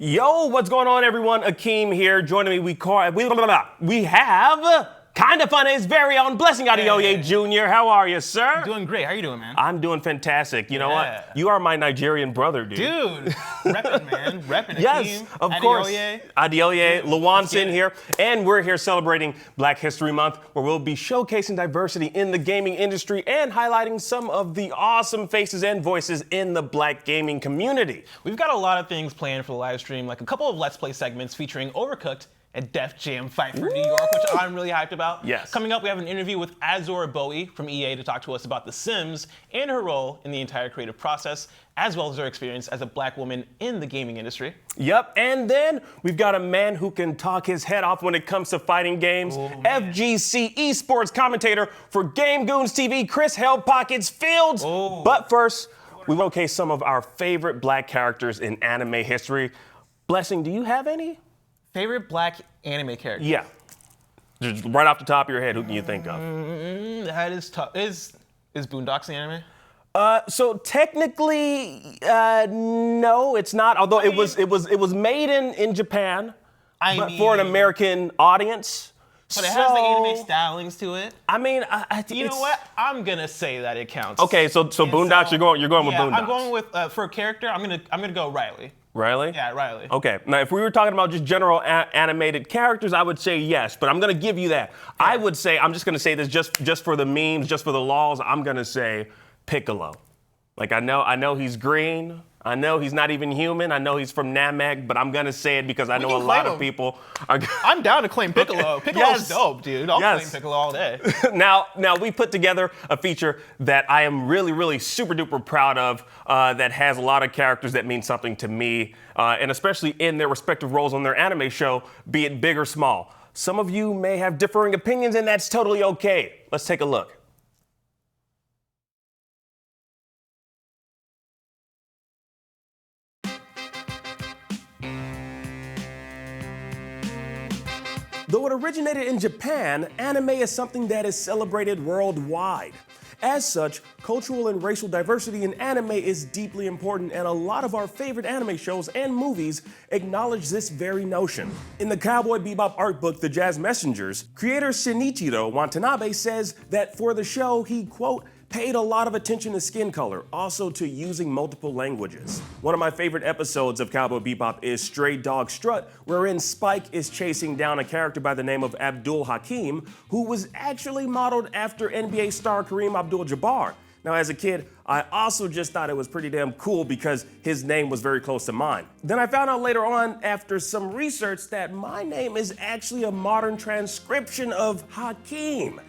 Yo, what's going on, everyone? Akeem here. Joining me, we have Kinda Funny's very own Blessing Adeoye Jr. How are you, sir? Doing great. How you doing, man? I'm doing fantastic. You know what? You are my Nigerian brother, dude. Reppin', man. Reppin'. Yes, Akeem, of course. Adeoye Lawanson here. And we're here celebrating Black History Month, where we'll be showcasing diversity in the gaming industry and highlighting some of the awesome faces and voices in the Black gaming community. We've got a lot of things planned for the live stream, like a couple of Let's Play segments featuring Overcooked and Def Jam Fight for New York, which I'm really hyped about. Yes. Coming up, we have an interview with Azure Bowie from EA to talk to us about The Sims and her role in the entire creative process, as well as her experience as a Black woman in the gaming industry. Yep, and then we've got a man who can talk his head off when it comes to fighting games. FGC esports commentator for Game Goons TV, Chris Hell Pockets Fields. But first, we showcase some of our favorite Black characters in anime history. Blessing, do you have any? Favorite Black anime character? Yeah. Just right off the top of your head, who can you think of? That is tough. Is Boondocks the anime? So technically, no, it's not. Although it was made in Japan, but for an American audience. But it has the anime stylings to it. I mean, you know what? I'm gonna say that it counts. Okay, so Boondocks, you're going with Boondocks. I'm going with for a character. I'm gonna go Riley. Riley? Yeah, Riley. Okay, now if we were talking about just general animated characters, I would say yes, but I'm gonna give you that. Yeah. I would say, I'm just gonna say this just for the memes, just for the laws, I'm gonna say Piccolo. Like I know he's green, I know he's not even human, I know he's from Namek, but I'm gonna say it because I know a lot of people are... I'm down to claim Piccolo. Piccolo's dope, dude. I'll claim Piccolo all day. Now we put together a feature that I am really super duper proud of that has a lot of characters that mean something to me, and especially in their respective roles on their anime show, be it big or small. Some of you may have differing opinions, and that's totally okay. Let's take a look. Though it originated in Japan, anime is something that is celebrated worldwide. As such, cultural and racial diversity in anime is deeply important, and a lot of our favorite anime shows and movies acknowledge this very notion. In the Cowboy Bebop art book, The Jazz Messengers, creator Shinichiro Watanabe says that for the show, he, quote, paid a lot of attention to skin color, also to using multiple languages. One of my favorite episodes of Cowboy Bebop is Stray Dog Strut, wherein Spike is chasing down a character by the name of Abdul Hakim, who was actually modeled after NBA star Kareem Abdul-Jabbar. Now, as a kid, I also just thought it was pretty damn cool because his name was very close to mine. Then I found out later on, after some research, that my name is actually a modern transcription of Hakim.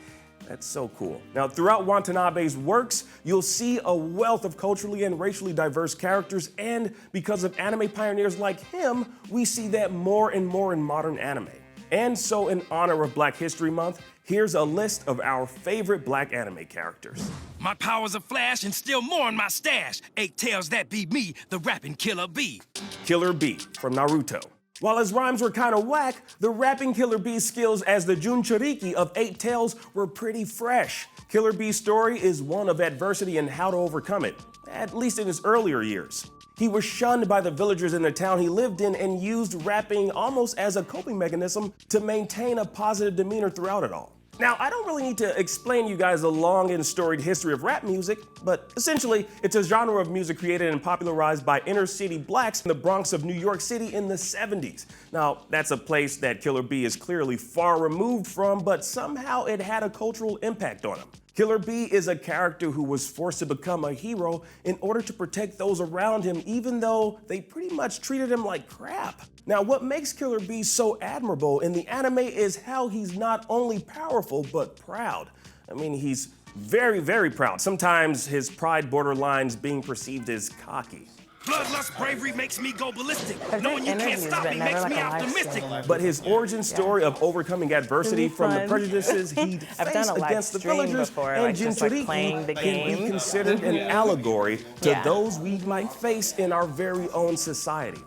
That's so cool. Now, throughout Watanabe's works, you'll see a wealth of culturally and racially diverse characters, and because of anime pioneers like him, we see that more and more in modern anime. And so, in honor of Black History Month, here's a list of our favorite Black anime characters. My powers are flash and still more in my stash. 8 tails, that be me, the rapping Killer Bee. Killer Bee from Naruto. While his rhymes were kind of whack, the rapping Killer Bee's skills as the Junchuriki of 8 Tails were pretty fresh. Killer Bee's story is one of adversity and how to overcome it, at least in his earlier years. He was shunned by the villagers in the town he lived in and used rapping almost as a coping mechanism to maintain a positive demeanor throughout it all. Now, I don't really need to explain you guys the long and storied history of rap music, but essentially, it's a genre of music created and popularized by inner city blacks in the Bronx of New York City in the 70s. Now, that's a place that Killer Bee is clearly far removed from, but somehow it had a cultural impact on him. Killer Bee is a character who was forced to become a hero in order to protect those around him, even though they pretty much treated him like crap. Now, what makes Killer Bee so admirable in the anime is how he's not only powerful, but proud. I mean, he's very proud. Sometimes his pride borderlines being perceived as cocky. Bloodlust bravery makes me go ballistic. Knowing you can't stop me makes me optimistic. But his origin story of overcoming adversity from the prejudices he'd faced against the villagers and Jinchuriki can be considered an allegory to those we might face in our very own society.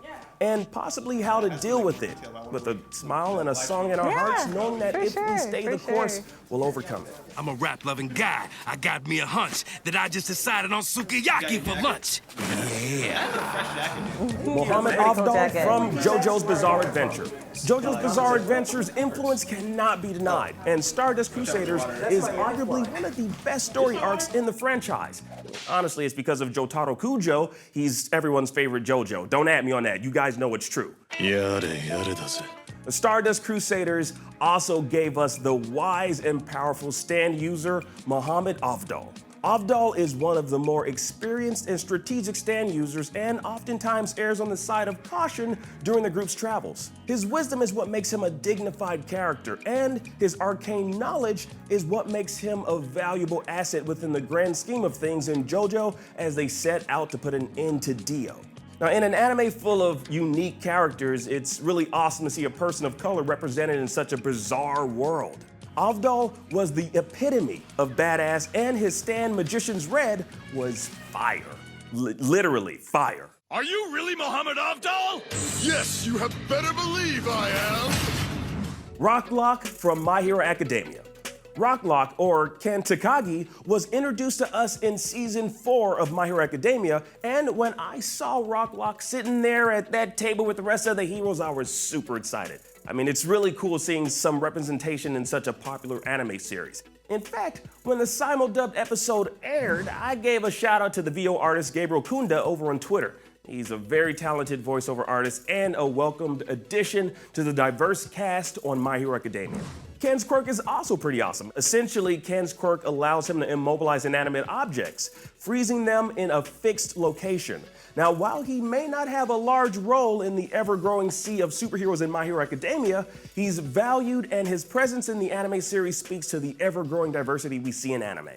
and possibly how to deal with it, with a smile and a song in our hearts, knowing that if we stay the course, we'll overcome it. I'm a rap-loving guy. I got me a hunch that I just decided on sukiyaki for lunch. Mohammed Afdal from JoJo's Bizarre Adventure. JoJo's Bizarre Adventure's influence cannot be denied, and Stardust Crusaders is arguably one of the best story arcs in the franchise. Honestly, it's because of Jotaro Kujo. He's everyone's favorite JoJo. Don't at me on that. You guys know it's true. The Stardust Crusaders also gave us the wise and powerful stand user, Mohammed Afdal. Afdal is one of the more experienced and strategic stand users and oftentimes errs on the side of caution during the group's travels. His wisdom is what makes him a dignified character, and his arcane knowledge is what makes him a valuable asset within the grand scheme of things in JoJo as they set out to put an end to Dio. Now, in an anime full of unique characters, it's really awesome to see a person of color represented in such a bizarre world. Afdal was the epitome of badass, and his stand Magician's Red was fire. Literally fire. Are you really Mohammed Afdal? Yes, you have better believe I am. Rocklock from My Hero Academia. Rocklock, or Ken Takagi, was introduced to us in season 4 of My Hero Academia, and when I saw Rocklock sitting there at that table with the rest of the heroes, I was super excited. I mean, it's really cool seeing some representation in such a popular anime series. In fact, when the simuldubbed episode aired, I gave a shout out to the VO artist Gabriel Kunda over on Twitter. He's a very talented voiceover artist and a welcomed addition to the diverse cast on My Hero Academia. Ken's quirk is also pretty awesome. Essentially, Ken's quirk allows him to immobilize inanimate objects, freezing them in a fixed location. Now, while he may not have a large role in the ever-growing sea of superheroes in My Hero Academia, he's valued, and his presence in the anime series speaks to the ever-growing diversity we see in anime.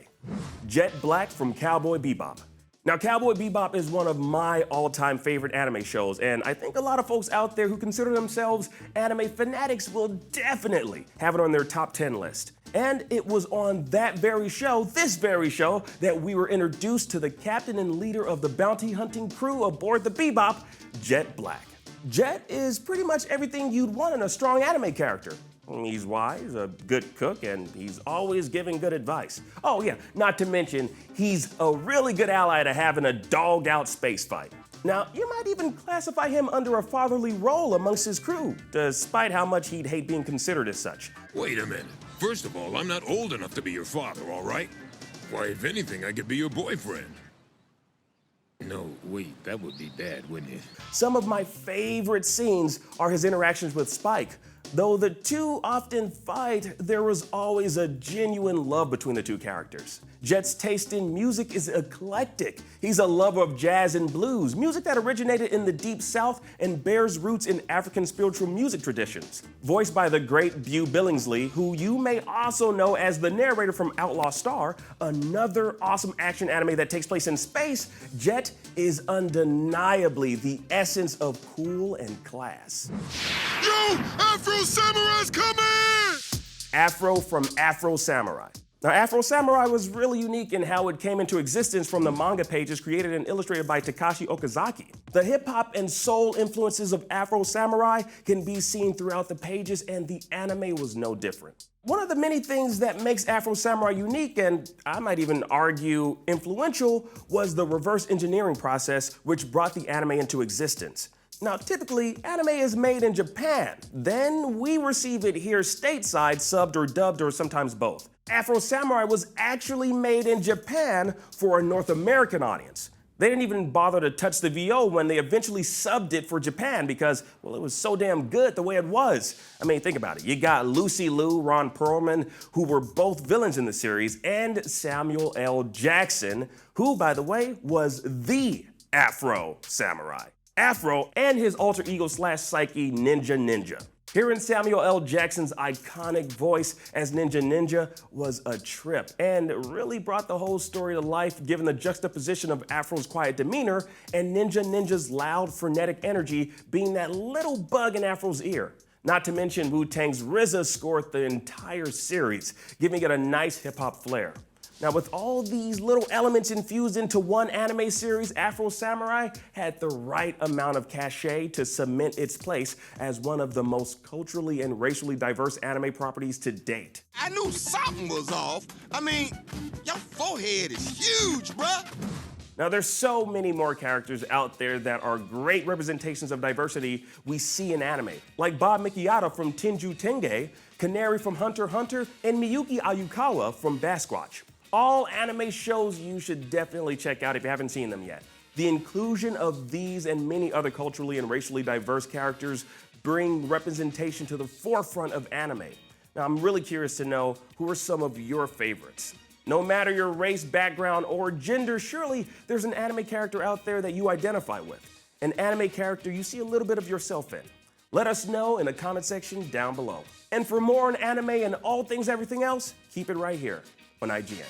Jet Black from Cowboy Bebop. Now, Cowboy Bebop is one of my all-time favorite anime shows, and I think a lot of folks out there who consider themselves anime fanatics will definitely have it on their top 10 list. And it was on that very show, this very show, that we were introduced to the captain and leader of the bounty hunting crew aboard the Bebop, Jet Black. Jet is pretty much everything you'd want in a strong anime character. He's wise, a good cook, and he's always giving good advice. Oh yeah, not to mention, he's a really good ally to have in a dog-out space fight. Now, you might even classify him under a fatherly role amongst his crew, despite how much he'd hate being considered as such. Wait a minute. First of all, I'm not old enough to be your father, all right? Why, if anything, I could be your boyfriend. No, wait, that would be bad, wouldn't it? Some of my favorite scenes are his interactions with Spike. Though the two often fight, there was always a genuine love between the two characters. Jet's taste in music is eclectic. He's a lover of jazz and blues, music that originated in the Deep South and bears roots in African spiritual music traditions. Voiced by the great Beau Billingsley, who you may also know as the narrator from Outlaw Star, another awesome action anime that takes place in space, Jet is undeniably the essence of cool and class. Yo, Afro Samurai's coming! Afro from Afro Samurai. Now, Afro Samurai was really unique in how it came into existence from the manga pages created and illustrated by Takashi Okazaki. The hip-hop and soul influences of Afro Samurai can be seen throughout the pages, and the anime was no different. One of the many things that makes Afro Samurai unique, and I might even argue influential, was the reverse engineering process which brought the anime into existence. Now, typically, anime is made in Japan. Then we receive it here stateside, subbed or dubbed, or sometimes both. Afro Samurai was actually made in Japan for a North American audience. They didn't even bother to touch the VO when they eventually subbed it for Japan because, well, it was so damn good the way it was. I mean, think about it. You got Lucy Liu, Ron Perlman, who were both villains in the series, and Samuel L. Jackson, who, by the way, was the Afro Samurai. Afro and his alter ego / psyche Ninja. Hearing Samuel L. Jackson's iconic voice as Ninja was a trip and really brought the whole story to life, given the juxtaposition of Afro's quiet demeanor and Ninja's loud, frenetic energy being that little bug in Afro's ear. Not to mention Wu-Tang's RZA scored the entire series, giving it a nice hip-hop flair. Now, with all these little elements infused into one anime series, Afro Samurai had the right amount of cachet to cement its place as one of the most culturally and racially diverse anime properties to date. I knew something was off. I mean, your forehead is huge, bruh. Now, there's so many more characters out there that are great representations of diversity we see in anime, like Bob Mikiyata from Tenju Tenge, Canary from Hunter x Hunter, and Miyuki Ayukawa from Basquatch. All anime shows you should definitely check out if you haven't seen them yet. The inclusion of these and many other culturally and racially diverse characters bring representation to the forefront of anime. Now, I'm really curious to know who are some of your favorites. No matter your race, background, or gender, surely there's an anime character out there that you identify with. An anime character you see a little bit of yourself in. Let us know in the comment section down below. And for more on anime and all things everything else, keep it right here on IGN.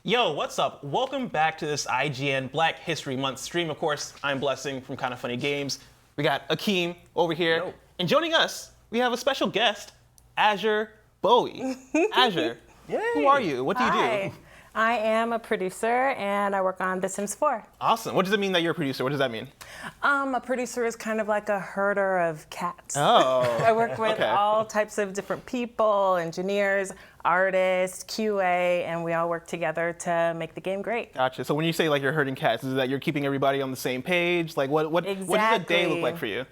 Yo, what's up? Welcome back to this IGN Black History Month stream. Of course, I'm Blessing from Kinda Funny Games. We got Akeem over here. Yo. And joining us, we have a special guest, Azure Bowie. Azure, who are you? What do you Hi. do? I am a producer and I work on The Sims 4. Awesome. What does it mean that you're a producer? What does that mean? A producer is kind of like a herder of cats. Oh. I work with Okay. all types of different people, engineers, artists, QA, and we all work together to make the game great. Gotcha. So when you say like you're herding cats, is it that you're keeping everybody on the same page? Like what does a day look Exactly. like for you?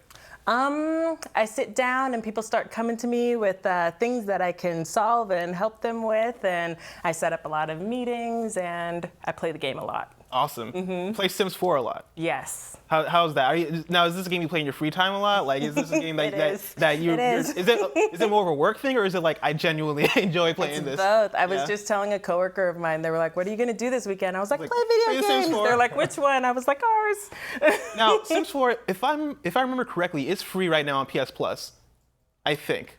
I sit down and people start coming to me with things that I can solve and help them with, and I set up a lot of meetings and I play the game a lot. Awesome. Play Sims 4 a lot. Yes. How's that? Now, is this a game you play in your free time a lot? Like, is this a game that It is. that you? It is. Is it more of a work thing, or is it like I genuinely enjoy playing this? Both. I was Yeah. just telling a coworker of mine, they were like, what are you going to do this weekend? I was like, Like, play play video The Sims games. 4. They're like, which one? I was like, ours. Now, Sims 4, if I remember correctly, is free right now on PS Plus. I think.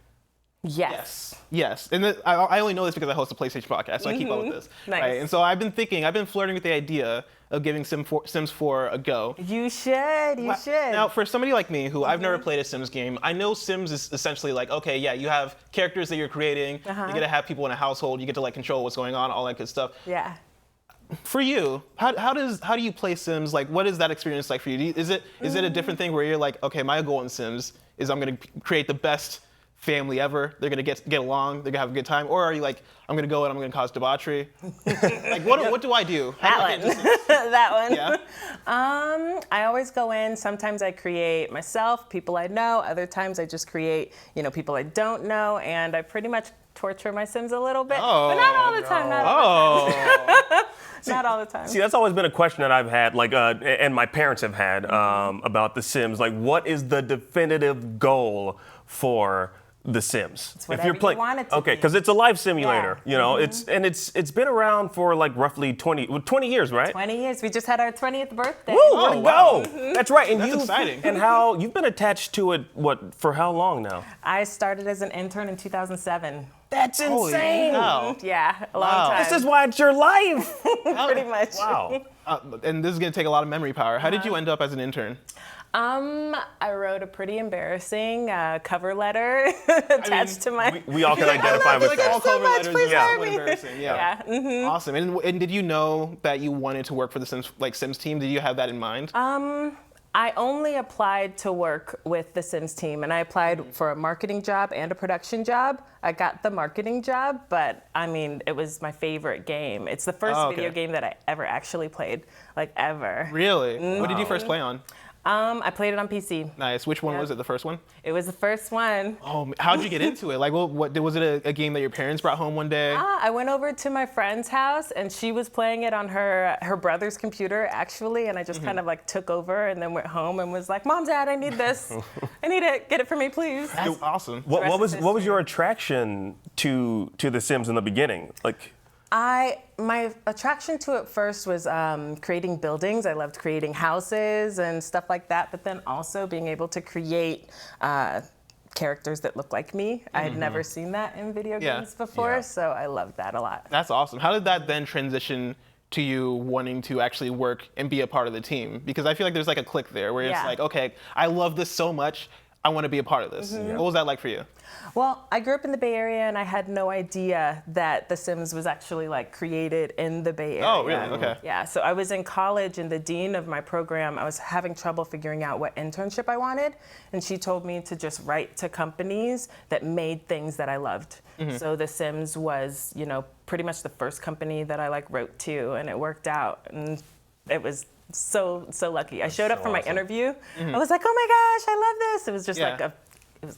Yes. Yes, and I only know this because I host a PlayStation podcast, so I keep up with this. Nice. Right? And so I've been flirting with the idea of giving Sims 4 a go. You should. You should. Now, for somebody like me who I've never played a Sims game, I know Sims is essentially like, okay, yeah, you have characters that you're creating, you get to have people in a household, you get to like control what's going on, all that good stuff. Yeah. For you, how do you play Sims? Like, what is that experience like for you? Is it a different thing where you're like, okay, my goal in Sims is I'm gonna create the best family ever. They're gonna get along. They're gonna have a good time. Or are you like, I'm gonna go and I'm gonna cause debauchery? Like, what do I do? How do I That get one. into Sims? That one. Yeah. I always go in. Sometimes I create myself, people I know. Other times I just create, people I don't know, and I pretty much torture my Sims a little bit, but not all the time. Not all the time. Not all the time. See, that's always been a question that I've had, like, and my parents have had about The Sims. Like, what is the definitive goal for The Sims? It's whatever you want it to okay, be. because it's a life simulator, Yeah. it's been around for like roughly 20 years, right? 20 years. We just had our 20th birthday. Woo, way to wow. go! That's right, and That's exciting. And how you've been attached to it? For how long now? I started as an intern in 2007. That's Holy insane! cow. Yeah, a long Wow. time. This is why it's your life. pretty much. Wow. And this is gonna take a lot of memory power. How did you end up as an intern? I wrote a pretty embarrassing cover letter attached to my. We all can identify with Like that. all cover much, letters please are hire somewhat me. embarrassing. Yeah. Yeah. Awesome. And did you know that you wanted to work for the Sims team? Did you have that in mind? I only applied to work with the Sims team, and I applied for a marketing job and a production job. I got the marketing job, but I mean, it was my favorite game. It's the first Oh, okay. video game that I ever actually played, like ever. Really? What did you first play on? I played it on PC. Nice. Which one was it? The first one? It was the first one. Oh, how'd you get into it? Like, what was it? A game that your parents brought home one day? I went over to my friend's house, and she was playing it on her brother's computer, actually, and I just kind of like took over and then went home and was like, Mom, Dad, I need this. I need it. Get it for me, please. That's awesome. What rest was is what was history. your attraction to The Sims in the beginning? Like, My attraction to it first was creating buildings. I loved creating houses and stuff like that, but then also being able to create characters that look like me. I had never seen that in video Yeah. games before, Yeah. so I loved that a lot. That's awesome. How did that then transition to you wanting to actually work and be a part of the team? Because I feel like there's like a click there where it's Yeah. like, okay, I love this so much. I want to be a part of this. What was that like for you? Well, I grew up in the Bay Area, and I had no idea that The Sims was actually like created in the Bay Area. Oh, really? Okay. Yeah, so I was in college, and the dean of my program, I was having trouble figuring out what internship I wanted, and she told me to just write to companies that made things that I loved. So The Sims was, you know, pretty much the first company that I like wrote to, and it worked out, and it was so lucky. I showed up for my interview. I was like, oh my gosh, I love this. It was just like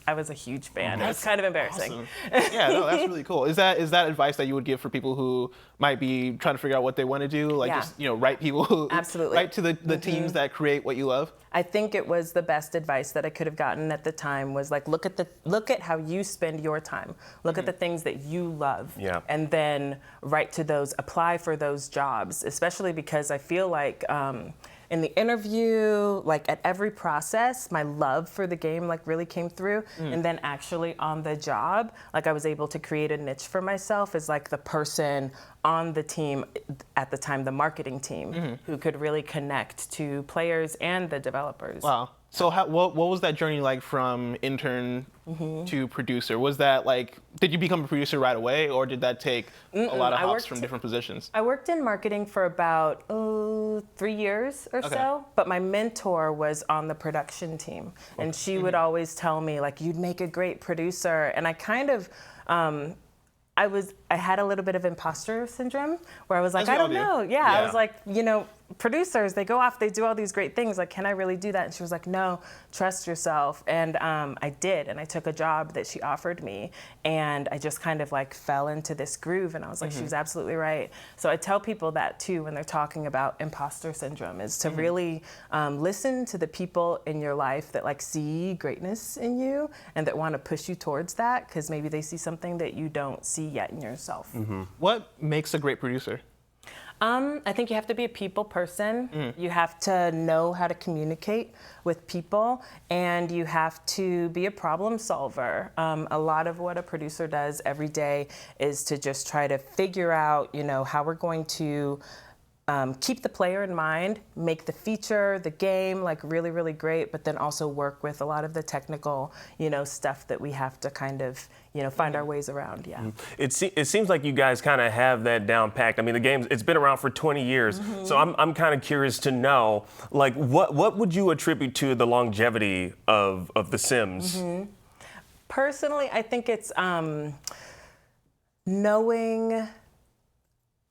I was a huge fan. It was kind of embarrassing. Awesome. Yeah, no, that's really cool. Is that advice that you would give for people who might be trying to figure out what they want to do? Like just, you know, write people who Absolutely. write to the teams that create what you love? I think it was the best advice that I could have gotten at the time was like, look at how you spend your time. Look at the things that you love. Yeah. And then write to those, apply for those jobs, especially because I feel like in the interview, like at every process, my love for the game like really came through. And then actually on the job, like I was able to create a niche for myself as like the person on the team, at the time, the marketing team, who could really connect to players and the developers. Wow. So what was that journey like from intern to producer? Was that like, did you become a producer right away, or did that take a lot of hops from different positions? I worked in marketing for about 3 years or so, but my mentor was on the production team, and she would always tell me like, you'd make a great producer, and I kind of, I had a little bit of imposter syndrome where I was like, I don't know. Yeah, I was like, you know, producers, they go off, they do all these great things. Like, can I really do that? And she was like, no, trust yourself. And I did. And I took a job that she offered me. And I just kind of like fell into this groove. And I was like, she was absolutely right. So I tell people that too when they're talking about imposter syndrome, is to really listen to the people in your life that like see greatness in you and that want to push you towards that, because maybe they see something that you don't see yet in yourself. What makes a great producer? I think you have to be a people person. You have to know how to communicate with people, and you have to be a problem solver. A lot of what a producer does every day is to just try to figure out, you know, how we're going to keep the player in mind, make the feature, the game, like really, really great, but then also work with a lot of the technical, you know, stuff that we have to kind of, you know, find our ways around, It seems like you guys kind of have that down packed. I mean, the game, it's been around for 20 years, so I'm kind of curious to know, like, what would you attribute to the longevity of The Sims? Personally, I think it's knowing,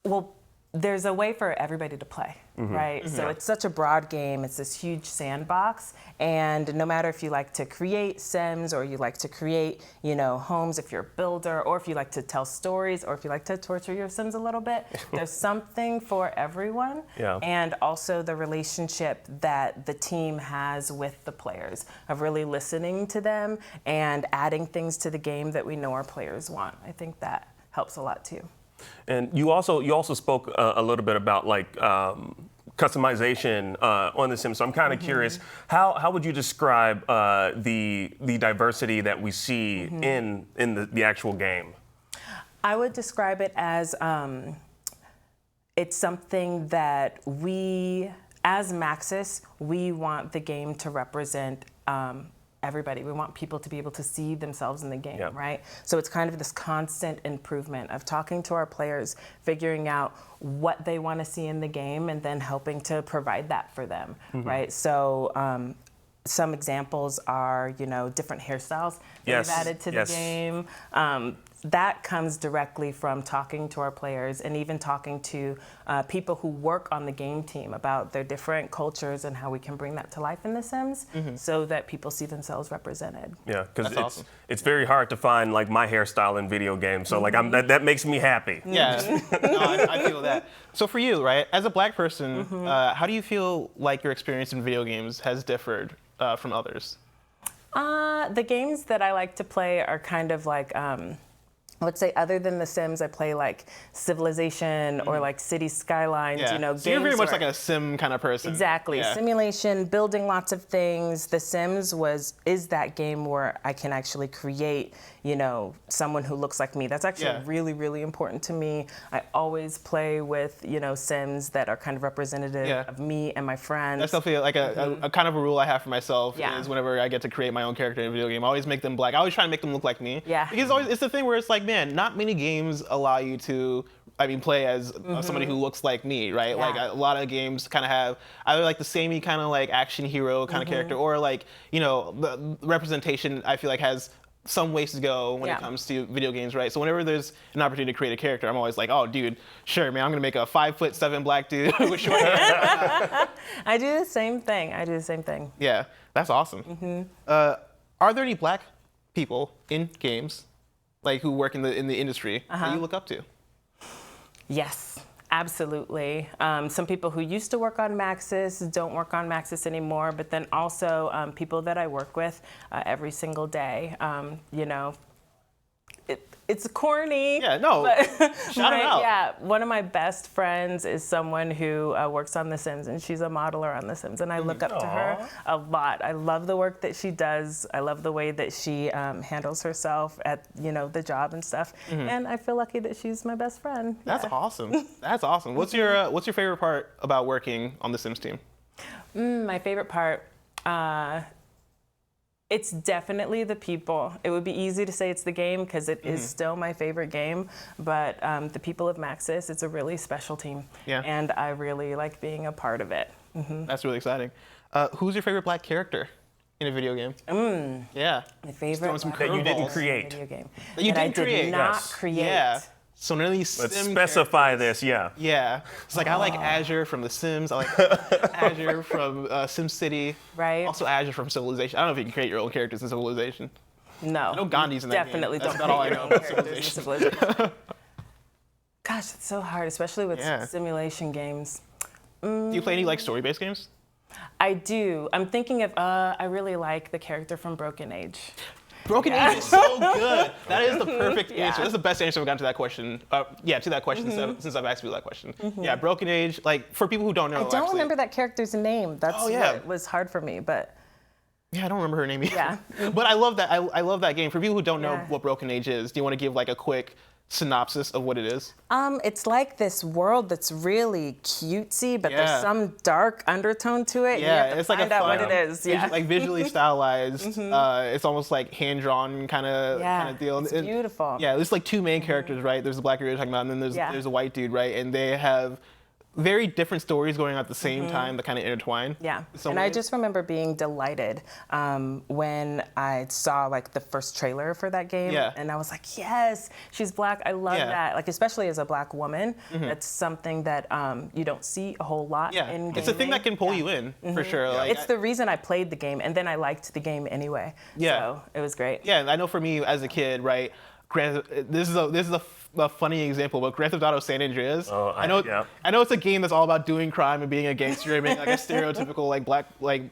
well, there's a way for everybody to play, right? So it's such a broad game. It's this huge sandbox. And no matter if you like to create Sims, or you like to create, you know, homes if you're a builder, or if you like to tell stories, or if you like to torture your Sims a little bit, there's something for everyone. And also the relationship that the team has with the players, of really listening to them and adding things to the game that we know our players want. I think that helps a lot too. And you also spoke a little bit about like customization on The Sims. So I'm kind of curious, how would you describe the diversity that we see in the actual game? I would describe it as it's something that we, as Maxis, we want the game to represent everybody. We want people to be able to see themselves in the game, right? So it's kind of this constant improvement of talking to our players, figuring out what they want to see in the game, and then helping to provide that for them, right? So some examples are, you know, different hairstyles that we've added to the game. That comes directly from talking to our players, and even talking to people who work on the game team about their different cultures and how we can bring that to life in The Sims, so that people see themselves represented. Yeah, because it's very hard to find like my hairstyle in video games. So like that makes me happy. Yeah, no, I feel that. So for you, right, as a Black person, how do you feel like your experience in video games has differed from others? The games that I like to play are kind of like let's say other than The Sims, I play like Civilization or like City Skylines, Yeah. you know, So you're very much where- like a sim kind of person. Exactly. Yeah. Simulation, building lots of things. The Sims is that game where I can actually create, you know, someone who looks like me. That's actually really, really important to me. I always play with, you know, Sims that are kind of representative of me and my friends. That's definitely like a kind of a rule I have for myself is whenever I get to create my own character in a video game, I always make them black. I always try to make them look like me. Yeah. Because it's the thing where it's like, man, not many games allow you to, play as somebody who looks like me, right? Yeah. Like a lot of games kind of have either like the samey kind of like action hero kind of character, or like, you know, the representation I feel like has some ways to go when it comes to video games, right? So whenever there's an opportunity to create a character, I'm always like, oh, dude, sure, man, I'm gonna make a 5'7" black dude with short hair. I do the same thing. Yeah, that's awesome. Are there any black people in games, like who work in the industry, that you look up to? Yes, absolutely. Some people who used to work on Maxis don't work on Maxis anymore, but then also people that I work with every single day. You know, it's corny. Yeah, no, shout it out. Yeah, one of my best friends is someone who works on The Sims, and she's a modeler on The Sims, and I look up to her a lot. I love the work that she does. I love the way that she handles herself at, you know, the job and stuff. And I feel lucky that she's my best friend. That's awesome. That's awesome. What's your favorite part about working on the Sims team? My favorite part. It's definitely the people. It would be easy to say it's the game because it is still my favorite game, but the people of Maxis, it's a really special team. Yeah. And I really like being a part of it. That's really exciting. Who's your favorite black character in a video game? Yeah. My favorite some That you didn't curveballs. create. video game. That you I didn't create. did not Yes. create. Yeah. So none of these Let's Sim specify this, yeah. Yeah. It's like I like Azure from The Sims. I like Azure from SimCity. Right. Also Azure from Civilization. I don't know if you can create your own characters in Civilization. No. No Gandhi's in that Definitely game. That's don't about all I create know your own about characters in Civilization. Civilization. Gosh, it's so hard, especially with Yeah. simulation games. Do you play any like story-based games? I do. I'm thinking of, I really like the character from Broken Age. Broken Age is so good. That is the perfect answer. That's the best answer I've gotten to that question. To that question since I've asked you that question. Yeah, Broken Age. Like for people who don't know, I don't remember that character's name. That's what was hard for me, but Yeah, I don't remember her name either. Yeah. But I love that. I love that game. For people who don't know Yeah. what Broken Age is, do you want to give like a quick synopsis of what it is? it's like this world that's really cutesy, but Yeah. there's some dark undertone to it. Yeah, you have to it's like find a out what fun, it is. Yeah. like visually stylized. It's almost like hand-drawn kind of deal. It's beautiful. Yeah, there's like two main characters, right? There's the black girl you're talking about, and then there's a white dude, right? And they have very different stories going on at the same time that kind of intertwine. Yeah, So and I just remember being delighted when I saw like the first trailer for that game, and I was like, yes, she's black. I love that. Like especially as a black woman, that's something that you don't see a whole lot in gaming. It's a thing that can pull you in for sure. Like, It's the reason I played the game, and then I liked the game anyway. Yeah. So it was great. Yeah, and I know for me as a kid, right? This is a funny example, but Grand Theft Auto San Andreas. I know it's a game that's all about doing crime and being a gangster and being like a stereotypical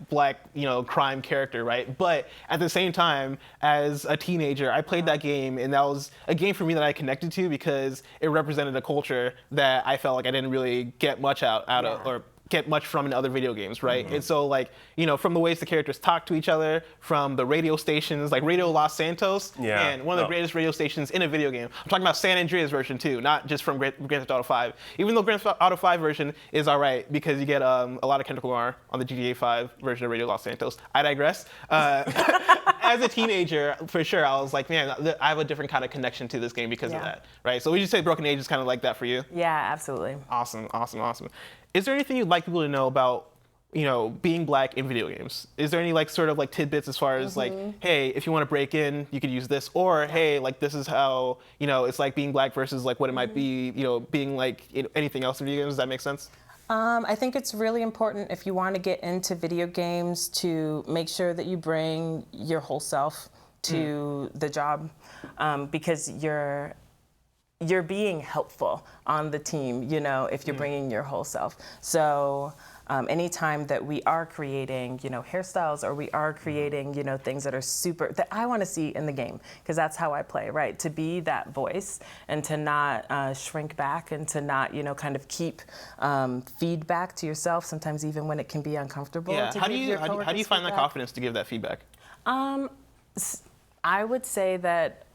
black crime character, right? But at the same time, as a teenager, I played that game, and that was a game for me that I connected to because it represented a culture that I felt like I didn't really get much out of or get much from in other video games, right? And so like, from the ways the characters talk to each other, from the radio stations, like Radio Los Santos, and one of the greatest radio stations in a video game. I'm talking about San Andreas version too, not just from Grand Theft Auto 5. Even though Grand Theft Auto 5 version is all right because you get a lot of Kendrick Lamar on the GTA 5 version of Radio Los Santos. I digress. As a teenager, for sure, I was like, man, I have a different kind of connection to this game because of that, right? So would you say Broken Age is kind of like that for you? Yeah, absolutely. Awesome. Is there anything you'd like people to know about, being black in video games? Is there any sort of tidbits as far as hey, if you want to break in, you could use this, or hey, this is how it's like being black versus what it might be, being anything else in video games? Does that make sense? I think it's really important if you want to get into video games to make sure that you bring your whole self to the job, because you're being helpful on the team, if you're bringing your whole self. So anytime that we are creating, hairstyles, or we are creating, things that are super, that I want to see in the game, because that's how I play, right? To be that voice and to not shrink back and to not, kind of keep feedback to yourself, sometimes even when it can be uncomfortable. Yeah. To How do give you your how do you coworkers find that feedback. confidence to give that feedback? I would say that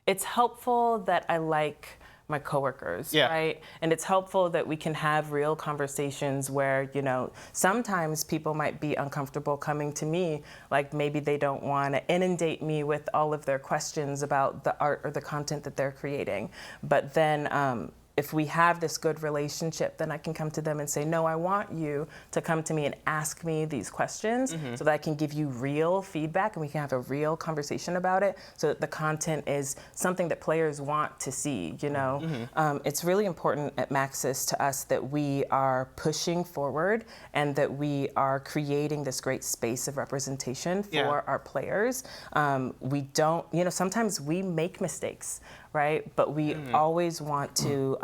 it's helpful that I like my coworkers, Yeah. right? And it's helpful that we can have real conversations where, sometimes people might be uncomfortable coming to me, like maybe they don't want to inundate me with all of their questions about the art or the content that they're creating. But then if we have this good relationship, then I can come to them and say, no, I want you to come to me and ask me these questions so that I can give you real feedback and we can have a real conversation about it so that the content is something that players want to see, It's really important at Maxis to us that we are pushing forward and that we are creating this great space of representation for our players. We don't, sometimes we make mistakes, right? But we always want to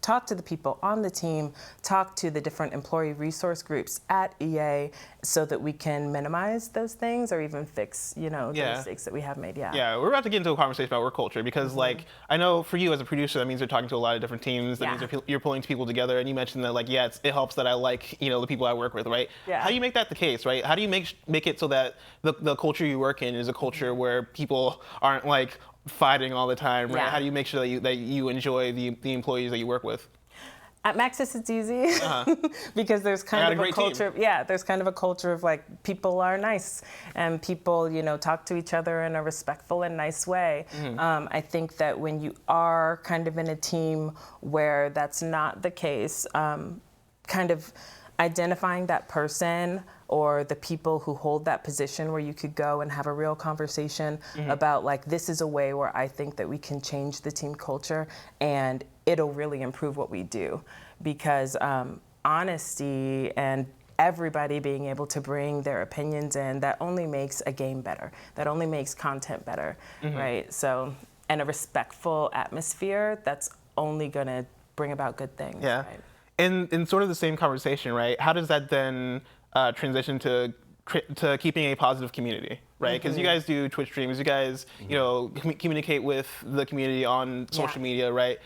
talk to the people on the team, talk to the different employee resource groups at EA so that we can minimize those things or even fix, the mistakes that we have made. Yeah, we're about to get into a conversation about work culture because, I know for you as a producer, that means you're talking to a lot of different teams. That means you're pulling people together. And you mentioned that, it helps that I like, the people I work with, right? Yeah. How do you make that the case, right? How do you make it so that the culture you work in is a culture where people aren't fighting all the time, right? Yeah. How do you make sure that you enjoy the employees that you work with? At Maxis, it's easy because there's kind of a culture. Yeah, there's kind of a culture of people are nice and people, talk to each other in a respectful and nice way. I think that when you are kind of in a team where that's not the case, kind of identifying that person or the people who hold that position where you could go and have a real conversation about this is a way where I think that we can change the team culture and it'll really improve what we do. Because honesty and everybody being able to bring their opinions in, that only makes a game better. That only makes content better, right? So, and a respectful atmosphere, that's only gonna bring about good things. Yeah. Right? In sort of the same conversation, right? How does that then transition to keeping a positive community, right? Because you guys do Twitch streams, you guys, communicate with the community on social media, right?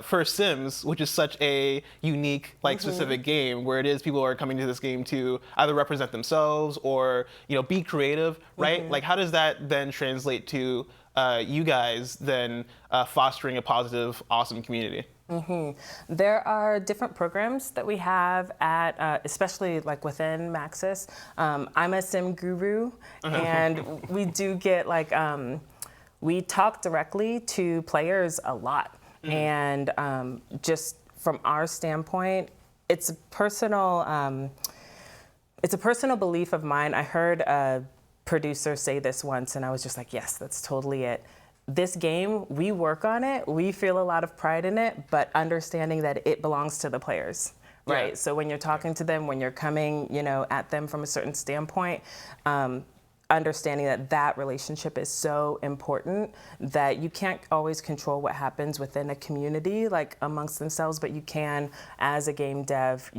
For Sims, which is such a unique, specific game, where it is people are coming to this game to either represent themselves or, be creative, right? How does that then translate to you guys then fostering a positive, awesome community? There are different programs that we have at, especially within Maxis. I'm a sim guru, and we do get we talk directly to players a lot. And just from our standpoint, it's a personal belief of mine. I heard a producer say this once, and I was just like, yes, that's totally it. This game, we work on it, we feel a lot of pride in it, but understanding that it belongs to the players, right? Yeah. So when you're talking to them, when you're coming, at them from a certain standpoint, understanding that relationship is so important that you can't always control what happens within a community, amongst themselves, but you can, as a game dev,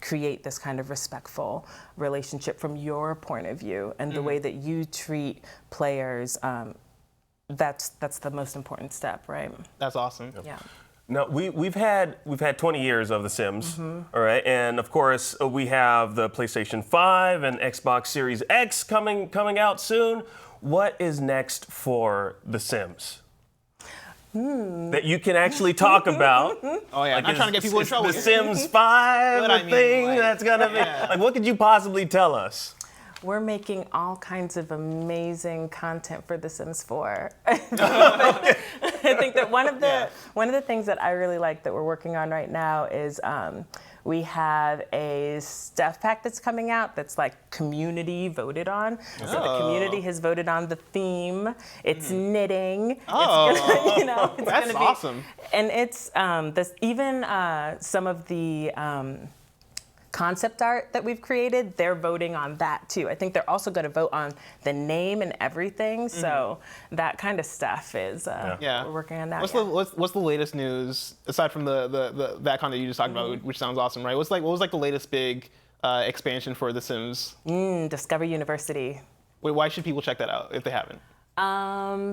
create this kind of respectful relationship from your point of view and the way that you treat players. That's the most important step, right? That's awesome. Yeah. Now we've had 20 years of The Sims, all right, and of course we have the PlayStation 5 and Xbox Series X coming out soon. What is next for The Sims that you can actually talk about? Oh yeah, I'm not trying to get people in trouble. The Sims 5, What I mean, thing that's gonna yeah. be what could you possibly tell us? We're making all kinds of amazing content for The Sims 4. I think that one of the things that I really like that we're working on right now is we have a stuff pack that's coming out that's community voted on. So the community has voted on the theme. It's knitting. Oh, it's gonna, it's that's gonna be, awesome. And it's even some of the concept art that we've created, they're voting on that too. I think they're also going to vote on the name and everything. So that kind of stuff is we're working on that. What's the latest news aside from the that content you just talked about, which sounds awesome, right? What was like the latest big expansion for The Sims? Discover University. Wait, why should people check that out if they haven't?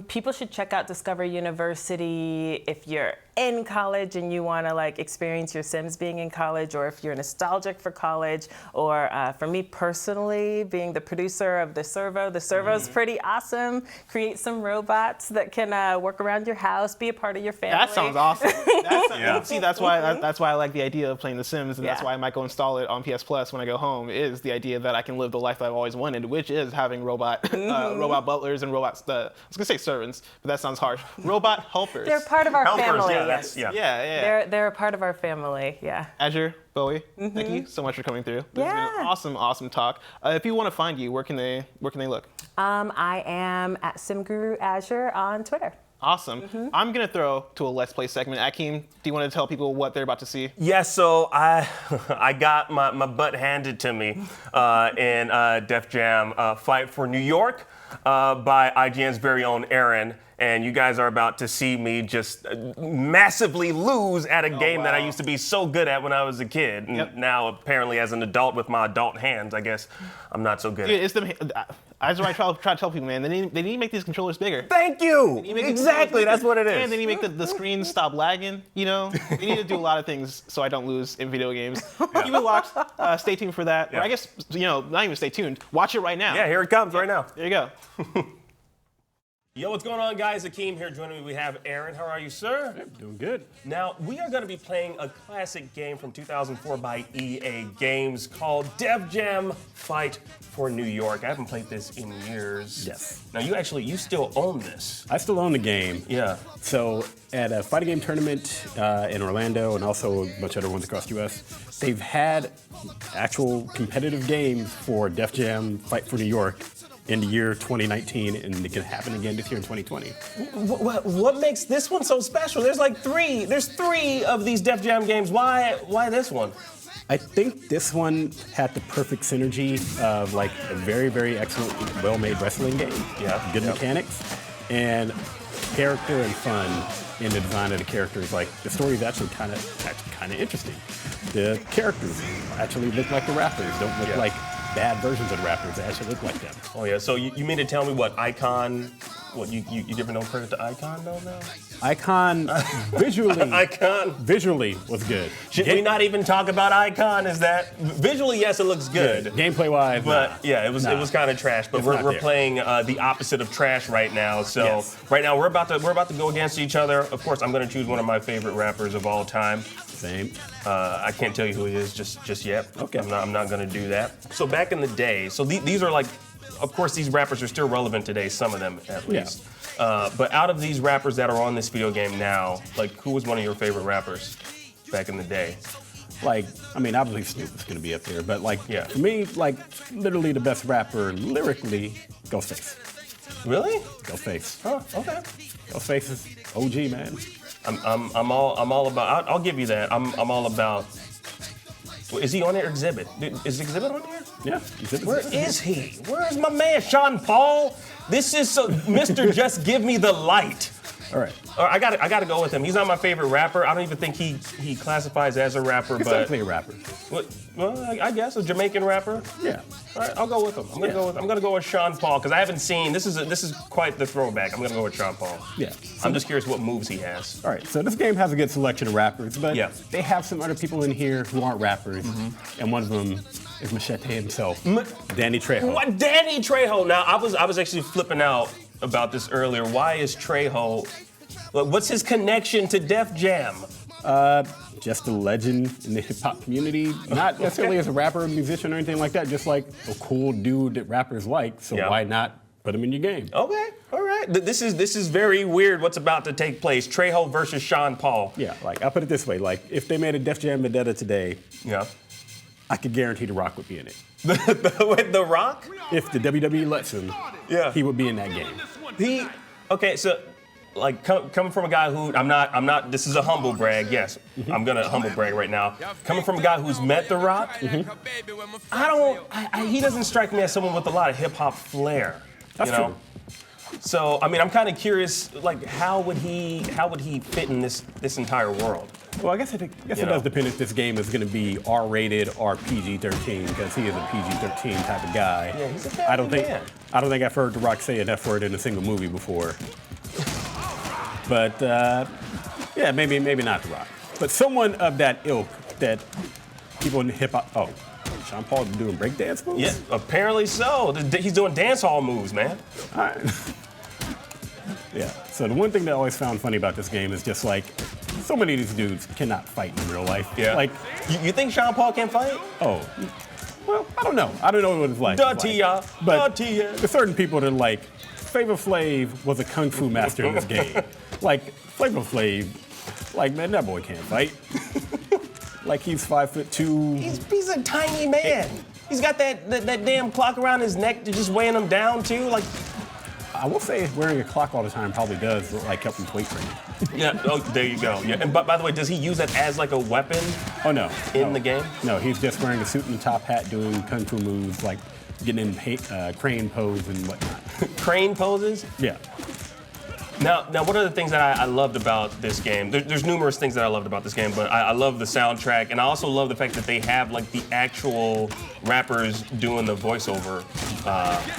People should check out Discover University if you're in college and you want to like experience your Sims being in college, or if you're nostalgic for college, or for me personally, being the producer of the Servo. The Servo's pretty awesome. Create some robots that can work around your house, be a part of your family. That sounds awesome. See, that's why I like the idea of playing The Sims, and that's why I might go install it on PS Plus when I go home. Is the idea that I can live the life that I've always wanted, which is having robot butlers and robots. I was gonna say servants, but that sounds harsh. Robot helpers. They're part of our family. Yeah. They're a part of our family. Yeah. Azure Bowie, thank you so much for coming through. This has been an awesome talk. If you want to find you, where can they look? I am at SimGuru Azure on Twitter. Awesome. I'm gonna throw to a Let's Play segment. Akeem, do you want to tell people what they're about to see? Yes, so I got my butt handed to me in Def Jam Fight for New York by IGN's very own Aaron. And you guys are about to see me just massively lose at a game that I used to be so good at when I was a kid. And now, apparently, as an adult with my adult hands, I guess I'm not so good It's that's what I try to tell people, man. They need to make these controllers bigger. Thank you! Exactly, that's what it is. And they need to make the screens stop lagging, you know? They need to do a lot of things so I don't lose in video games. Keep it locked. Stay tuned for that. Or I guess, not even stay tuned. Watch it right now. Yeah, here it comes right now. There you go. Yo, what's going on, guys? Akeem here. Joining me, we have Aaron. How are you, sir? Doing good. Now, we are going to be playing a classic game from 2004 by EA Games called Def Jam Fight for New York. I haven't played this in years. Yes. Now, you still own this. I still own the game. Yeah. So at a fighting game tournament in Orlando and also a bunch of other ones across the US, they've had actual competitive games for Def Jam Fight for New York in the year 2019, and it can happen again this year in 2020. What makes this one so special? There's three of these Def Jam games. Why this one? I think this one had the perfect synergy of like a very, very excellent, well-made wrestling game. Yeah. Good mechanics and character and fun in the design of the characters. Like the story is actually kind of interesting. The characters actually look like the rappers, don't look like bad versions of the rappers. They actually look like them. Oh yeah. So you mean to tell me what Icon? What you giving no credit to Icon though now? Icon visually. Icon visually was good. Should we not even talk about Icon? Is that visually? Yes, it looks good. Gameplay wise, but it was kind of trash. But we're playing the opposite of trash right now. So right now we're about to go against each other. Of course, I'm going to choose one of my favorite rappers of all time. Same. I can't tell you who he is just yet. Okay. I'm not going to do that. So back in the day, so these are like, of course, these rappers are still relevant today. Some of them at least. But out of these rappers that are on this video game now, like, who was one of your favorite rappers back in the day? Like, I mean, obviously Snoop is going to be up there, but like, for me, like, literally the best rapper lyrically, Ghostface. Really? Ghostface. Huh? Okay. Ghostface is OG, man. I'm all about. I'll give you that. I'm all about. Is he on there? Exhibit? Is Exhibit on there? Yeah. Where is he? Where is my man, Sean Paul? This is Mr. Just Give Me the Light. All right. I gotta go with him. He's not my favorite rapper. I don't even think he classifies as a rapper. He's but definitely a rapper. Well, I guess a Jamaican rapper. Yeah. All right, I'll go with him. I'm gonna go with Sean Paul because I haven't seen. This is quite the throwback. I'm gonna go with Sean Paul. Yeah. I'm just curious what moves he has. All right. So this game has a good selection of rappers, but they have some other people in here who aren't rappers, and one of them is Machete himself, Danny Trejo. What? Danny Trejo. Now I was actually flipping out about this earlier. Why is Trejo? What's his connection to Def Jam? Just a legend in the hip hop community. Not necessarily as a rapper or musician or anything like that, just like a cool dude that rappers like, so why not put him in your game? Okay, all right. This is very weird what's about to take place. Trejo versus Sean Paul. Yeah, like I'll put it this way, like if they made a Def Jam Vendetta today, I could guarantee The Rock would be in it. The Rock? If the WWE lets him, he would be in that game. Okay, so like coming from a guy who I'm not. This is a humble brag. Yes, I'm gonna humble brag right now. Coming from a guy who's met The Rock, he doesn't strike me as someone with a lot of hip hop flair. That's true. So I mean, I'm kind of curious, like how would he fit in this entire world? Well, I guess it does depend if this game is going to be R-rated or PG-13, because he is a PG-13 type of guy. Yeah, he's a family man. I don't think I've heard The Rock say an F word in a single movie before. But yeah, maybe not The Rock, but someone of that ilk that people in hip hop. Oh, Sean Paul doing breakdance moves? Yeah, apparently so. He's doing dance hall moves, man. All right. Yeah. So the one thing that I always found funny about this game is just like, so many of these dudes cannot fight in real life. Yeah. Like, you think Sean Paul can fight? oh, well, I don't know. I don't know what it's like. But there's certain people that are like, Flavor Flav was a kung fu master in this game. Like, Flavor Flav, like, man, that boy can't fight. Like, he's 5'2". He's a tiny man. He's got that damn clock around his neck to just weighing him down too. Like, I will say wearing a clock all the time probably does like help him weight training. yeah. Oh, there you go. Yeah. And by the way, does he use that as like a weapon? Oh no. In the game? No, he's just wearing a suit and a top hat, doing kung fu moves, like getting in crane pose and whatnot. Crane poses? Yeah. Now, one of the things that I loved about this game, there's numerous things that I loved about this game, but I love the soundtrack, and I also love the fact that they have like the actual rappers doing the voiceover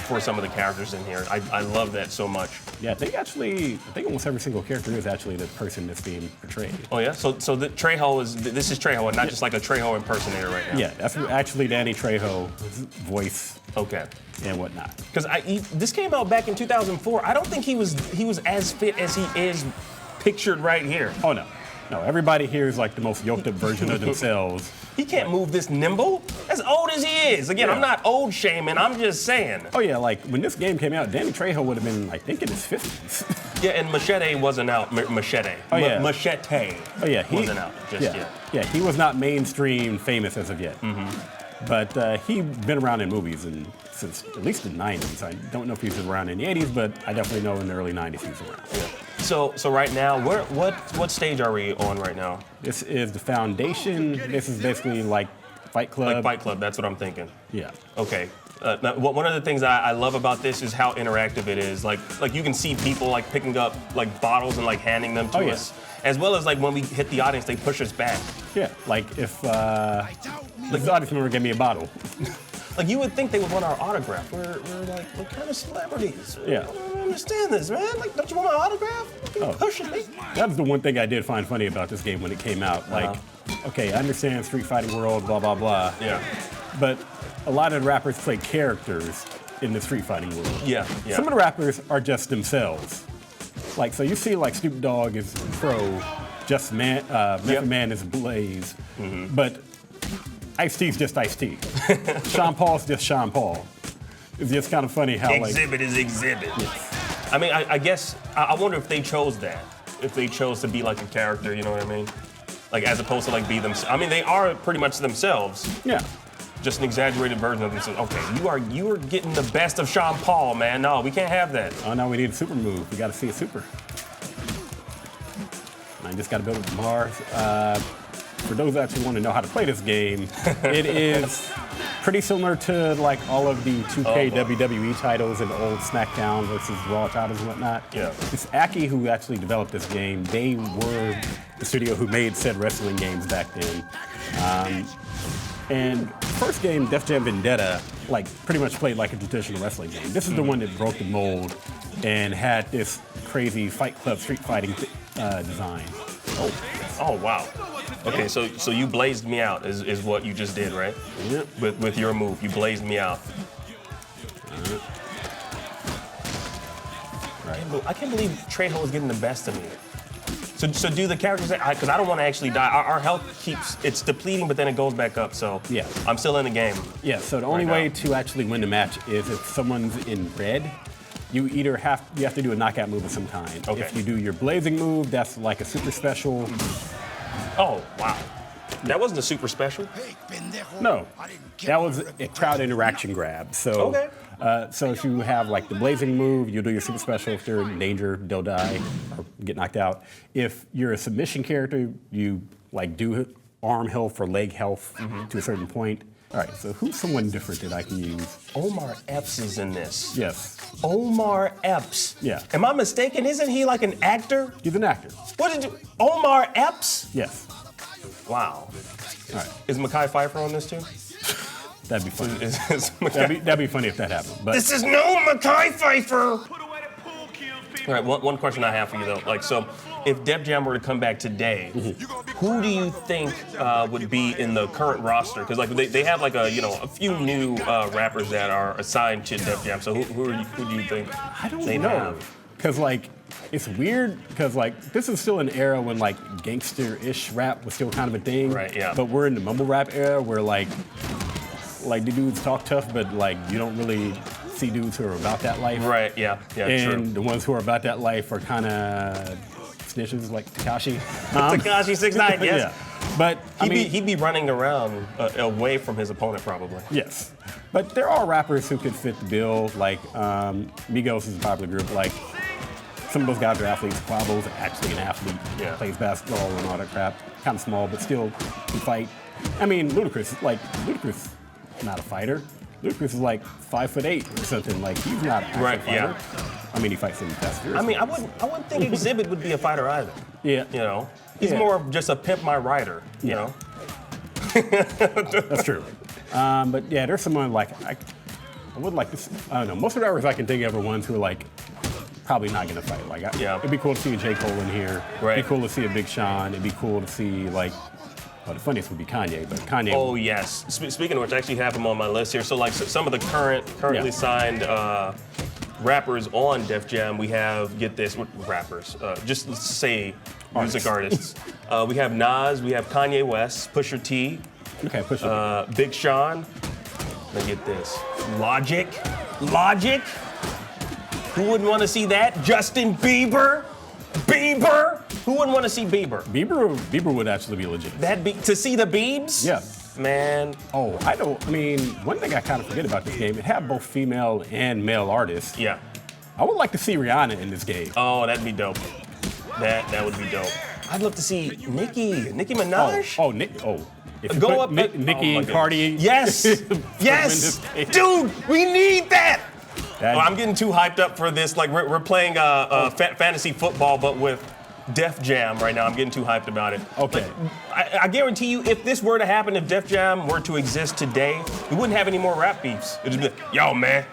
for some of the characters in here. I love that so much. Yeah, I think almost every single character is actually the person that's being portrayed. Oh yeah, so the Trejo this is Trejo, and not just like a Trejo impersonator right now. Yeah, that's actually Danny Trejo's voice. Okay. And whatnot. Because this came out back in 2004. I don't think he was as fit as he is pictured right here. Oh no, everybody here is like the most yoked up version of themselves. He can't move this nimble. As old as he is. Again, yeah. I'm not old shaming. I'm just saying. Oh yeah, like when this game came out, Danny Trejo would have been, I think, in his 50s. Yeah, and Machete wasn't out. Machete. Oh yeah. Machete. Oh yeah, he wasn't out just yet. Yeah, he was not mainstream famous as of yet. Mm-hmm. But he'd been around in movies since at least the 90s. I don't know if he was around in the 80s, but I definitely know in the early 90s he was around. Yeah. So right now, what stage are we on right now? This is the Foundation. This is basically like Fight Club. Like Fight Club, that's what I'm thinking. Yeah. Okay. Now, one of the things I love about this is how interactive it is. Like you can see people like picking up like bottles and like handing them to us. As well as like when we hit the audience, they push us back. Yeah, like if the audience member gave me a bottle. Like you would think they would want our autograph. We're kind of celebrities. Yeah. I don't understand this, man. Like, don't you want my autograph? You're pushing me. That's the one thing I did find funny about this game when it came out. Like, okay, I understand Street Fighting World, blah, blah, blah. Yeah. But a lot of the rappers play characters in the Street Fighting world. Yeah. Some of the rappers are just themselves. Like, so you see like Snoop Dogg is Pro, Just Man, Method Man is Blaze, but Ice-T's just Ice-T. Sean Paul's just Sean Paul. It's just kind of funny how Exhibit is Exhibit. Yes. I mean, I guess, I wonder if they chose that. If they chose to be like a character, you know what I mean? Like as opposed to like be themselves. I mean, they are pretty much themselves. Yeah. Just an exaggerated version of themselves. Okay, you are getting the best of Sean Paul, man. No, we can't have that. Oh no, we need a super move. We got to see a super. I just got to build up Mars. For those that actually want to know how to play this game, it is pretty similar to like all of the 2K WWE titles and the old SmackDown versus Raw titles and whatnot. Yeah. It's Aki who actually developed this game. They were the studio who made said wrestling games back then. And first game, Def Jam Vendetta, like pretty much played like a traditional wrestling game. This is the one that broke the mold and had this crazy Fight Club street fighting design. Oh wow. Okay, so you blazed me out is what you just did, right? Yep. With your move, you blazed me out. Right. I can't believe Trejo is getting the best of me. So do the characters, because I don't want to actually die. Our health it's depleting, but then it goes back up. So yeah, I'm still in the game. Yeah. So the only way to actually win the match is if someone's in red. You have to do a knockout move of some kind. Okay. If you do your blazing move, that's like a super special. Oh wow, that wasn't a super special. No, that was a crowd interaction grab. So So if you have like the blazing move, you do your super special. If they're in danger, they'll die or get knocked out. If you're a submission character, you like do arm health or leg health to a certain point. All right, so who's someone different that I can use? Omar Epps is in this. Yes. Omar Epps. Yeah. Am I mistaken? Isn't he like an actor? He's an actor. What did you? Omar Epps? Yes. Wow. All right. Is Mekhi Phifer on this too? That'd be funny. Is That'd be funny if that happened. But This is no Mekhi Phifer. All right, one question I have for you though, like, so if Def Jam were to come back today, who do you think would be in the current roster? Because like they have like a few new rappers that are assigned to Def Jam. So who do you think? I don't they know. have? Because like it's weird because like this is still an era when like gangster-ish rap was still kind of a thing. Right, yeah. But we're in the mumble rap era where like the dudes talk tough, but like you don't really see dudes who are about that life. Right, yeah, And true. the ones who are about that life are kind of snitches like Tekashi. Tekashi 6ix9ine, yes. Yeah. But He'd be running around away from his opponent probably. yes. But there are rappers who could fit the bill. Like Migos is a popular group. Like some of those guys are athletes. Quavo's actually an athlete. Yeah. Plays basketball and all that crap. Kind of small, but still can fight. I mean, Ludacris is not a fighter. Ludacris is like 5'8" or something. Like he's not an actual Right, fighter. yeah. I mean, he fights in the Fast and I Furious. mean, I wouldn't think Exhibit would be a fighter either. Yeah. You know, he's Yeah. more of just a pimp my rider. You know. That's true. But yeah, there's someone like I would like to. I don't know. Most of the rappers I can think of are ones who are like probably not gonna fight. Like, it'd be cool to see a J. Cole in here. Right. It'd be cool to see a Big Sean. It'd be cool to see like. Well, the funniest would be Kanye, but Kanye. Oh yes. Speaking of which, I actually have him on my list here. So like some of the currently Yeah. signed rappers on Def Jam, we have rappers. Just let's say music artists. We have Nas, we have Kanye West, Pusha T, Okay, push it. Big Sean. Let me get this. Logic. Who wouldn't want to see that? Justin Bieber. Who wouldn't want to see Bieber? Bieber would actually be legit. That'd be to see the Biebs? Yeah. Man. Oh, I mean, one thing I kind of forget about this game, it had both female and male artists. Yeah. I would like to see Rihanna in this game. Oh, that'd be dope. That would be dope. I'd love to see Nicki Minaj. Nick. Oh. If you Go put up Nicki oh my and goodness. Cardi. Yes. Yes. Dude, we need that. I'm getting too hyped up for this. Like we're playing fantasy football, but with Def Jam right now. I'm getting too hyped about it. Okay. Like, I guarantee you, if this were to happen, if Def Jam were to exist today, we wouldn't have any more rap beefs. It'd just be like, yo, man.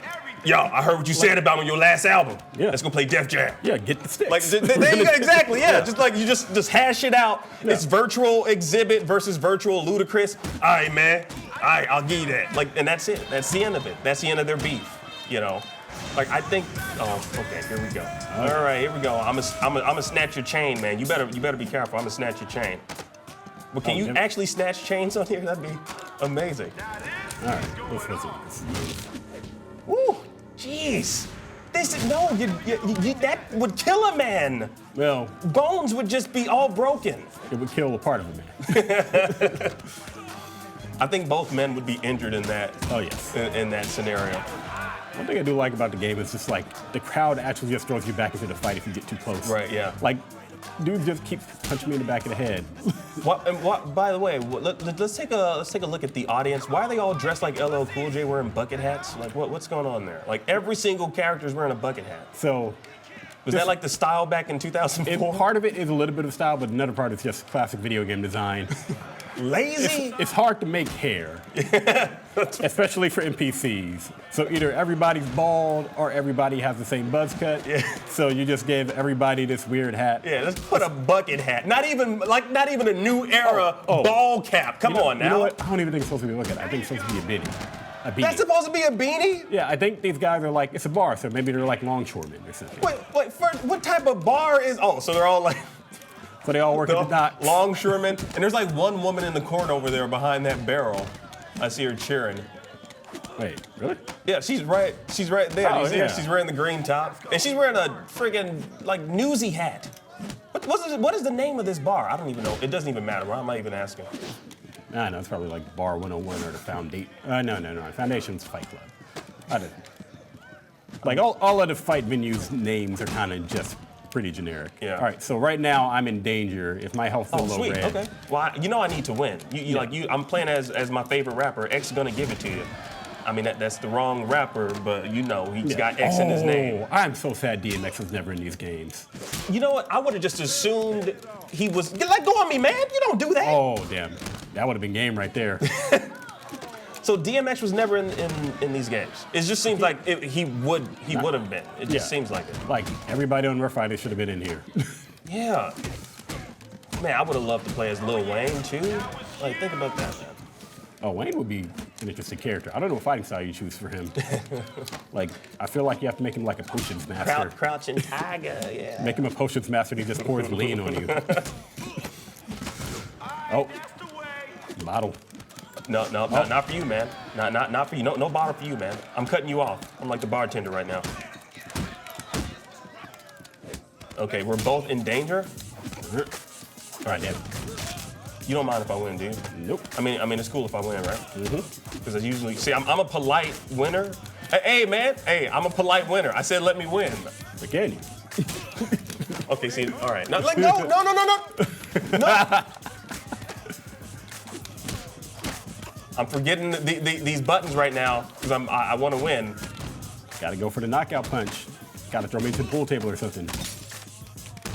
Yo, I heard what you said about me on your last album. Yeah. Let's go play Def Jam. Yeah, get the sticks. Like there you go, exactly. Yeah, just like you just hash it out. Yeah. It's virtual Exhibit versus virtual Ludacris. All right, man. All right, I'll give you that. Like, and that's it. That's the end of it. That's the end of their beef. You know. Like I think. Oh, okay. Here we go. All right, here we go. I'm gonna snatch your chain, man. You better be careful. I'm gonna snatch your chain. But can you actually snatch chains on here? That'd be amazing. All right, let's Woo, jeez. That would kill a man. Well, Bones would just be all broken. it would kill a part of a man. I think both men would be injured in that. Oh, yes. In that scenario. One thing I do like about the game is just like the crowd actually just throws you back into the fight if you get too close. Right, yeah. Like, dude just keeps punching me in the back of the head. By the way, let's take a look at the audience. Why are they all dressed like LL Cool J wearing bucket hats? Like what's going on there? Like every single character is wearing a bucket hat. So, Was that like the style back in 2004? part of it is a little bit of style, but another part is just classic video game design. Lazy? It's hard to make hair, especially for NPCs. So either everybody's bald or everybody has the same buzz cut. Yeah. So you just gave everybody this weird hat. Yeah, let's put a bucket hat. Not even a new era ball cap. Come on now. You know what? I don't even think it's supposed to be a bucket hat. I think it's supposed to be a beanie. A beanie. That's supposed to be a beanie? Yeah, I think these guys are like, it's a bar, so maybe they're like longshoremen or something. Wait, what type of bar is? Oh, so they're all like. So they all work at the docks. Longshoremen. And there's like one woman in the corner over there behind that barrel. I see her cheering. Wait, really? Yeah, she's right there. Oh, You see her? yeah. She's wearing the green top. And she's wearing a friggin' like newsy hat. What is the name of this bar? I don't even know. It doesn't even matter. Why am I even asking? I know, it's probably like Bar 101 or the Foundation. No. Foundation's Fight Club. I don't know. Like all of the fight venues names are kind of just pretty generic. Yeah. All right, so right now I'm in danger. If my health's a little Sweet. red. Okay. Well, I need to win. I'm playing as my favorite rapper. X is gonna give it to you. I mean, that's the wrong rapper, but he's got X in his name. I'm so sad DMX was never in these games. You know what? I would have just assumed he was. Let go of me, man. You don't do that. Oh, damn. That would have been game right there. So DMX was never in these games. It just seems like he would have been. It just seems like it. Like, everybody on Rough Riders should have been in here. Yeah. Man, I would have loved to play as Lil Wayne, too. Like, think about that, man. Oh, Wayne would be an interesting character. I don't know what fighting style you choose for him. Like, I feel like you have to make him like a potions master. Crouching tiger, yeah. Make him a potions master and he just pours lean on you. Oh, bottle. No, not for you, man. Not for you. No bottle for you, man. I'm cutting you off. I'm like the bartender right now. Okay, we're both in danger. All right, Dan. You don't mind if I win, do you? Nope. I mean, it's cool if I win, right? Mm-hmm. Because I usually I'm a polite winner. Hey, man. Hey, I'm a polite winner. I said let me win. But can you? Okay, see, all right. Now, like, no. I'm forgetting these buttons right now because I want to win. Gotta go for the knockout punch. Gotta throw me to the pool table or something.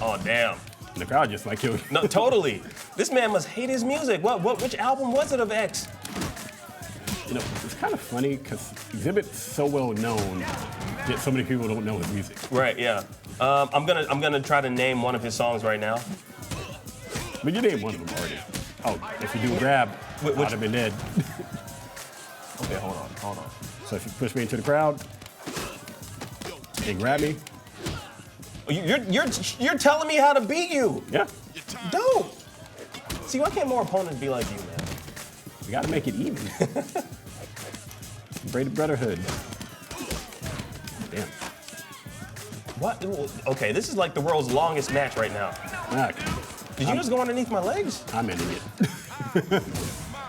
Oh, damn. And the crowd just might kill you. No, totally. This man must hate his music. Which album was it of X? You know, it's kind of funny because Exhibit's so well known that so many people don't know his music. Right, yeah. I'm gonna try to name one of his songs right now. But you named one of them already. Oh, if you do grab, I'd have been dead. Okay, hold on. So if you push me into the crowd and grab me. You're telling me how to beat you. Yeah. Dope. See, why can't more opponents be like you, man? We gotta make it even. Braided Brotherhood. Damn. What? Okay, this is like the world's longest match right now. Right. Did you just go underneath my legs? I'm ending it.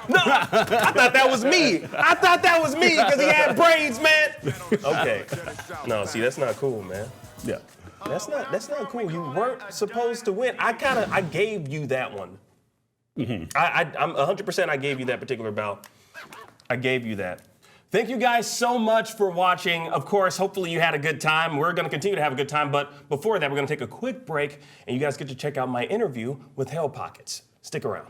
No, I thought that was me. Because he had braids, man. Okay. No, see, that's not cool, man. Yeah. That's not cool. You weren't supposed to win. I gave you that one. Mm-hmm. I'm 100%. I gave you that particular bout. I gave you that. Thank you guys so much for watching. Of course, hopefully you had a good time. We're going to continue to have a good time, but before that, we're going to take a quick break, and you guys get to check out my interview with Hell Pockets. Stick around.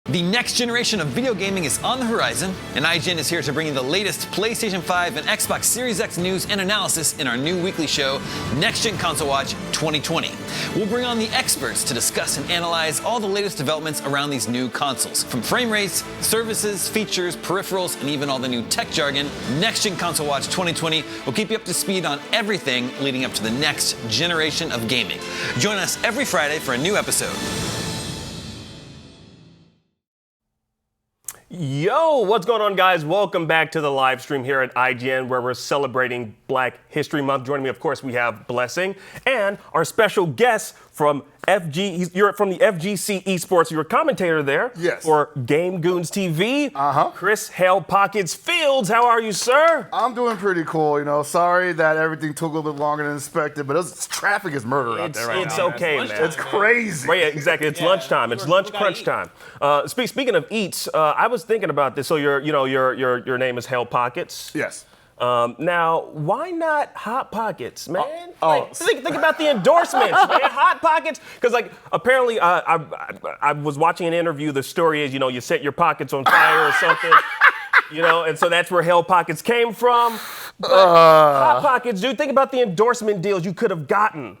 The next generation of video gaming is on the horizon, and IGN is here to bring you the latest PlayStation 5 and Xbox Series X news and analysis in our new weekly show, Next Gen Console Watch 2020. We'll bring on the experts to discuss and analyze all the latest developments around these new consoles. From frame rates, services, features, peripherals, and even all the new tech jargon, Next Gen Console Watch 2020 will keep you up to speed on everything leading up to the next generation of gaming. Join us every Friday for a new episode. Yo, what's going on, guys? Welcome back to the live stream here at IGN, where we're celebrating Black History Month. Joining me, of course, we have Blessing and our special guest from you're from the FGC Esports. You're a commentator there. Yes. For Game Goons TV. Uh-huh. Chris Hell Pockets Fields, how are you, sir? I'm doing pretty cool, you know. Sorry that everything took a little bit longer than expected, but traffic is murder out there right now. It's okay, man. It's crazy. Right, yeah, exactly. It's lunchtime. It's lunch crunch time. Speaking of eats, I was thinking about this. So your name is Hell Pockets. Yes. Now, why not Hot Pockets, man? Think about the endorsements, man. Hot Pockets, because like apparently I was watching an interview. The story is, you set your pockets on fire or something, and so that's where Hell Pockets came from. But Hot Pockets, dude, think about the endorsement deals you could have gotten.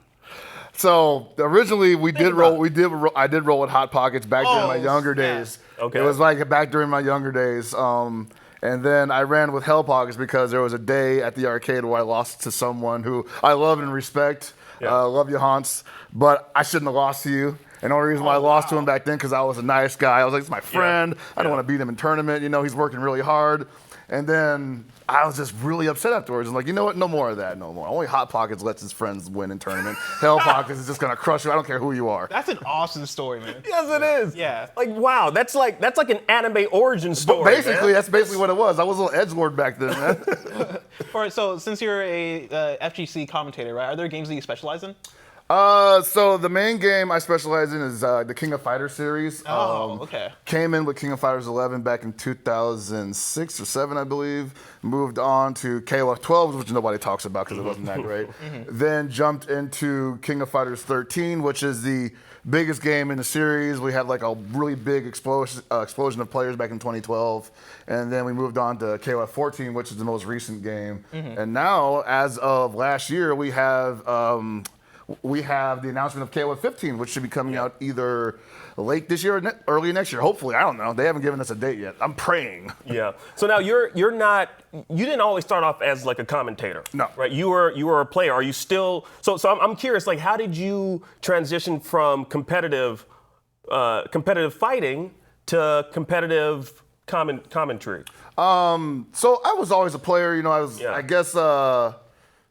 So originally I did roll with Hot Pockets back during my younger days. Okay. It was like back during my younger days. And then I ran with Hell Pockets because there was a day at the arcade where I lost to someone who I love and respect. Love you, Hans. But I shouldn't have lost to you. And the only reason why I lost to him back then because I was a nice guy. I was like, it's my friend. I don't want to beat him in tournament. He's working really hard. And then I was just really upset afterwards. I'm like, you know what? No more of that. No more. Only Hot Pockets lets his friends win in tournament. Hell Pockets is just gonna crush you. I don't care who you are. That's an awesome story, man. Yes, it is. Yeah. Like, wow, that's like an anime origin story. Basically, man. That's basically what it was. I was a little edgelord back then, man. All right, so since you're a FGC commentator, right? Are there games that you specialize in? So the main game I specialize in is the King of Fighters series. Oh, okay. Came in with King of Fighters 11 back in 2006 or 7, I believe. Moved on to KOF 12, which nobody talks about because it wasn't that great. Then jumped into King of Fighters 13, which is the biggest game in the series. We had like a really big explosion of players back in 2012. And then we moved on to KOF 14, which is the most recent game. And now, as of last year, we have the announcement of KOF 15, which should be coming out either late this year or early next year. Hopefully, I don't know. They haven't given us a date yet. I'm praying. Yeah. So now you didn't always start off as like a commentator. No. Right. You were a player. Are you still? So I'm curious. Like, how did you transition from competitive fighting to competitive commentary? So I was always a player. I guess.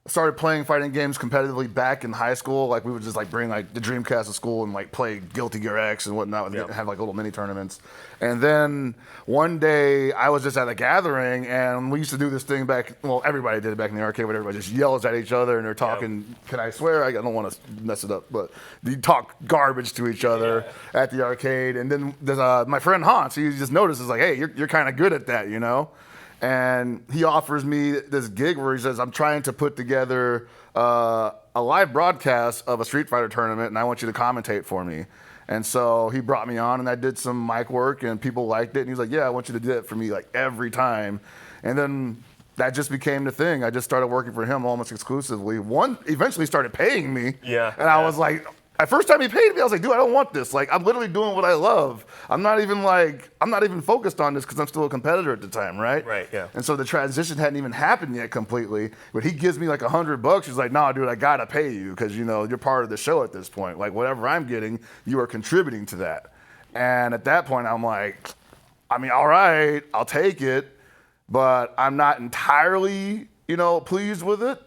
Started playing fighting games competitively back in high school. Like we would just like bring like the Dreamcast to school and like play Guilty Gear X and whatnot. Have like little mini tournaments. And then one day I was just at a gathering and we used to do this thing back. Well, everybody did it back in the arcade, where everybody just yells at each other and they're talking. Can I swear? I don't want to mess it up, but you talk garbage to each other at the arcade. And then there's my friend Hans. He just notices like, hey, you're kind of good at that, you know. And he offers me this gig where he says, I'm trying to put together a live broadcast of a Street Fighter tournament, and I want you to commentate for me. And so he brought me on, and I did some mic work, and people liked it. And he was like, yeah, I want you to do it for me like every time. And then that just became the thing. I just started working for him almost exclusively. One eventually started paying me. Yeah. And I was like, at first time he paid me, I was like, dude, I don't want this. Like, I'm literally doing what I love. I'm not even focused on this because I'm still a competitor at the time, right? Right, yeah. And so the transition hadn't even happened yet completely. But he gives me like $100. He's like, nah, dude, I gotta pay you because you're part of the show at this point. Like whatever I'm getting, you are contributing to that. And at that point, I'm like, I mean, all right, I'll take it, but I'm not entirely, pleased with it.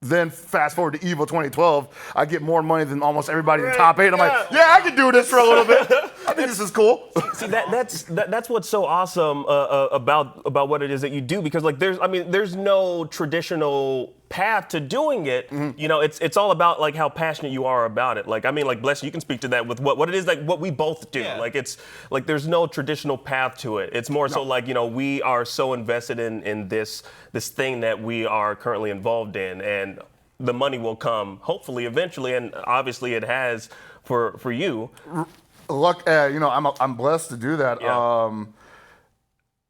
Then fast forward to EVO 2012, I get more money than almost everybody in the top 8. I'm like, yeah, I can do this for a little bit. I think this is cool. See, that's what's so awesome about what it is that you do, because like there's no traditional path to doing it. It's all about like how passionate you are about it. Like bless you can speak to that with what it is like what we both do. Yeah. Like it's like there's no traditional path to it. It's more so like we are so invested in this thing that we are currently involved in, and the money will come hopefully eventually, and obviously it has for you. Look, I'm blessed to do that. Yeah.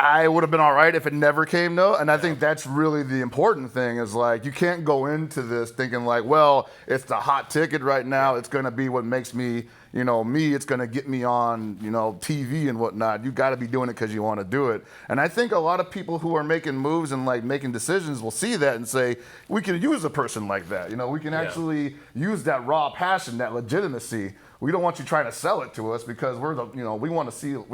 I would have been all right if it never came, though. And I think that's really the important thing is like, you can't go into this thinking like, well, it's the hot ticket right now. It's going to be what makes me, me. It's going to get me on, TV and whatnot. You got to be doing it because you want to do it. And I think a lot of people who are making moves and like making decisions will see that and say, we can use a person like that. We can actually use that raw passion, that legitimacy. We don't want you trying to sell it to us because we're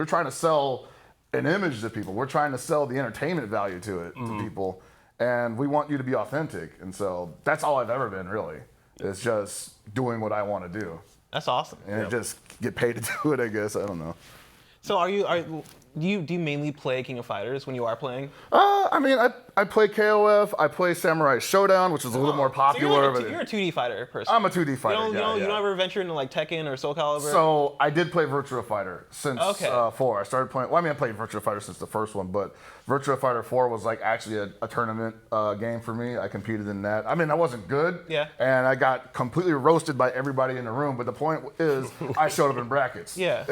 trying to sell an image to people. We're trying to sell the entertainment value to it to people, and we want you to be authentic. And so that's all I've ever been, really. It's just doing what I want to do. That's awesome. And just get paid to do it, I guess. I don't know. So do you mainly play King of Fighters when you are playing? I play KOF. I play Samurai Showdown, which is a little more popular. So you're a 2D fighter person. I'm a 2D fighter. You don't ever venture into like Tekken or Soul Calibur? So I did play Virtua Fighter since 4. I started playing. I played Virtua Fighter since the first one, but Virtua Fighter 4 was like actually a tournament game for me. I competed in that. I wasn't good. Yeah. And I got completely roasted by everybody in the room. But the point is, I showed up in brackets. Yeah.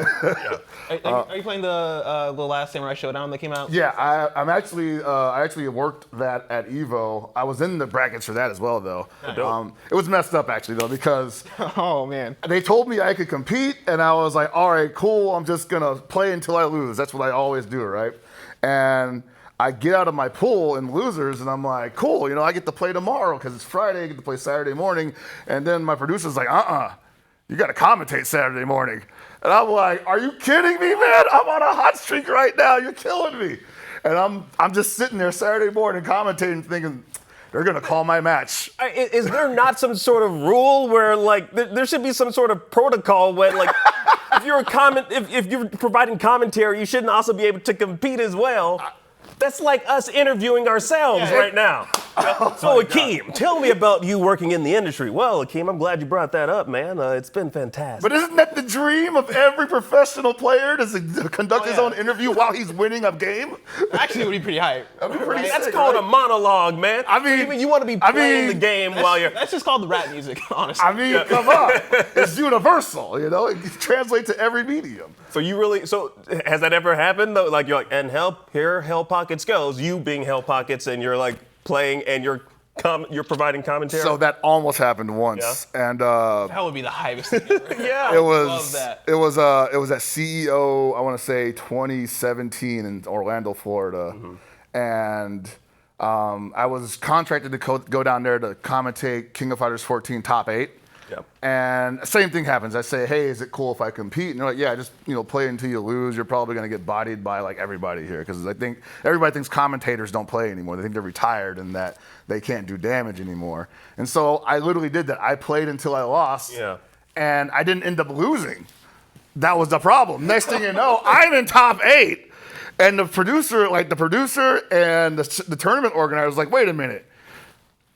Are you playing the last Samurai Showdown that came out? Yeah, I actually worked that at EVO. I was in the brackets for that as well, though. It was messed up actually though because oh man, they told me I could compete, and I was like, all right, cool. I'm just gonna play until I lose. That's what I always do, right? And I get out of my pool in losers, and I'm like, cool. I get to play tomorrow because it's Friday. I get to play Saturday morning, and then my producer's like, you got to commentate Saturday morning. And I'm like, are you kidding me, man? I'm on a hot streak right now. You're killing me. And I'm just sitting there Saturday morning commentating, thinking they're gonna call my match. Is there not some sort of rule where like there should be some sort of protocol where like if you're providing commentary, you shouldn't also be able to compete as well? That's like us interviewing ourselves right now. So, Akeem, tell me about you working in the industry. Well, Akeem, I'm glad you brought that up, man. It's been fantastic. But isn't that the dream of every professional player to conduct his own interview while he's winning a game? Actually, it would be pretty hype. That'd be pretty That's sick, called right? a monologue, man. I mean, you want to be playing the game while you're. That's just called the rap music, honestly. I mean, come on. It's universal, you know? It translates to every medium. So has that ever happened though? Like you're like, and here Hell Pockets goes. You being Hell Pockets, and you're like playing, and you're providing commentary. So that almost happened once, and That would be the hypest thing ever. yeah, it was love that. it was at CEO, I want to say 2017 in Orlando, Florida, and I was contracted to go down there to commentate King of Fighters 14 Top 8. Yep. And same thing happens. I say, hey, is it cool if I compete? And they're like, yeah, just play until you lose. You're probably going to get bodied by like everybody here, because I think everybody thinks commentators don't play anymore. They think they're retired and that they can't do damage anymore. And so I literally did that. I played until I lost. Yeah. And I didn't end up losing. That was the problem. Next thing you know, I'm in top 8. And the producer and the tournament organizer was like, wait a minute.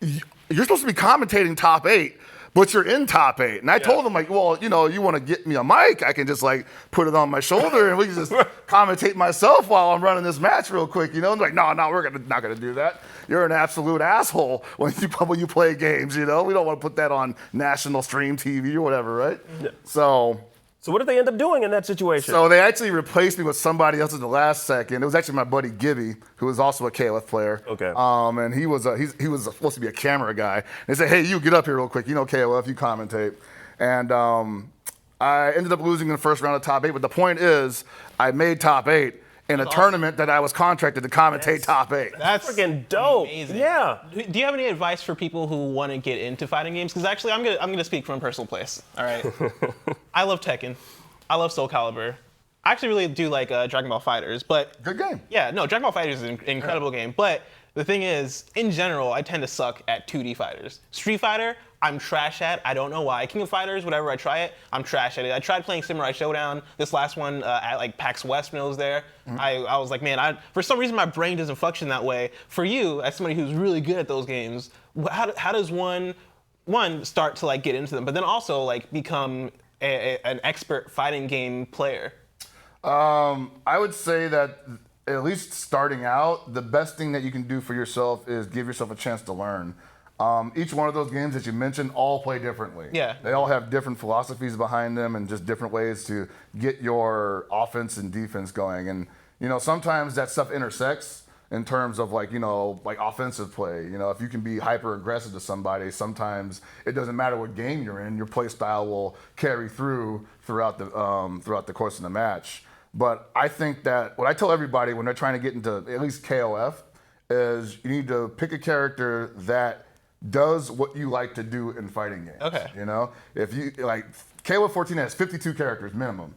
You're supposed to be commentating top 8, but you're in top 8. And I told them, like, well, you want to get me a mic, I can just like put it on my shoulder and we can just commentate myself while I'm running this match real quick, And they're like, no, we're not gonna do that. You're an absolute asshole when you play games, We don't want to put that on national stream TV or whatever, right? Yeah. So what did they end up doing in that situation? So they actually replaced me with somebody else at the last second. It was actually my buddy Gibby, who was also a KOF player. Okay. And he was supposed to be a camera guy. They said, hey, you get up here real quick. KOF, you commentate. And I ended up losing in the first round of top 8. But the point is, I made top 8 in a tournament that I was contracted to commentate top 8. That's freaking dope. Amazing. Yeah. Do you have any advice for people who want to get into fighting games? Because actually, I'm gonna speak from a personal place. All right. I love Tekken. I love Soul Calibur. I actually really do like Dragon Ball FighterZ, but good game. Yeah, no, Dragon Ball FighterZ is an incredible game. But the thing is, in general, I tend to suck at 2D fighters. Street Fighter, I'm trash at. I don't know why. King of Fighters, whatever I try it, I'm trash at it. I tried playing Samurai Showdown, this last one at like PAX West when I was there. I was like, man, for some reason my brain doesn't function that way. For you, as somebody who's really good at those games, how does one start to like get into them, but then also like become an expert fighting game player? I would say that at least starting out, the best thing that you can do for yourself is give yourself a chance to learn. Each one of those games that you mentioned all play differently. Yeah. They all have different philosophies behind them and just different ways to get your offense and defense going. And, sometimes that stuff intersects in terms of like offensive play. If you can be hyper aggressive to somebody, sometimes it doesn't matter what game you're in, your play style will carry throughout the course of the match. But I think that what I tell everybody when they're trying to get into at least KOF is you need to pick a character that does what you like to do in fighting games. Okay. If you like, KOF 14 has 52 characters minimum,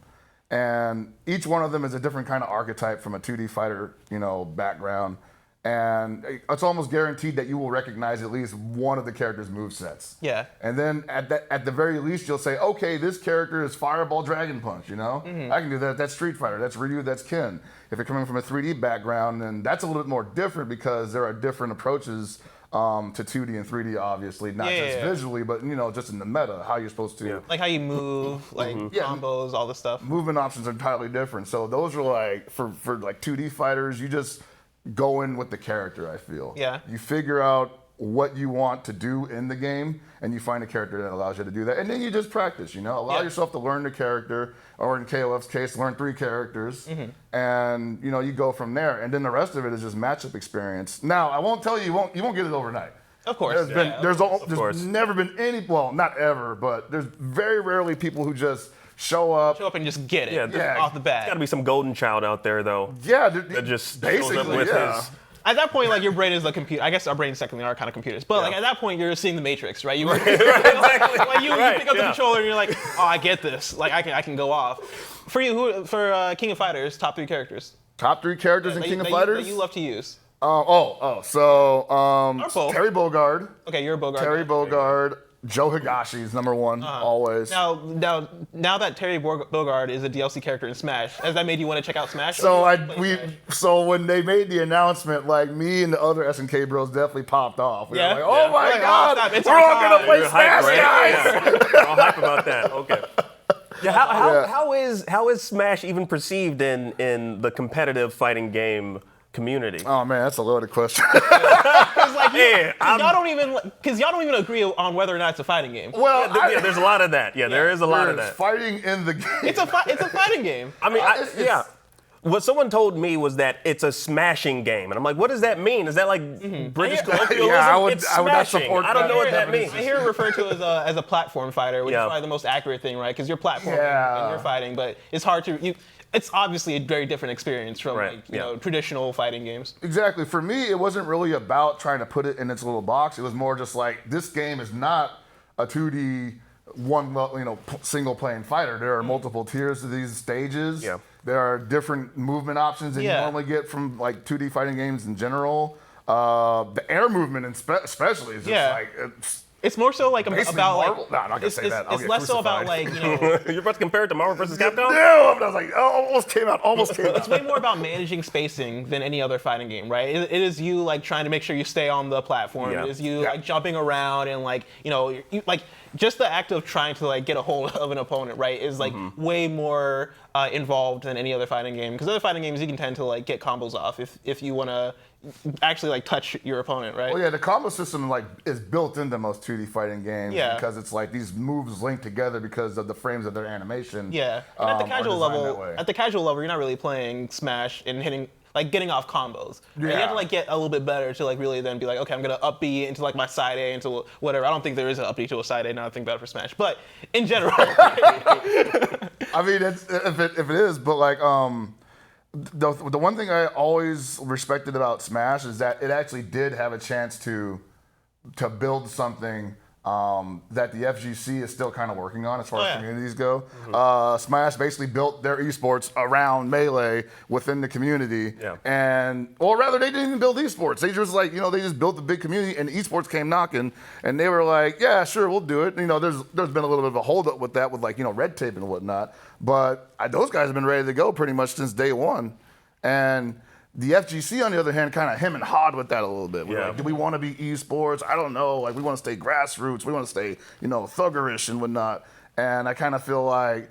and each one of them is a different kind of archetype from a 2D fighter, background. And it's almost guaranteed that you will recognize at least one of the character's movesets. Yeah. And then at the very least, you'll say, okay, this character is Fireball Dragon Punch, I can do that. That's Street Fighter. That's Ryu. That's Ken. If you're coming from a 3D background, then that's a little bit more different because there are different approaches to 2D and 3D, obviously, not just visually, but just in the meta, how you're supposed to. Like how you move, like combos, all this stuff. Movement options are entirely different. So those are like, for like 2D fighters, you just go in with the character, I feel. Yeah. You figure out what you want to do in the game, and you find a character that allows you to do that. And then you just practice, allow yourself to learn the character, or in KOF's case, learn 3 characters, and you go from there. And then the rest of it is just matchup experience. Now, I won't tell you, you won't get it overnight. Of course. There's never been any, well, not ever, but there's very rarely people who just show up and just get it off the bat. There's got to be some golden child out there, though. Yeah, that just basically, shows up with his. At that point, like your brain is the computer. I guess our brains technically are kind of computers, but like at that point, you're seeing the Matrix, right? You exactly. Like you pick up the controller and you're like, oh, I get this. Like I can go off. For you, for King of Fighters, top 3 characters. Top 3 characters in King of Fighters that you love to use. So Terry Bogard. Okay, you're a Bogard. Terry Bogard. Joe Higashi's number one, always. Now that Terry Bogard is a DLC character in Smash, has that made you want to check out Smash? So when they made the announcement, like me and the other SNK bros definitely popped off. We were like, oh my God, we're all gonna play Smash, guys! We're all hype about that. Okay. Yeah, how is Smash even perceived in the competitive fighting game community? Oh man, that's a loaded question. Y'all don't even agree on whether or not it's a fighting game. Well, there's a lot of that. Yeah, there is a lot of that. Fighting in the game. It's a fighting game. I mean, what someone told me was that it's a smashing game, and I'm like, what does that mean? Is that like British colloquialism? Yeah, I would not smashing. support I don't that. know what that means. I hear it referred to as a platform fighter, which is probably the most accurate thing, right? Because you're platforming and you're fighting, but it's hard to. It's obviously a very different experience from traditional fighting games. Exactly. For me, it wasn't really about trying to put it in its little box. It was more just like, this game is not a 2D single playing fighter. There are multiple tiers to these stages. Yeah. There are different movement options that you normally get from like 2D fighting games in general. The air movement especially is just like it's more so like about Marvel. No, I'm not gonna say that. It's less so about like You're about to compare it to Marvel vs. Capcom? No, I was like, almost came out. It's way more about managing spacing than any other fighting game, right? It is you like trying to make sure you stay on the platform. It is you like jumping around and like you like just the act of trying to like get a hold of an opponent, right, is like way more involved than any other fighting game. Because other fighting games you can tend to like get combos off if you want to actually like touch your opponent, right? Well, yeah, the combo system like is built into most 2D fighting games because it's like these moves link together because of the frames of their animation. Yeah, and at the casual level, you're not really playing Smash and getting off combos. Right? You have to like get a little bit better to like really then be like, okay, I'm gonna up B into like my side A into whatever. I don't think there is an up B to a side A now I think about it for Smash, but in general. I mean, if it is, but like the one thing I always respected about Smash is that it actually did have a chance to build something that the FGC is still kind of working on as far as communities go. Smash basically built their esports around Melee within the community. Or rather, they didn't even build esports. They just they just built a big community, and esports came knocking, and they were like, yeah, sure, we'll do it. There's been a little bit of a holdup with that, with red tape and whatnot. But those guys have been ready to go pretty much since day one. And the FGC, on the other hand, kind of hem and hawed with that a little bit. We're like, do we want to be esports? I don't know. Like, we want to stay grassroots. We want to stay, thuggerish and whatnot. And I kind of feel like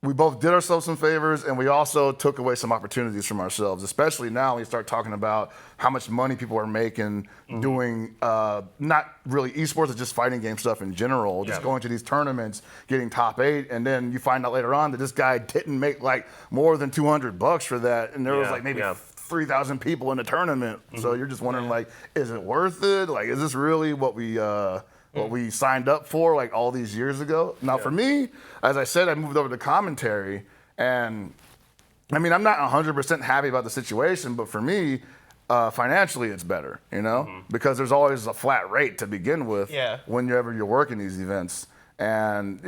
we both did ourselves some favors, and we also took away some opportunities from ourselves, especially now when you start talking about how much money people are making doing not really esports, but just fighting game stuff in general, just going to these tournaments, getting top 8, and then you find out later on that this guy didn't make like more than $200 for that, and there was like maybe 3,000 people in the tournament. So you're just wondering, like, is it worth it? Like, is this really what we signed up for like all these years ago? Now, for me, as I said, I moved over to commentary, and I mean, I'm not 100% happy about the situation, but for me, financially, it's better, because there's always a flat rate to begin with whenever you're working these events. And,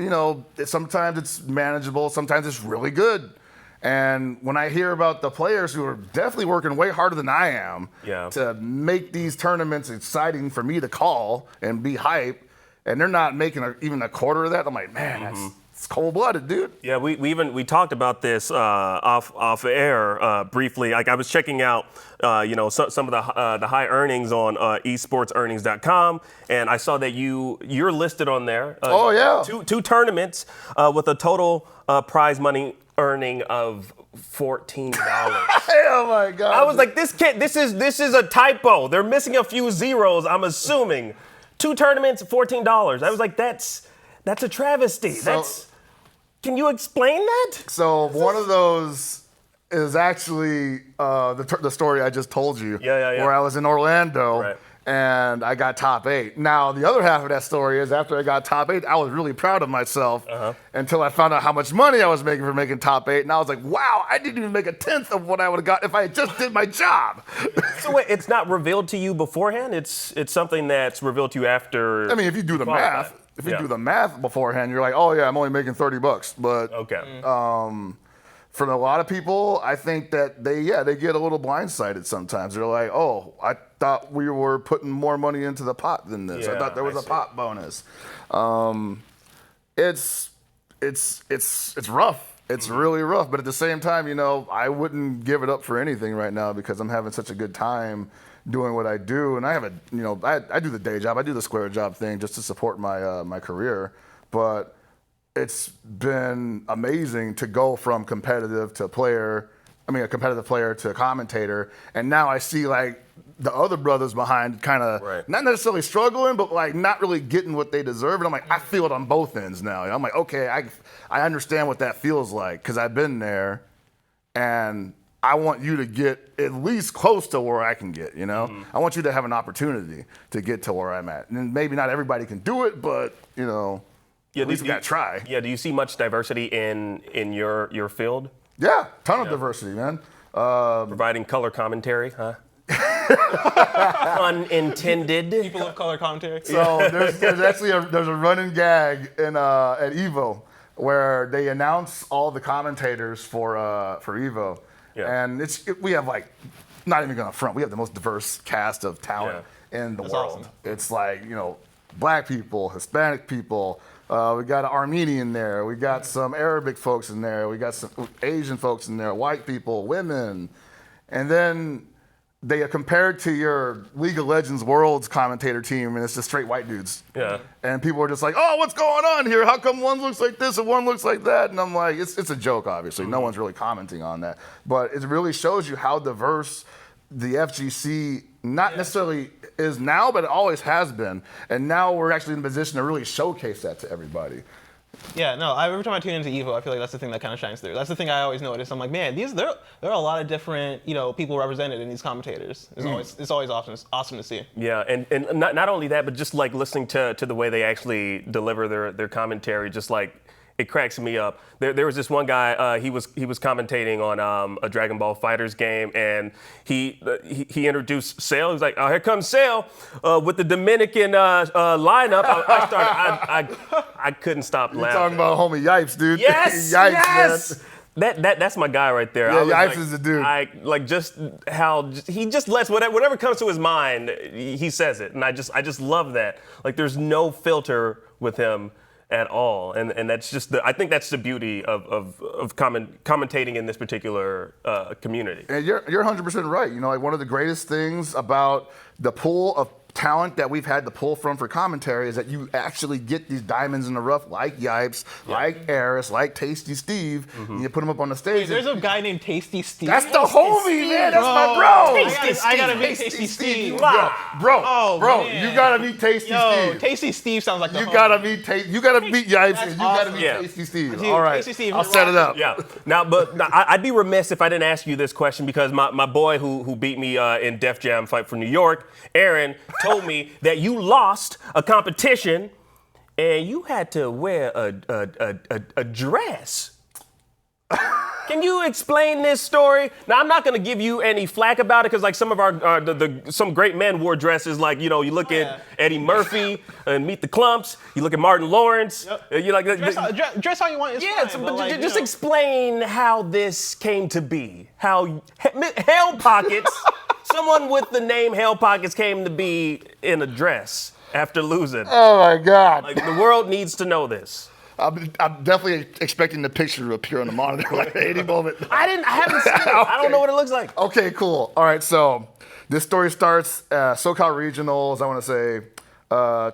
sometimes it's manageable, sometimes it's really good. And when I hear about the players who are definitely working way harder than I am to make these tournaments exciting for me to call and be hype, and they're not making even a quarter of that, I'm like, man, it's cold-blooded, dude. Yeah, we talked about this off air briefly. Like, I was checking out some of the high earnings on esportsearnings.com, and I saw that you're listed on there. Two tournaments with a total prize money earning of $14. Oh my God! I was like, this is a typo. They're missing a few zeros, I'm assuming. 2 tournaments, $14. I was like, that's a travesty. Can you explain that? So one of those is actually the story I just told you. Where I was in Orlando. And I got top 8. Now, the other half of that story is after I got top 8, I was really proud of myself until I found out how much money I was making for making top 8. And I was like, wow, I didn't even make a tenth of what I would have got if I had just did my job. So wait, it's not revealed to you beforehand? It's something that's revealed to you after? I mean, if you do the math, do the math beforehand, you're like, oh yeah, I'm only making $30. But for a lot of people, I think that they get a little blindsided sometimes. They're like, oh, I thought we were putting more money into the pot than this. I thought there was a pot bonus. It's rough. It's really rough. But at the same time, I wouldn't give it up for anything right now because I'm having such a good time doing what I do. And I have I do the day job. I do the square job thing just to support my career. But it's been amazing to go from a competitive player to a commentator. And now I see like the other brothers behind kind of not necessarily struggling, but like not really getting what they deserve. And I'm like, I feel it on both ends now. I'm like, okay, I understand what that feels like because I've been there, and I want you to get at least close to where I can get, I want you to have an opportunity to get to where I'm at. And maybe not everybody can do it, but, at least we got to try. Yeah, do you see much diversity in your field? Yeah, ton of diversity, man. Providing color commentary, huh? Unintended. People of color commentary. So there's actually a running gag in at Evo where they announce all the commentators for Evo, and we have like, not even gonna front, we have the most diverse cast of talent in the world. Awesome. It's like black people, Hispanic people. We got an Armenian there. We got some Arabic folks in there. We got some Asian folks in there. White people, women, and then they are compared to your League of Legends Worlds commentator team, and it's just straight white dudes. Yeah. And people are just like, oh, what's going on here? How come one looks like this and one looks like that? And I'm like, it's a joke, obviously. No one's really commenting on that. But it really shows you how diverse the FGC not necessarily is now, but it always has been. And now we're actually in a position to really showcase that to everybody. Yeah, no, every time I tune into Evo, I feel like that's the thing that kind of shines through. That's the thing I always notice. I'm like, man, there are a lot of different, people represented in these commentators. It's always awesome to see. Yeah, and not only that, but just like listening to the way they actually deliver their commentary, just like it cracks me up. There was this one guy, he was commentating on a Dragon Ball FighterZ game, and he introduced Cell. He was like, "Oh, here comes Cell with the Dominican lineup." I couldn't stop laughing. You're talking about homie Yipes, dude. Yes, Yipes, yes. Man. That's my guy right there. Yeah, Yipes is the dude. He just lets whatever comes to his mind, he says it, and I just love that. Like, there's no filter with him at all, and that's just I think that's the beauty of commentating in this particular community. And you're 100% right. Like one of the greatest things about the pool of talent that we've had to pull from for commentary is that you actually get these diamonds in the rough like Yipes, like Eris, like Tasty Steve, and you put them up on the stage. Wait, there's a guy named Tasty Steve. That's the homie, man. That's my bro. I gotta meet Tasty Steve. Bro, you gotta meet Tasty Steve. Tasty Steve sounds like the You gotta meet Yipes, and you gotta meet Tasty Steve. All right, Tasty Steve, I'll set it up. Yeah. Now, I'd be remiss if I didn't ask you this question because my boy who beat me in Def Jam Fight for New York, Aaron, told me that you lost a competition and you had to wear a dress. Can you explain this story? Now, I'm not going to give you any flack about it because, like, some of some great men wore dresses. Like, you look at Eddie Murphy and Meet the Clumps. You look at Martin Lawrence. You like dress how you want. But just explain how this came to be. How Hell Pockets, someone with the name Hell Pockets, came to be in a dress after losing. Oh my God! Like, the world needs to know this. I'm definitely expecting the picture to appear on the monitor at any moment. I haven't seen it. Okay. I don't know what it looks like. Okay, cool. All right, so this story starts SoCal Regionals, I want to say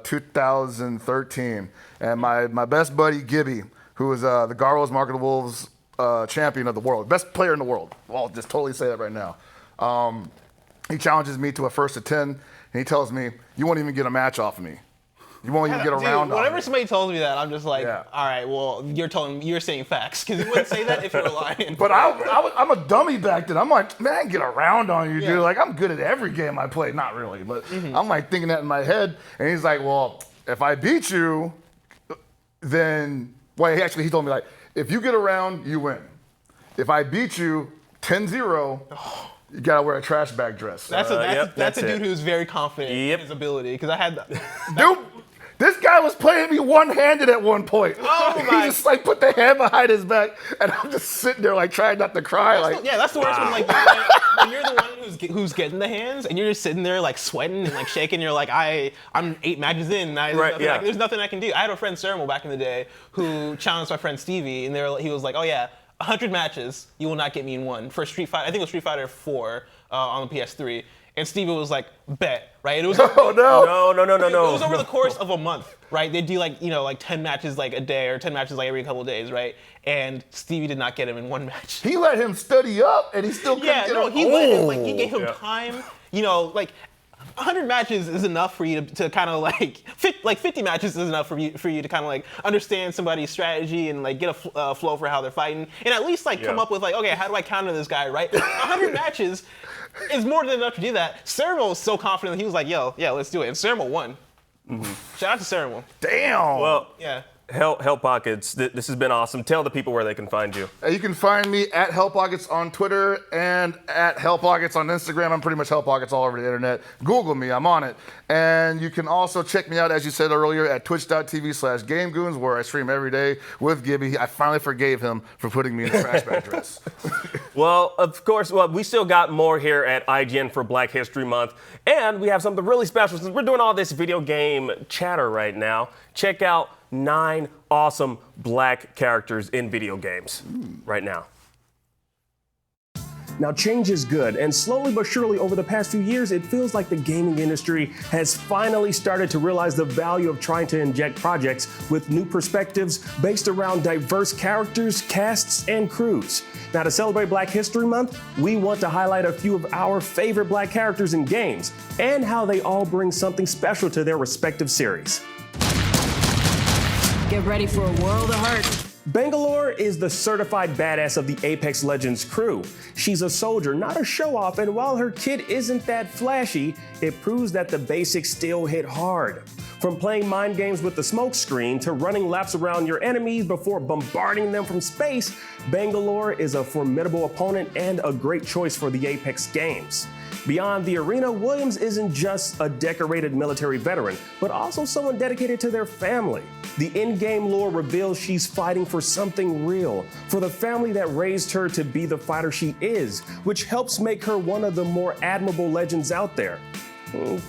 2013. And my best buddy, Gibby, who is the Garros Market of Wolves champion of the world, best player in the world. I'll just totally say that right now. He challenges me to a first to 10, and he tells me, you won't even get a match off of me. You won't even get around. Whenever somebody tells me that, I'm just like, all right, well, you're saying facts, because you wouldn't say that if you were lying. But I'm a dummy back then. I'm like, man, I can get around on you, dude. Like, I'm good at every game I play. Not really, but I'm like thinking that in my head. And he's like, well, if I beat you, then, he told me, like, if you get around, you win. If I beat you 10-0, you gotta wear a trash bag dress. That's a dude who's very confident in his ability, because I had This guy was playing me one-handed at one point. Oh He my- just like put the hand behind his back, and I'm just sitting there like trying not to cry. That's the worst when like when you're the one who's getting the hands and you're just sitting there like sweating and like shaking. You're like I'm 8 matches in. There's nothing I can do. I had a friend Sermo back in the day who challenged my friend Stevie, and he was like, oh yeah, 100 matches, you will not get me in one for Street Fighter. I think it was Street Fighter 4 on the PS3. And Stevie was like, bet, right? And it was no. It was over the course of a month, right? They'd do like 10 matches like a day or 10 matches like every couple of days, right? And Stevie did not get him in one match. He let him study up, and he still couldn't get him. He let him, like, he gave him time. You know, like 100 matches is enough for you to kind of like 50 matches is enough for you to kind of like understand somebody's strategy and like get a flow for how they're fighting, and at least like come up with like, okay, how do I counter this guy, right? 100 matches is more than enough to do that. Sermo was so confident, he was like, yo, yeah, let's do it. And Sermo won. Shout out to Sermo. Damn. Well, yeah. Hell Pockets, this has been awesome. Tell the people where they can find you. You can find me at Hell Pockets on Twitter and at Hell Pockets on Instagram. I'm pretty much Hell Pockets all over the internet. Google me, I'm on it. And you can also check me out, as you said earlier, at twitch.tv/GameGoons, where I stream every day with Gibby. I finally forgave him for putting me in a trash bag dress. Well, of course, we still got more here at IGN for Black History Month. And we have something really special. Since we're doing all this video game chatter right now, check out 9 awesome black characters in video games right now. Now, change is good, and slowly but surely over the past few years, it feels like the gaming industry has finally started to realize the value of trying to inject projects with new perspectives based around diverse characters, casts, and crews. Now, to celebrate Black History Month, we want to highlight a few of our favorite black characters in games and how they all bring something special to their respective series. Get ready for a world of hurt. Bangalore is the certified badass of the Apex Legends crew. She's a soldier, not a show-off, and while her kit isn't that flashy, it proves that the basics still hit hard. From playing mind games with the smoke screen to running laps around your enemies before bombarding them from space, Bangalore is a formidable opponent and a great choice for the Apex games. Beyond the arena, Williams isn't just a decorated military veteran, but also someone dedicated to their family. The in-game lore reveals she's fighting for something real, for the family that raised her to be the fighter she is, which helps make her one of the more admirable legends out there.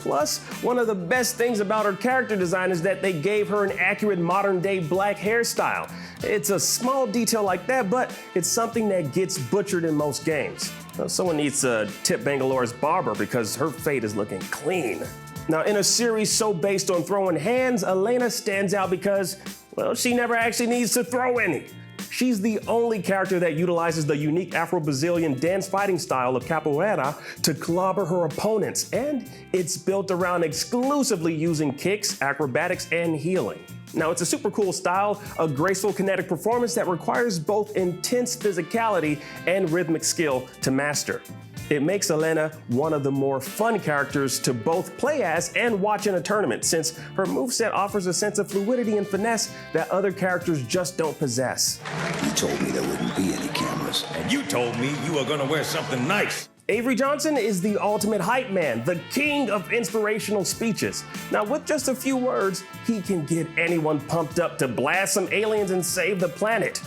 Plus, one of the best things about her character design is that they gave her an accurate modern-day black hairstyle. It's a small detail like that, but it's something that gets butchered in most games. Someone needs to tip Bangalore's barber because her fade is looking clean. Now, in a series so based on throwing hands, Elena stands out because, well, she never actually needs to throw any. She's the only character that utilizes the unique Afro-Brazilian dance fighting style of capoeira to clobber her opponents, and it's built around exclusively using kicks, acrobatics, and healing. Now, it's a super cool style, a graceful kinetic performance that requires both intense physicality and rhythmic skill to master. It makes Elena one of the more fun characters to both play as and watch in a tournament, since her moveset offers a sense of fluidity and finesse that other characters just don't possess. You told me there wouldn't be any cameras. And you told me you were gonna wear something nice. Avery Johnson is the ultimate hype man, the king of inspirational speeches. Now, with just a few words, he can get anyone pumped up to blast some aliens and save the planet.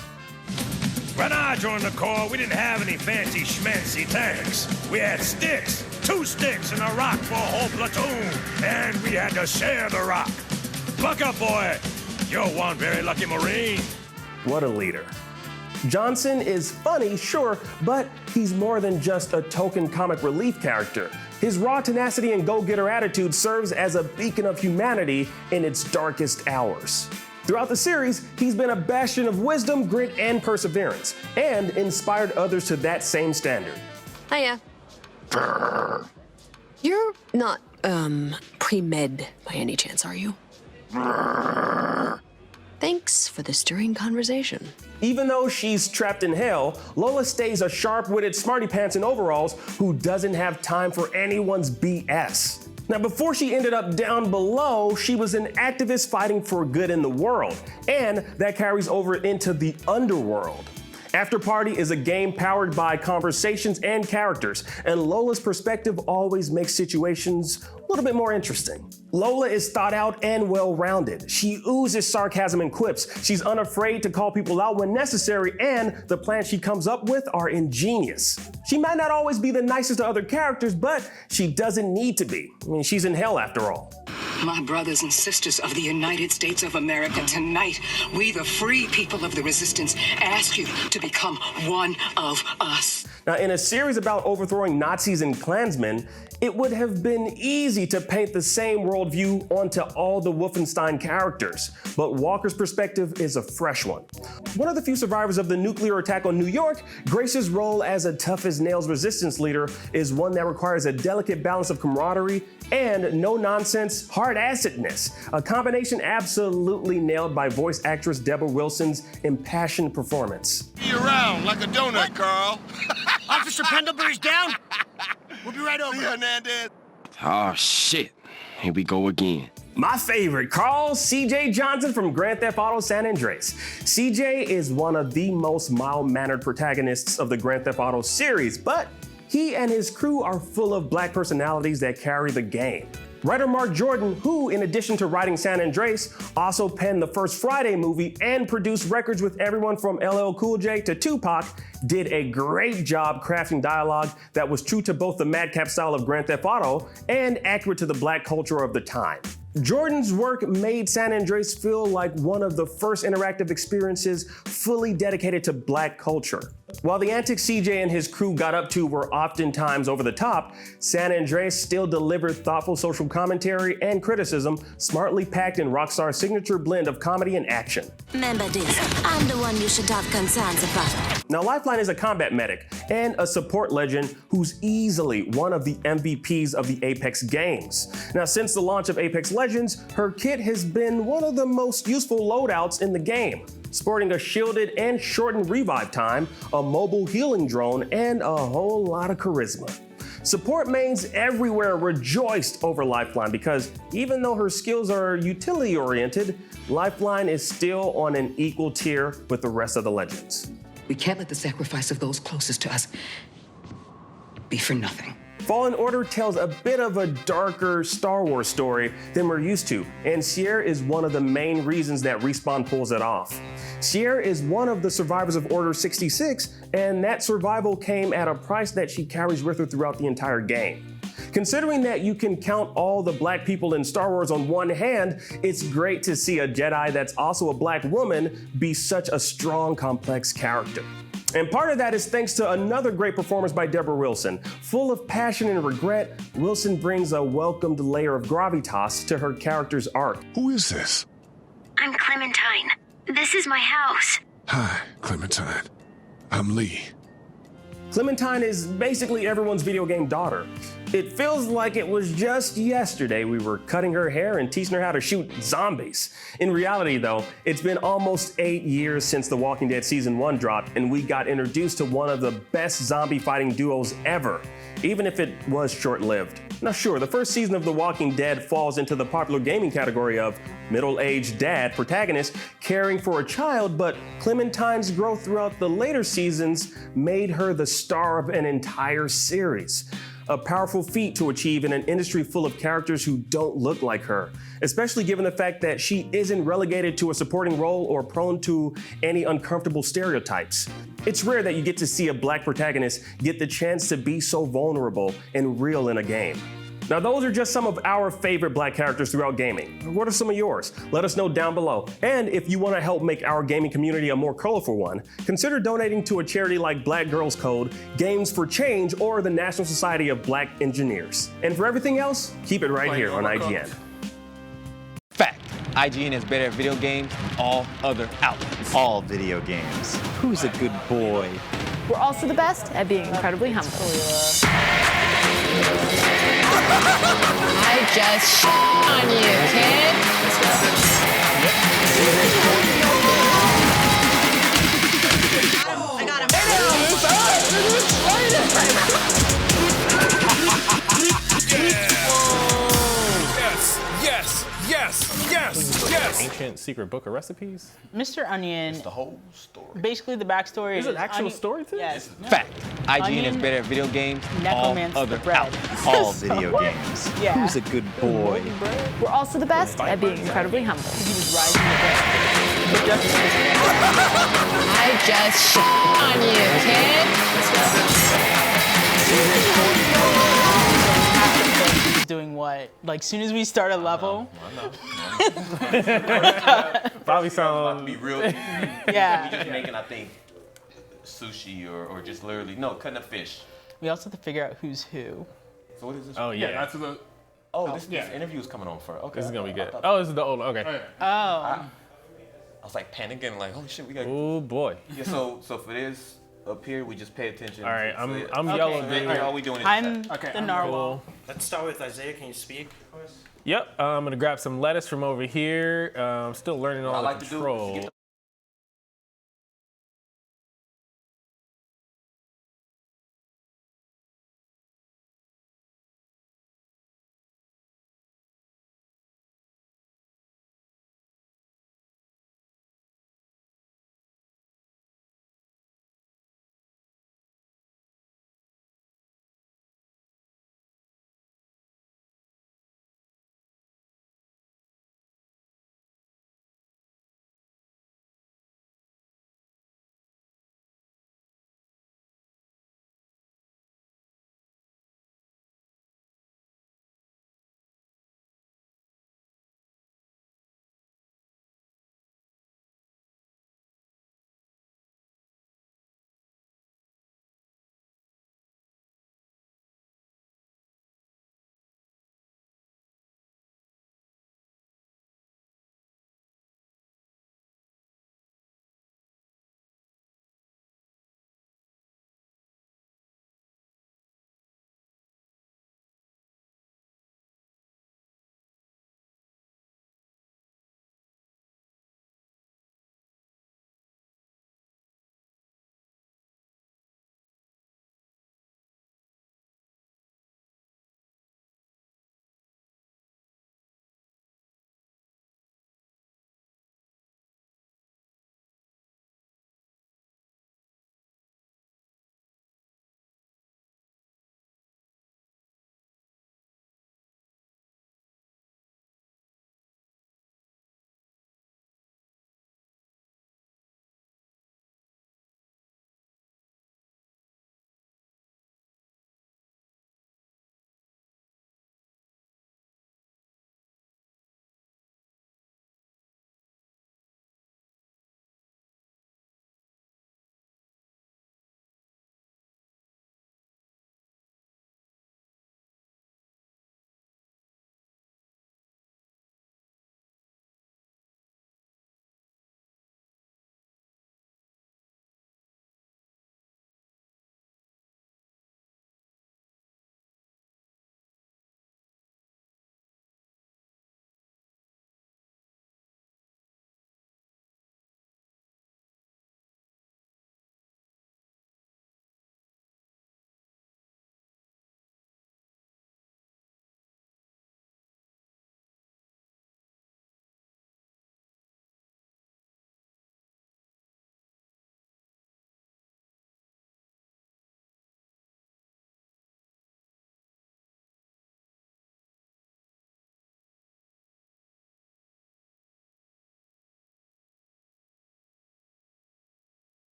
When I joined the Corps, we didn't have any fancy schmancy tanks. We had sticks, 2 sticks and a rock for a whole platoon, and we had to share the rock. Buck up, boy. You're one very lucky Marine. What a leader. Johnson is funny, sure, but he's more than just a token comic relief character. His raw tenacity and go-getter attitude serves as a beacon of humanity in its darkest hours. Throughout the series, he's been a bastion of wisdom, grit, and perseverance, and inspired others to that same standard. Hiya. You're not, pre-med by any chance, are you? Thanks for the stirring conversation. Even though she's trapped in hell, Lola stays a sharp-witted smarty pants in overalls who doesn't have time for anyone's BS. Now, before she ended up down below, she was an activist fighting for good in the world, and that carries over into the underworld. After Party is a game powered by conversations and characters, and Lola's perspective always makes situations a little bit more interesting. Lola is thought out and well-rounded. She oozes sarcasm and quips. She's unafraid to call people out when necessary, and the plans she comes up with are ingenious. She might not always be the nicest to other characters, but she doesn't need to be. I mean, she's in hell after all. My brothers and sisters of the United States of America, tonight, we, the free people of the resistance, ask you to become one of us. Now, in a series about overthrowing Nazis and Klansmen, it would have been easy to paint the same worldview onto all the Wolfenstein characters, but Walker's perspective is a fresh one. One of the few survivors of the nuclear attack on New York, Grace's role as a tough-as-nails resistance leader is one that requires a delicate balance of camaraderie and no-nonsense hard-assedness, a combination absolutely nailed by voice actress Deborah Wilson's impassioned performance. Be around like a donut, Carl. Officer Pendlebury's down. We'll be right over. See, Hernandez. Oh, shit. Here we go again. My favorite, Carl CJ Johnson from Grand Theft Auto San Andreas. CJ is one of the most mild-mannered protagonists of the Grand Theft Auto series, but he and his crew are full of black personalities that carry the game. Writer Mark Jordan, who, in addition to writing San Andreas, also penned the first Friday movie and produced records with everyone from LL Cool J to Tupac, did a great job crafting dialogue that was true to both the madcap style of Grand Theft Auto and accurate to the black culture of the time. Jordan's work made San Andreas feel like one of the first interactive experiences fully dedicated to black culture. While the antics CJ and his crew got up to were oftentimes over the top, San Andreas still delivered thoughtful social commentary and criticism, smartly packed in Rockstar's signature blend of comedy and action. Remember this, I'm the one you should have concerns about. Now, Lifeline is a combat medic and a support legend who's easily one of the MVPs of the Apex games. Now, since the launch of Apex Legends, her kit has been one of the most useful loadouts in the game, sporting a shielded and shortened revive time, a mobile healing drone, and a whole lot of charisma. Support mains everywhere rejoiced over Lifeline because even though her skills are utility-oriented, Lifeline is still on an equal tier with the rest of the legends. We can't let the sacrifice of those closest to us be for nothing. Fallen Order tells a bit of a darker Star Wars story than we're used to, and Sierra is one of the main reasons that Respawn pulls it off. Sierra is one of the survivors of Order 66, and that survival came at a price that she carries with her throughout the entire game. Considering that you can count all the black people in Star Wars on one hand, it's great to see a Jedi that's also a black woman be such a strong, complex character. And part of that is thanks to another great performance by Deborah Wilson. Full of passion and regret, Wilson brings a welcomed layer of gravitas to her character's arc. Who is this? I'm Clementine. This is my house. Hi, Clementine. I'm Lee. Clementine is basically everyone's video game daughter. It feels like it was just yesterday we were cutting her hair and teaching her how to shoot zombies. In reality though, it's been almost 8 years since The Walking Dead Season 1 dropped and we got introduced to one of the best zombie fighting duos ever, even if it was short-lived. Now sure, the first season of The Walking Dead falls into the popular gaming category of middle-aged dad protagonist caring for a child, but Clementine's growth throughout the later seasons made her the star of an entire series. A powerful feat to achieve in an industry full of characters who don't look like her, especially given the fact that she isn't relegated to a supporting role or prone to any uncomfortable stereotypes. It's rare that you get to see a black protagonist get the chance to be so vulnerable and real in a game. Now those are just some of our favorite black characters throughout gaming. What are some of yours? Let us know down below. And if you want to help make our gaming community a more colorful one, consider donating to a charity like Black Girls Code, Games for Change, or the National Society of Black Engineers. And for everything else, keep it right here on IGN. Fact. IGN is better at video games than all other outlets. All video games. Who's a good boy? We're also the best at being incredibly humble. I just shit on you, kid. I got him. Yes, yes, yes! Yes! Yes! Yes! Ancient secret book of recipes? Mr. Onion. It's the whole story. Basically, the backstory Is it an actual story to Yes. Fact. IGN Onion, is better at video games. All necromancer other the bread. all video games. Yeah. Who's a good boy? We're also the best at being incredibly humble. He was rising the bread. But just I just shit on you, kid. He's doing what? Like, soon as we start a level. Probably sound. To be real. Yeah. We just making, I think, sushi or just literally cutting up fish. We also have to figure out who's who. So what is this? Oh, yeah. that's the. Oh, this interview is coming on for. Okay. This is gonna be good. Oh, this is the old. Okay. Oh. I was like panicking, like, holy shit, we got. Oh boy. Yeah. So for this up here, we just pay attention. All right, I'm Okay. yellow, So baby. all we doing is I'm chat. the narwhal. Let's start with Isaiah. Can you speak for us? Yep. I'm gonna grab some lettuce from over here. I'm still learning all I the like to do is control. get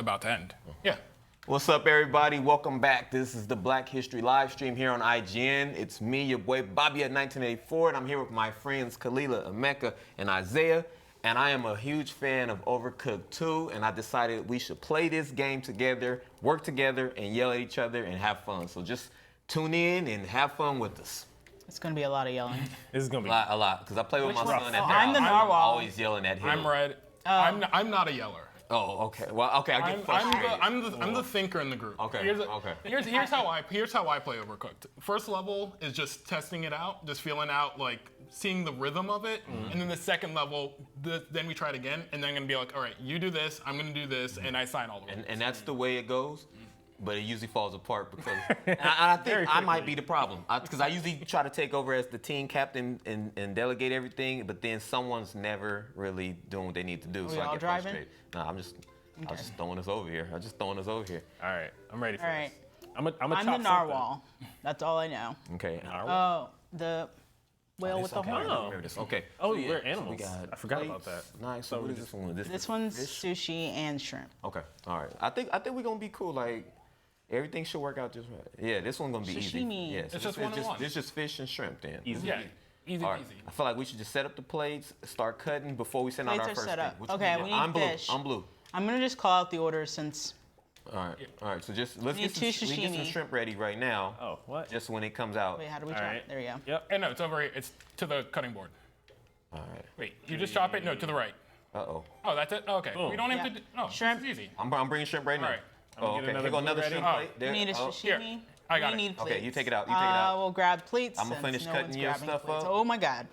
about to end. Yeah. What's up, everybody? Welcome back. This is the Black History live stream here on IGN. It's me, your boy Bobby at 1984, and I'm here with my friends Kalila, Emeka, and Isaiah. and I am a huge fan of Overcooked 2, and I decided we should play this game together, work together, and yell at each other and have fun. So just tune in and have fun with us. It's gonna be a lot of yelling. This is gonna be a lot, because I play with my son at I'm the narwhal. always yelling at him. I'm red. I'm not a yeller. Oh, okay. Well, okay. I get frustrated. I'm the thinker in the group. Okay. Here's how I play Overcooked. First level is just testing it out, just feeling out like seeing the rhythm of it, and then the second level, then we try it again, and then I'm gonna be like, all right, you do this, I'm gonna do this, and I sign all the rules. And that's the way it goes. But it usually falls apart because I think I might be the problem. Because I usually try to take over as the team captain and delegate everything, but then someone's never really doing what they need to do. Are so we I all get driving? frustrated. No, I'm just throwing us over here. All right, I'm ready for All right. this. I'm a I'm the narwhal. That's all I know. Okay. Oh, the whale with the horn. Okay. Oh, So, yeah, we're so we animals. got I forgot plates. about that. Nice. So what is this one? This one's sushi and shrimp. Okay. All right. I think we're gonna be cool. Like everything should work out just right. Yeah, this one's gonna be Sashimi. easy. Yeah, It's just one and one. It's just fish and shrimp then. Easy. Yeah, easy All right. peasy. I feel like we should just set up the plates, start cutting before we send out Plates our are first set thing. up. Which one Okay, you we want? need I'm fish. blue. I'm blue. I'm gonna just call out the order since. All right. So just let's We get need some, two we get some sashimi. shrimp ready right now. Oh, what? Just when it comes out. Wait, how do we All chop? right. There you go. Yep. And no, it's over here. It's to the cutting board. All right. Wait, you just chop it? No, to the right. Uh-oh. Oh, that's it? Okay. Boom. We don't have Yeah. to do, no, Shrimp. it's easy. I'm bringing shrimp right now. All right. Oh, gonna okay. get Here go another ready. shrimp Oh. plate. There. We need a Oh. sashimi. I got we it. need plates. Okay, you take it out. You take it out. We'll grab plates. I'ma since finish no cutting one's your grabbing stuff plates. up. Oh my God.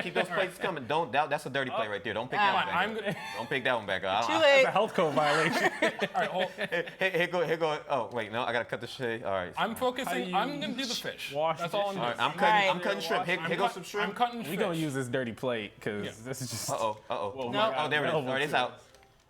Keep those plates coming. That's a dirty plate right there. Don't pick that one back I'm up. good. Don't pick that one back up. Too It's late. a health code violation. All right, hold. Here go. Oh wait, no, I gotta cut the shit. All right. I'm focusing. I'm gonna do the fish. wash That's the all I'm dishes? doing. I'm cutting shrimp. Here goes some shrimp. I'm cutting We fish. gonna use this dirty plate because this is just. Uh-oh. Whoa, No. my Oh, there it is. God. All right, it's out.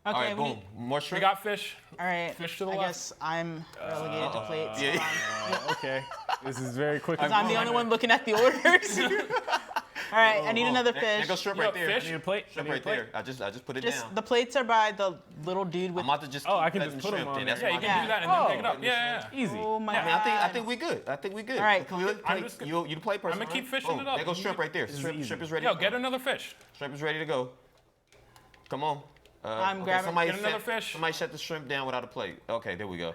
Okay, All right, we boom. need- More We shrimp. got fish. All right. Fish to the I left. guess I'm relegated to plates. Yeah. Okay, this is very quick. Because I'm the only one looking at the orders. All right, I need another There fish. goes shrimp You right got there. fish? I need a plate. Shrimp I need right a plate. there. I just put it Just down. the plates are by the little dude with. I'm about to just Oh, keep I can cutting just put 'em shrimp on then. there. That's Yeah, you my can Yeah. do that and then Oh. pick it up. Yeah. Easy. Oh my I God. think we good. I think we good. All right. Can we look? I'm just gonna- You the play person. I'm gonna keep right? fishing Boom. it up. There goes shrimp right there. is Shrimp easy. is ready. Yo, to get go. another fish. Shrimp is ready to go. Come on. I'm grabbing- Somebody Get another fish. Somebody shut the shrimp down without a plate. Okay, there we go.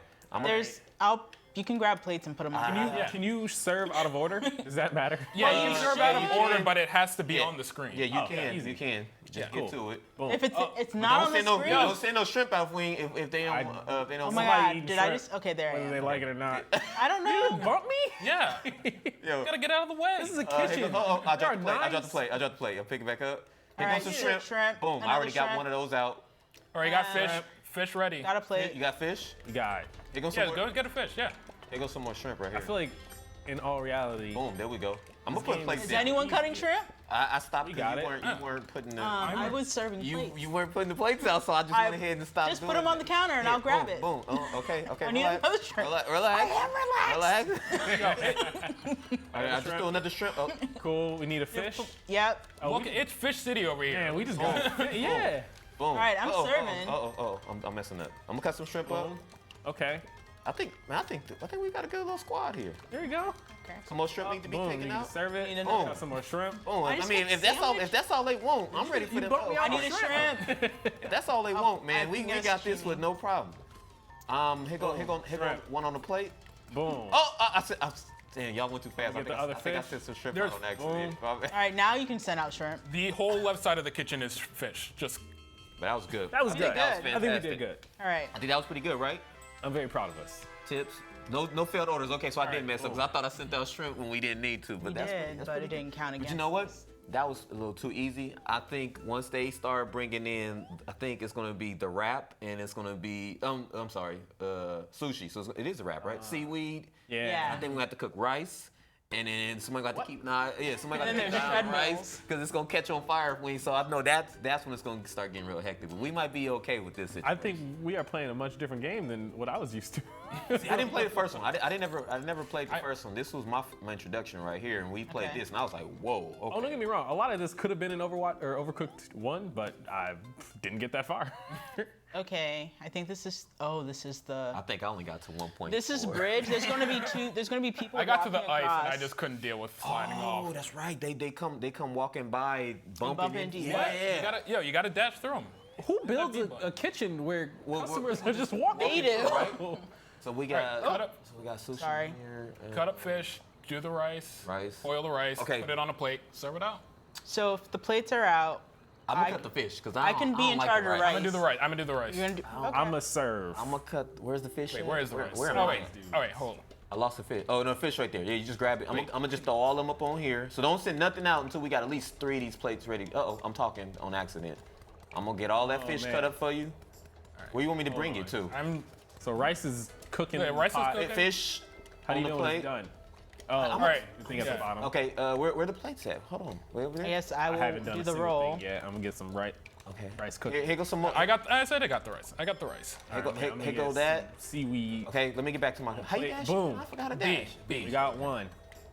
You can grab plates and put them on. Can you serve out of order? Does that matter? Yeah, you can serve out of you order, can. but it has to be Yeah. on the screen. Yeah, you Oh, can. easy. You can. Just Cool. get to it. Boom. If it's not Don't on the send no, screen. don't send no shrimp out if they don't. If they don't Oh my Somebody God! eating Did I shrimp, just? Okay, there I whether they am. like it or not. I don't know. Bump me? Yeah. Yo. Gotta get out of the way. This is a Here kitchen. goes- I There are dropped the plate. I dropped the knives. plate. I dropped the plate. I'll pick it back up. Here All goes right, some shrimp. shrimp, Boom. I another already got shrimp. one of those out. All right, you got fish. Fish ready. Got a plate. You got fish? You got it. Here goes Yeah, some go more. get a fish. Yeah. Here goes some more shrimp right here. I feel like, in all reality, Boom. There we go. I'm gonna put plates Is down. anyone cutting shrimp? I stopped You because got you it. weren't putting the. I was serving plates. You weren't putting the plates out, so I just went ahead and stopped. Just doing put them on the it. counter and Yeah, I'll grab boom, it. Boom. Oh, okay. I need relax. another shrimp. Relax. I am relaxed. All right, I just threw another shrimp. Oh. cool. We need a fish. Yep. Oh, Look, it's Fish City over here. Man, we just go. Yeah. Boom. All right, I'm Uh-oh, serving. I'm messing up. I'm gonna cut some shrimp up. Okay. I think we got a good little squad here. There you go. Some more shrimp need to be Boom. taken You out. serve it. Boom. Got some more shrimp. Boom. I just mean, got if that's all they want, I'm ready for them. bumped me I out. need a shrimp. If that's all they want, man, we think got that's this with no problem. Here go one on the plate. Boom. Oh, I said, damn, y'all went too fast. I Get the other think I fish. said some shrimp There's- out on accident. All right, now you can send out shrimp. The whole left side of the kitchen is fish. Just But that was good. That was good. That was I think we fantastic. did good. All right. I think that was pretty good, right? I'm very proud of us. Tips. No failed orders. Okay, so I did mess up cool. because I thought I sent out shrimp when we didn't need to. But We that's did, but it didn't count But against you know what? us. That was a little too easy. I think once they start bringing in, I think it's gonna be the wrap, and it's gonna be I'm sorry, sushi. So it is a wrap, right? Seaweed. Yeah. I think we have to cook rice. And then somebody got to keep an eye. Yeah, somebody got And to then keep an eye there's on treadmills. rice because it's gonna catch on fire if we. So I know that's when it's gonna start getting real hectic. But we might be okay with this situation. I think we are playing a much different game than what I was used to. See, I didn't play the first one. I never played the first one. This was my introduction right here, and we played Okay. this, and I was like, whoa. Okay. Oh, don't get me wrong. A lot of this could have been in Overcooked 1, but I didn't get that far. Okay, I think this is. Oh, this is the. I think I only got to 1.4. This is bridge. There's gonna be two. There's gonna be people. I got to the walking ice across. and I just couldn't deal with sliding off. Oh, that's right. They come walking by, bumping bump into into you. you. Yeah. You gotta dash through them. Who builds a kitchen where customers are just walking? They do. Right? So we got we got sushi Sorry. here. Cut up fish, do the rice, boil the rice, Okay. put it on a plate, serve it out. So if the plates are out, I'm gonna cut the fish because I can be in charge of rice. I'm gonna do the rice. I'm gonna do the rice. You're gonna do, okay. I'm gonna serve. I'm gonna cut. Where's the fish? Wait, at? where is the rice? Where am oh I? wait, oh wait, hold on. I lost the fish. Oh no, fish right there. Yeah, you just grab it. I'm gonna just throw all them up on here. So don't send nothing out until we got at least 3 of these plates ready. Uh-oh, I'm talking on accident. I'm gonna get all that fish cut up for you. Where you want me to bring it to? So rice is cooking. Yeah, in the rice is pot. cooking. Fish How do on you the know when plate. it's done? Oh, All right. the thing at the bottom. Okay, where the plates at? Hold on. Wait over there. I guess I I will haven't done do a the single roll. thing yet. I'm gonna get some rice cooking. Here goes some more. I said I got the rice. I got the rice. Here go, I'm gonna here get go that. some seaweed. Okay, let me get back to my. How you Plate. dash? Boom. I forgot to B. dash. We got one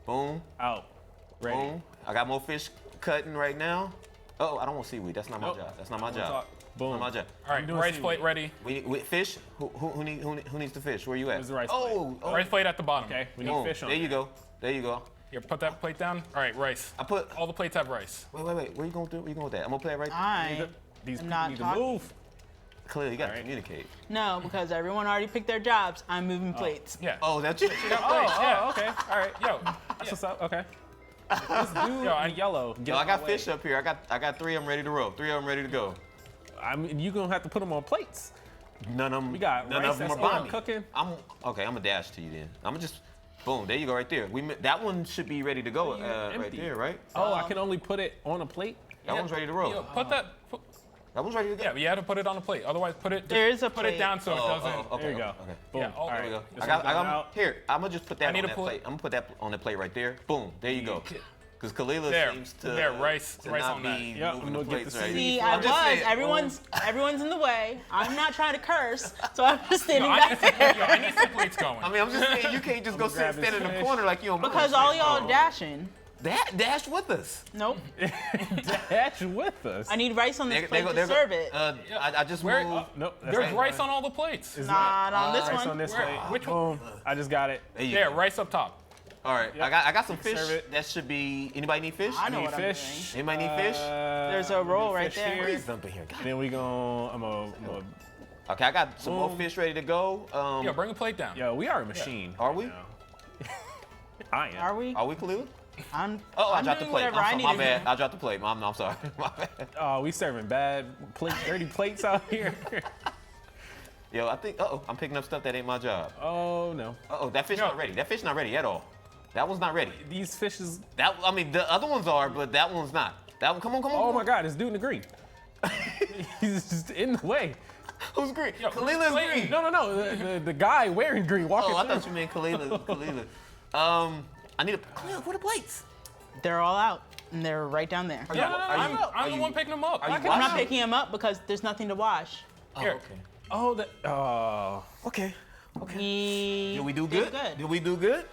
Boom. out. Ready. Boom. I got more fish cutting right now. Oh, I don't want seaweed. That's not my Nope. job. That's not my I wanna job. talk. Boom. Not my job. All right, doing rice seaweed. plate ready. We fish. Who needs the fish? Where you at? Where's the rice oh, Rice plate at the bottom. Okay, we need boom. fish on There you go. There you go. Here, put that plate down. All right, rice. I put. All the plates have rice. Wait. Where you going to? Where you going with that? I'm gonna play it right. These I'm people not need to talking. move. Clearly, you gotta communicate. No, because everyone already picked their jobs. I'm moving plates. Yeah. Oh, that's you. Yeah. Okay. All right. Yo, That's what's up. Okay. This dude in yellow. Get Yo, I out got my way. fish up here. I got 3 of them ready to roll. 3 of them ready to go. I mean, you gonna have to put them on plates. None of them. We got none rice of them that's are by already me. cooking. I'm gonna dash to you then. I'm gonna just. Boom. There you go, right there. That one should be ready to go right empty. there, right? Oh, I can only put it on a plate. That one's ready to roll. Yo, put that. That one's ready to go. Yeah, but you have to put it on a plate. Otherwise, put it. There is a Put it plate. down so it doesn't. Okay, There you go. Okay. Boom. Yeah, All There right. we go. This I one's got going out. here. I'm gonna just put that I need on to that put- plate. I'm gonna put that on the plate right there. Boom. There you go. Because Kalila There. seems to, There, rice to rice not on that. be Yep, moving I'm the gonna get plates the right. See, I'm I just was. saying, Everyone's in the way. I'm not trying to curse, so I'm just standing I back there. I need some plates going. I mean, I'm just saying you can't just go sit grab stand his in the fish. corner like you don't. Because all y'all are dashing. Dash with us. Nope. Dash with us. I need rice on this There plate go, to there go. serve it. I just Where- moved. Nope. that's There's not rice mine. on all the plates. Is Not on this rice one. on this Where- plate. which one? Boom. I just got it. There you There, go. rice up top. All right. Yep. I got some Serve fish. it. That should be. Anybody need fish? I know Need what I'm fish. doing. Anybody need fish? There's a roll right fish there. here. Please dump in here. God. And then we gon' I'm a Okay, I got some more Boom. fish ready to go. Yo, bring a plate down. yo, we are a machine. Are we? You know. I am. Are we? Are we, Kalila? I'm. Oh, I I'm dropped the doing plate. whatever I I'm need sorry. My to bad. do. I dropped the plate. I'm sorry. My bad. Oh, we serving bad dirty plates out here. Yo, I think. I'm picking up stuff that ain't my job. Oh no. That fish not ready. That fish not ready at all. That one's not ready. These fishes. I mean, the other ones are, but that one's not. That one. Come on. Oh my God, this dude in the green. He's just in the way. Who's green? Kalila's green. No. The guy wearing green walking I through. thought you meant Kalila. I need a. Kalila, where the plates? They're all out, and they're right down there. I'm the one picking them up. I'm not picking them up because there's nothing to wash. Here. Oh, Okay. We Did we do good? Did we do good?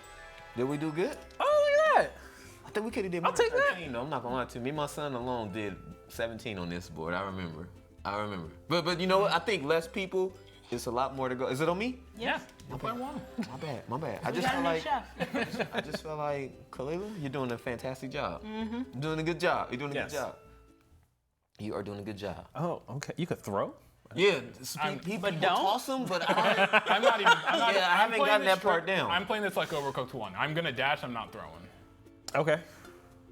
Did we do good? Oh, look at that. I think we could have did I'll more take than that. 13. No, I'm not gonna lie to you. Me and my son alone did 17 on this board. I remember. But you know what? I think less people. It's a lot more to go. Is it on me? Yeah. 1.1. My bad. I We just got a feel new like chef. I just feel like Kalila, you're doing a fantastic job. Mm-hmm. You're doing a good job. You're doing a Yes. good job. You are doing a good job. Oh, okay. You could throw. Yeah, people don't. toss them, but I I'm not even. I'm not, Yeah, I I'm haven't playing gotten this that part strict- down. I'm playing this like Overcooked 1. I'm gonna dash. I'm not throwing. Okay.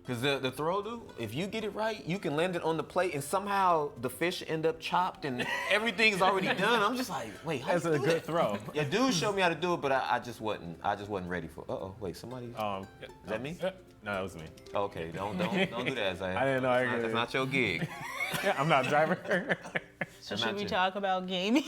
Because the throw, dude, if you get it right, you can land it on the plate, and somehow the fish end up chopped, and everything's already done. I'm just like, wait, how That's you a do good that? throw. Yeah, dude showed me how to do it, but I just wasn't ready for. Wait, somebody. Is that me? No, that was me. Okay, don't do that, Zay. I didn't know. That's not your gig. I'm not a driver. So That's should not we you. talk about gaming?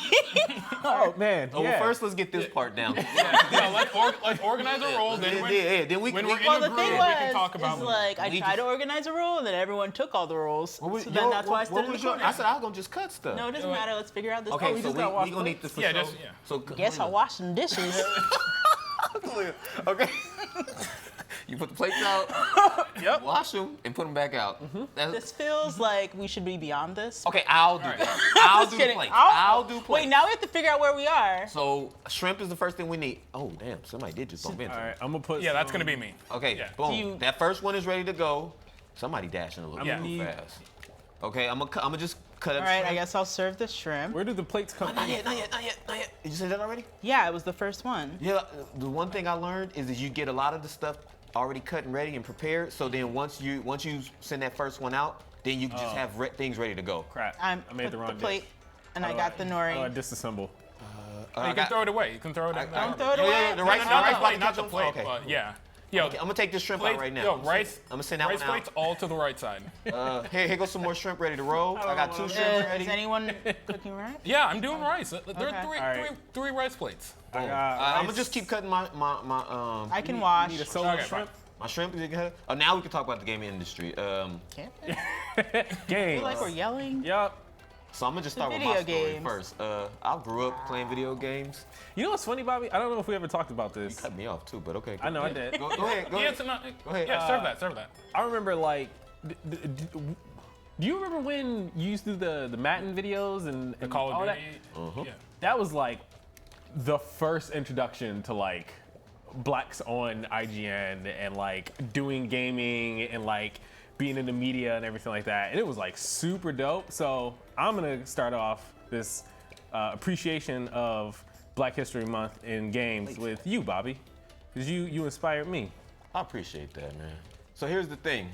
Oh man. Oh, yeah. well, first let's get this part down. Let's organize a roll. Then Then we when we- we're in Well, a the group, thing we can talk was, about. is like I We tried to just- organize a roll, and then everyone took all the rolls. So then that's why I stood in the corner. I said I was gonna just cut stuff. No, it doesn't matter. Let's figure out this. Okay, we so just we gotta wash gonna need plates. to. Yeah, just So Guess I'll wash some dishes. Okay. You put the plates out, Yep. wash them, and put them back out. This feels like we should be beyond this. Okay, I'll do that. I'll do the kidding. plates. I'll do plates. Wait, now we have to figure out where we are. So shrimp is the first thing we need. Oh damn, somebody did just bump into me. All right, I'm gonna put. Yeah, that's gonna be me. Okay, Yeah. boom. That first one is ready to go. Somebody dashing a little I'm too gonna fast. Okay, I'm gonna just cut up. All right, shrimp. I guess I'll serve the shrimp. Where do the plates come? Not yet. Did you say that already? Yeah, it was the first one. Yeah, the one thing I learned is that you get a lot of the stuff already cut and ready and prepared. So then once you send that first one out, then you can just have things ready to go. Crap. I made the wrong plate, and I got the nori. How do I disassemble? You can throw it away. You can throw it in. Don't throw it away. Yeah, the rice, Not the the plate, not rice the plate, Okay. but yeah. Yo, Okay, I'm gonna take this shrimp plate, out right now. Yo, rice. I'm gonna send that rice one out. plates all to the right side. Here goes some more shrimp ready to roll. I got 2 shrimp ready. Is anyone cooking rice? Yeah, I'm doing rice. There Okay. are three rice plates. I'm gonna just keep cutting my I can wash. Need a solo Okay, shrimp. my shrimp. Oh, now we can talk about the gaming industry. Can't we? I Games. feel like we're yelling. Yup. So I'm gonna just start with Video my story games. first. I grew up playing video games. You know what's funny, Bobby? I don't know if we ever talked about this. Cut me off too, but okay. I know I did. Go ahead. Go ahead. Go ahead. Yeah, serve that. I remember like, do you remember when you used to do the Madden videos and Call of all Duty. that? Yeah. That was like the first introduction to like blacks on IGN and like doing gaming and like being in the media and everything like that. And it was like super dope. So I'm gonna start off this appreciation of Black History Month in games with you, Bobby, because you inspired me. I appreciate that, man. So here's the thing.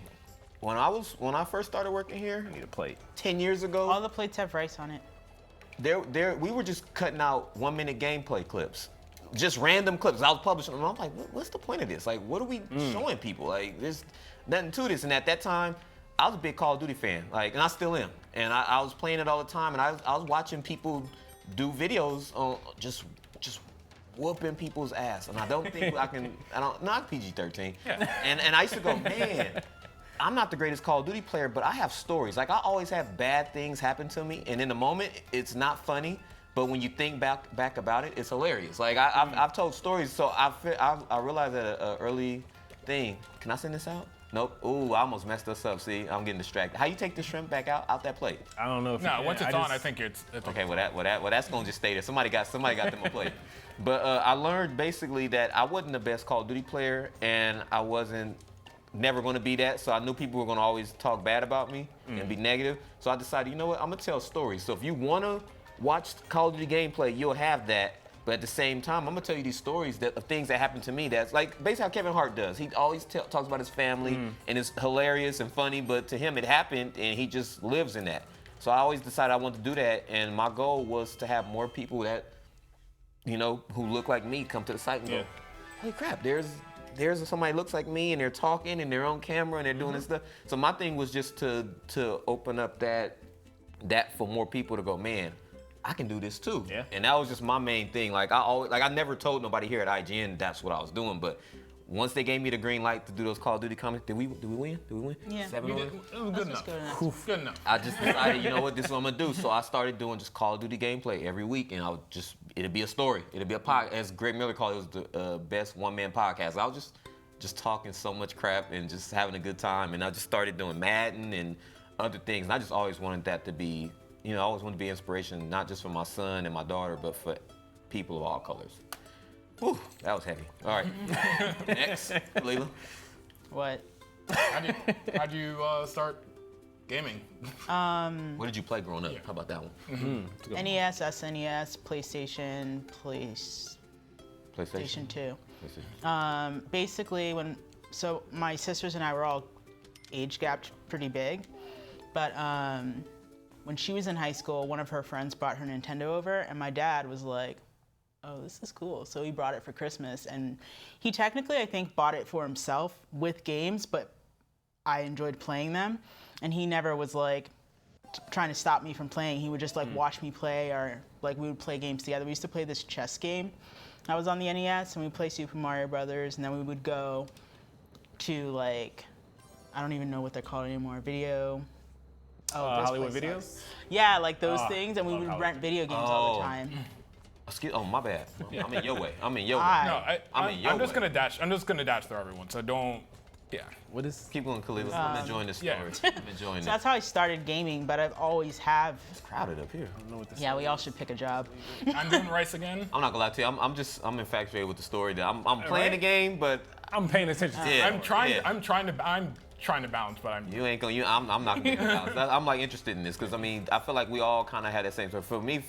When I first started working here, I need a plate. 10 years ago, All the plates have rice on it. we were just cutting out 1-minute gameplay clips. Just random clips. I was publishing them. I'm like, what's the point of this? Like, what are we showing people? Like, there's nothing to this. And at that time, I was a big Call of Duty fan. Like, and I still am. And I was playing it all the time. And I was watching people do videos on just whooping people's ass. And I don't think not PG-13. Yeah. And I used to go, man, I'm not the greatest Call of Duty player, but I have stories. Like, I always have bad things happen to me. And in the moment, it's not funny. But when you think back about it, it's hilarious. Like, I've told stories, so I realized at an early thing. Can I send this out? Nope. Ooh, I almost messed us up. See, I'm getting distracted. How you take the shrimp back out that plate? I don't know if you No, can. once it's on, I think it's Okay, well that's gonna just stay there. Somebody got them a plate. But I learned basically that I wasn't the best Call of Duty player, and I wasn't never gonna be that. So I knew people were gonna always talk bad about me and be negative. So I decided, you know what? I'm gonna tell stories. So if you wanna watch Call of Duty gameplay, you'll have that. But at the same time, I'm gonna tell you these stories of things that happened to me. That's like basically how Kevin Hart does. He always talks about his family, and it's hilarious and funny. But to him, it happened, and he just lives in that. So I always decided I wanted to do that, and my goal was to have more people that, who look like me, come to the site and go, "Holy crap! There's somebody who looks like me, and they're talking, and they're on camera, and they're doing this stuff." So my thing was just to open up that for more people to go, man, I can do this too. Yeah. And that was just my main thing. Like I never told nobody here at IGN that's what I was doing, but once they gave me the green light to do those Call of Duty comments, did we win? Did we win? Yeah. 7-0? It was good enough. Good enough. I just decided, you know what, this is what I'm gonna do. So I started doing just Call of Duty gameplay every week, and it'd be a story. It'd be a podcast. As Greg Miller called it, was the best one-man podcast. I was just talking so much crap and just having a good time, and I just started doing Madden and other things. And I just always wanted that to be, I always wanted to be inspiration, not just for my son and my daughter, but for people of all colors. Whew, that was heavy. All right. Next, Leila. What? How'd you start gaming? What did you play growing up? How about that one? NES, SNES, PlayStation, PlayStation 2. Basically, so my sisters and I were all age gapped pretty big, but when she was in high school, one of her friends brought her Nintendo over, and my dad was like, "Oh, this is cool." So he brought it for Christmas, and he technically, I think, bought it for himself with games, but I enjoyed playing them, and he never was like trying to stop me from playing. He would just like watch me play, or like we would play games together. We used to play this chess game. I was on the NES, and we'd play Super Mario Brothers, and then we would go to like, I don't even know what they're called anymore, Hollywood Videos? Yeah, like those things, and we would rent video games all the time. Oh, my bad. I'm in your way. I'm in your way. No, I'm in your I'm just way. gonna dash. I'm just gonna dash through everyone. So don't. Yeah. What is? Keep going, Khalil. I'm enjoying this story. Yeah. I'm enjoying So it. that's how I started gaming, but I've always have. It's crowded up here. I don't know what this Yeah, we all should pick a job. I'm doing rice again. I'm not gonna lie to you. I'm infatuated with the story. That I'm playing the game, but I'm paying attention. Yeah, I'm trying. yeah. I'm trying to balance, but I'm. You ain't gonna. I'm not gonna. I'm like interested in this because I mean I feel like we all kind of had that same. So for me,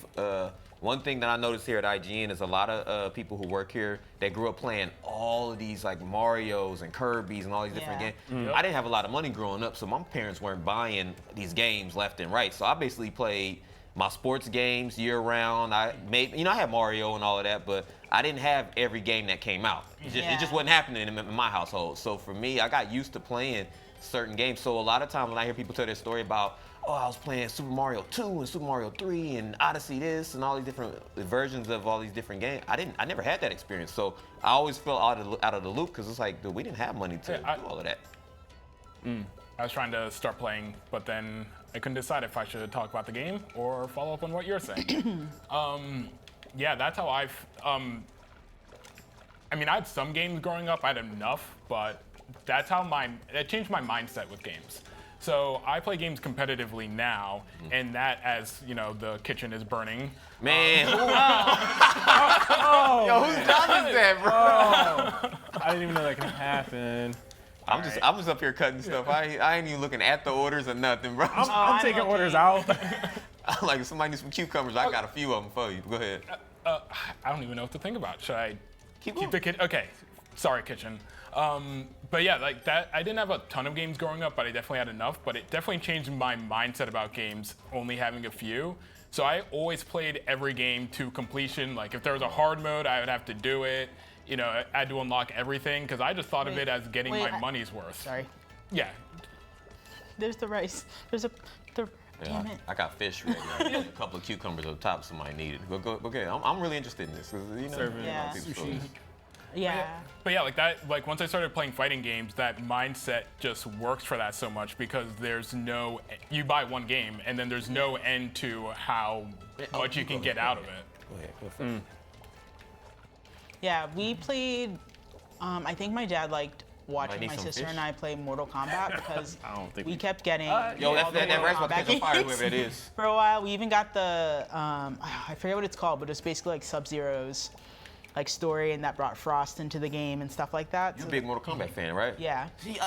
one thing that I noticed here at IGN is a lot of people who work here that grew up playing all of these like Marios and Kirby's and all these different games. Yep. I didn't have a lot of money growing up, so my parents weren't buying these games left and right. So I basically played my sports games year round. I had Mario and all of that, but I didn't have every game that came out. It just wasn't happening in my household. So for me, I got used to playing certain games. So a lot of times when I hear people tell their story about, oh, I was playing Super Mario 2 and Super Mario 3 and Odyssey this and all these different versions of all these different games, I never had that experience. So I always felt out of the loop because it's like, dude, we didn't have money to do all of that. I was trying to start playing, but then I couldn't decide if I should talk about the game or follow up on what you're saying. Yeah, that's how I've. I mean, I had some games growing up. I had enough, but that's how it changed my mindset with games. So I play games competitively now, and that, as you know, the kitchen is burning. Man, Oh, yo, whose job is that, bro? I didn't even know that could happen. I'm just up here cutting stuff. I ain't even looking at the orders or nothing, bro. I'm taking orders out. Like if somebody needs some cucumbers, I got a few of them for you. Go ahead. I don't even know what to think about. Should I keep the kitchen? Okay, sorry, kitchen. But yeah, like that. I didn't have a ton of games growing up, but I definitely had enough. But it definitely changed my mindset about games, only having a few. So I always played every game to completion. Like if there was a hard mode, I would have to do it. You know, I had to unlock everything because I just thought of it as getting my money's worth. Sorry. Yeah. There's the rice. Damn it. I got fish ready. A couple of cucumbers on top somebody needed. Okay, I'm really interested in this. You know, Serving sushi. Yeah. But yeah, like that. Like once I started playing fighting games, that mindset just works for that so much because there's no. You buy one game and then there's no end to how much you can get out of it. Go ahead. Yeah, we played. I think my dad liked watching my sister and I play Mortal Kombat because we kept getting. Yo, that rice about to catch on fire, whoever it is. For a while, we even got the. I forget what it's called, but it's basically like Sub-Zero's like story, and that brought Frost into the game and stuff like that. You're a big Mortal Kombat fan, right? Yeah. See,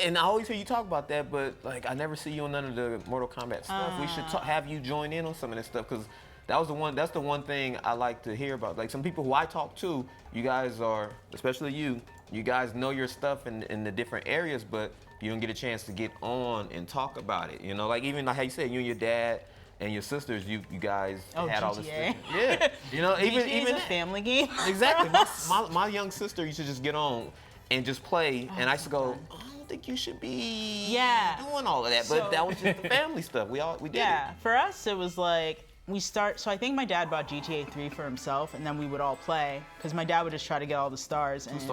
and I always hear you talk about that, but like I never see you on none of the Mortal Kombat stuff. We should have you join in on some of this stuff because that's the one thing I like to hear about. Like some people who I talk to, you guys are, especially you guys know your stuff in the different areas, but you don't get a chance to get on and talk about it. You know, like even like how you said, you and your dad and your sisters, you guys had all this stuff. Yeah. You know, even a family game. Exactly. My young sister used to just get on and just play, and I used to go, I don't think you should be doing all of that. But that was just the family stuff. We did it. Yeah. For us, it was like. So I think my dad bought GTA 3 for himself, and then we would all play, because my dad would just try to get all the stars, and 2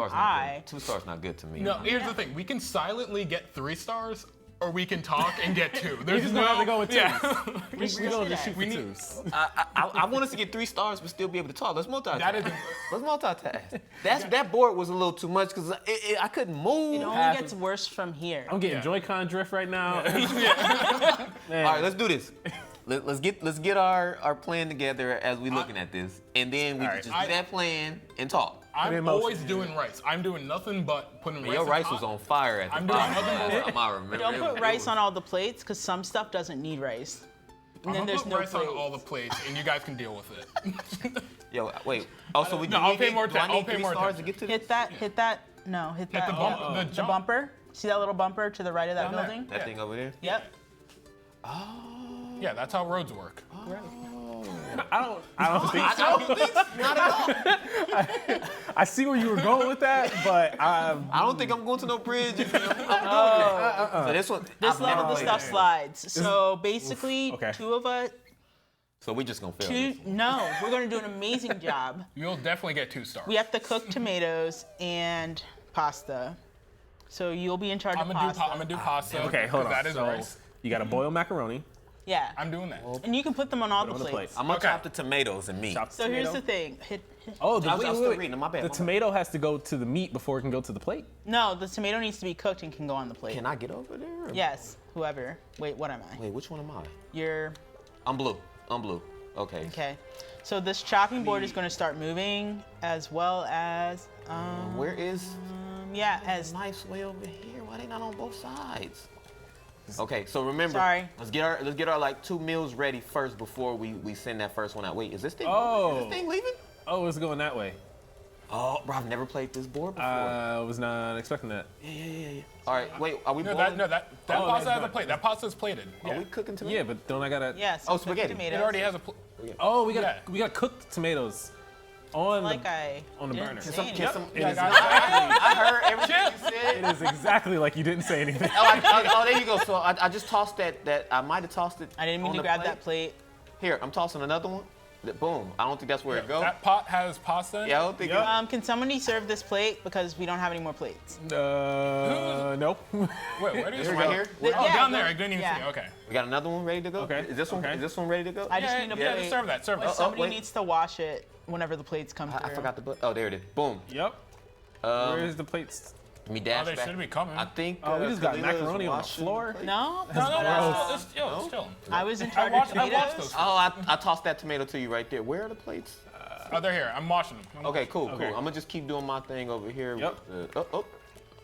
stars not good to me. No, here's the thing. We can silently get 3 stars, or we can talk and get 2. There's just no have to go with 2. Yeah. We don't just shoot for 2s. I want us to get 3 stars, but still be able to talk. Let's multitask. Let's multitask. That board was a little too much, because I couldn't move. It only gets worse from here. I'm getting Joy-Con drift right now. All right, let's do this. Let's get our plan together as we looking at this, and then we can just do that plan and talk. I'm always doing rice. I'm doing nothing but putting rice. Your rice was on fire at the I'm doing nothing but Don't put rice on all the plates, because some stuff doesn't need rice. And then there's put no rice plates. on all the plates, and you guys can deal with it. Yo, wait. Also, I'll pay more attention. I'll pay more attention to get to Hit that. Hit the bumper. See that little bumper to the right of that building? That thing over there? Yep. Yeah, that's how roads work. I don't think so. I don't think so. Not at all. I see where you were going with that, but I don't think I'm going to no bridge. I'm doing that. So this one, This level, the stuff slides. So basically, 2 of us. So we just gonna fail. No, we're gonna do an amazing job. You'll definitely get 2 stars. We have to cook tomatoes and pasta. So you'll be in charge of pasta. I'm gonna do pasta. Okay, hold on. That is so rice. you gotta boil macaroni. Yeah. I'm doing that. And you can put them on all the plates. I'm gonna chop the tomatoes and meat. So here's the thing. Oh, I was still reading. My bad. The tomato has to go to the meat before it can go to the plate. No, the tomato needs to be cooked and can go on the plate. Can I get over there? Yes. Whoever. Wait, what am I? Wait, which one am I? You're. I'm blue. I'm blue. Okay. Okay. So this chopping board is going to start moving, as well as. Where is? Yeah, as. Nice way over here. Why they not on both sides? Okay, so remember, Sorry. let's get our like 2 meals ready first before we send that first one out. Wait, is this thing? Oh. Is this thing leaving? Oh, it's going that way. Oh, bro, I've never played this board before. I was not expecting that. Yeah. All right, wait, are we No, boiling? that pasta has a plate. That pasta is plated. Are we cooking tomatoes? Yeah, but don't I gotta? Yes. Oh, spaghetti. Tomatoes. It already has a plate. Oh, we got cooked tomatoes on Like the I on the didn't burner. say anything. It is I heard everything you said. It is exactly like you didn't say anything. Oh, there you go. So I just tossed that. I might have tossed it. I didn't mean on to the grab plate. that plate. Here, I'm tossing another one. Boom. I don't think that's where it goes. That pot has pasta in it? Yeah, I don't think. Can somebody serve this plate because we don't have any more plates? Nope. Wait, where is it? Right here. Oh, Yeah, down go- there. I didn't even yeah. see it. Okay. We got another one ready to go. Okay. Is this one? Okay. Is this one ready to go? I just need a Yeah, plate. serve that. Serve that. Somebody wait. needs to wash it whenever the plates come through. I forgot the. Oh, there it is. Boom. Yep. Where's the plates? Let me dash they back. should be coming. I think. Oh, we just got Kalila's macaroni on the washing floor. plate. No. No, it's still. I was in I charge of watched tomatoes. those. Oh, I tossed that tomato to you right there. Where are the plates? Oh, they're here. I'm washing them. Okay, cool. Okay. I'm gonna just keep doing my thing over here. Yep. With the,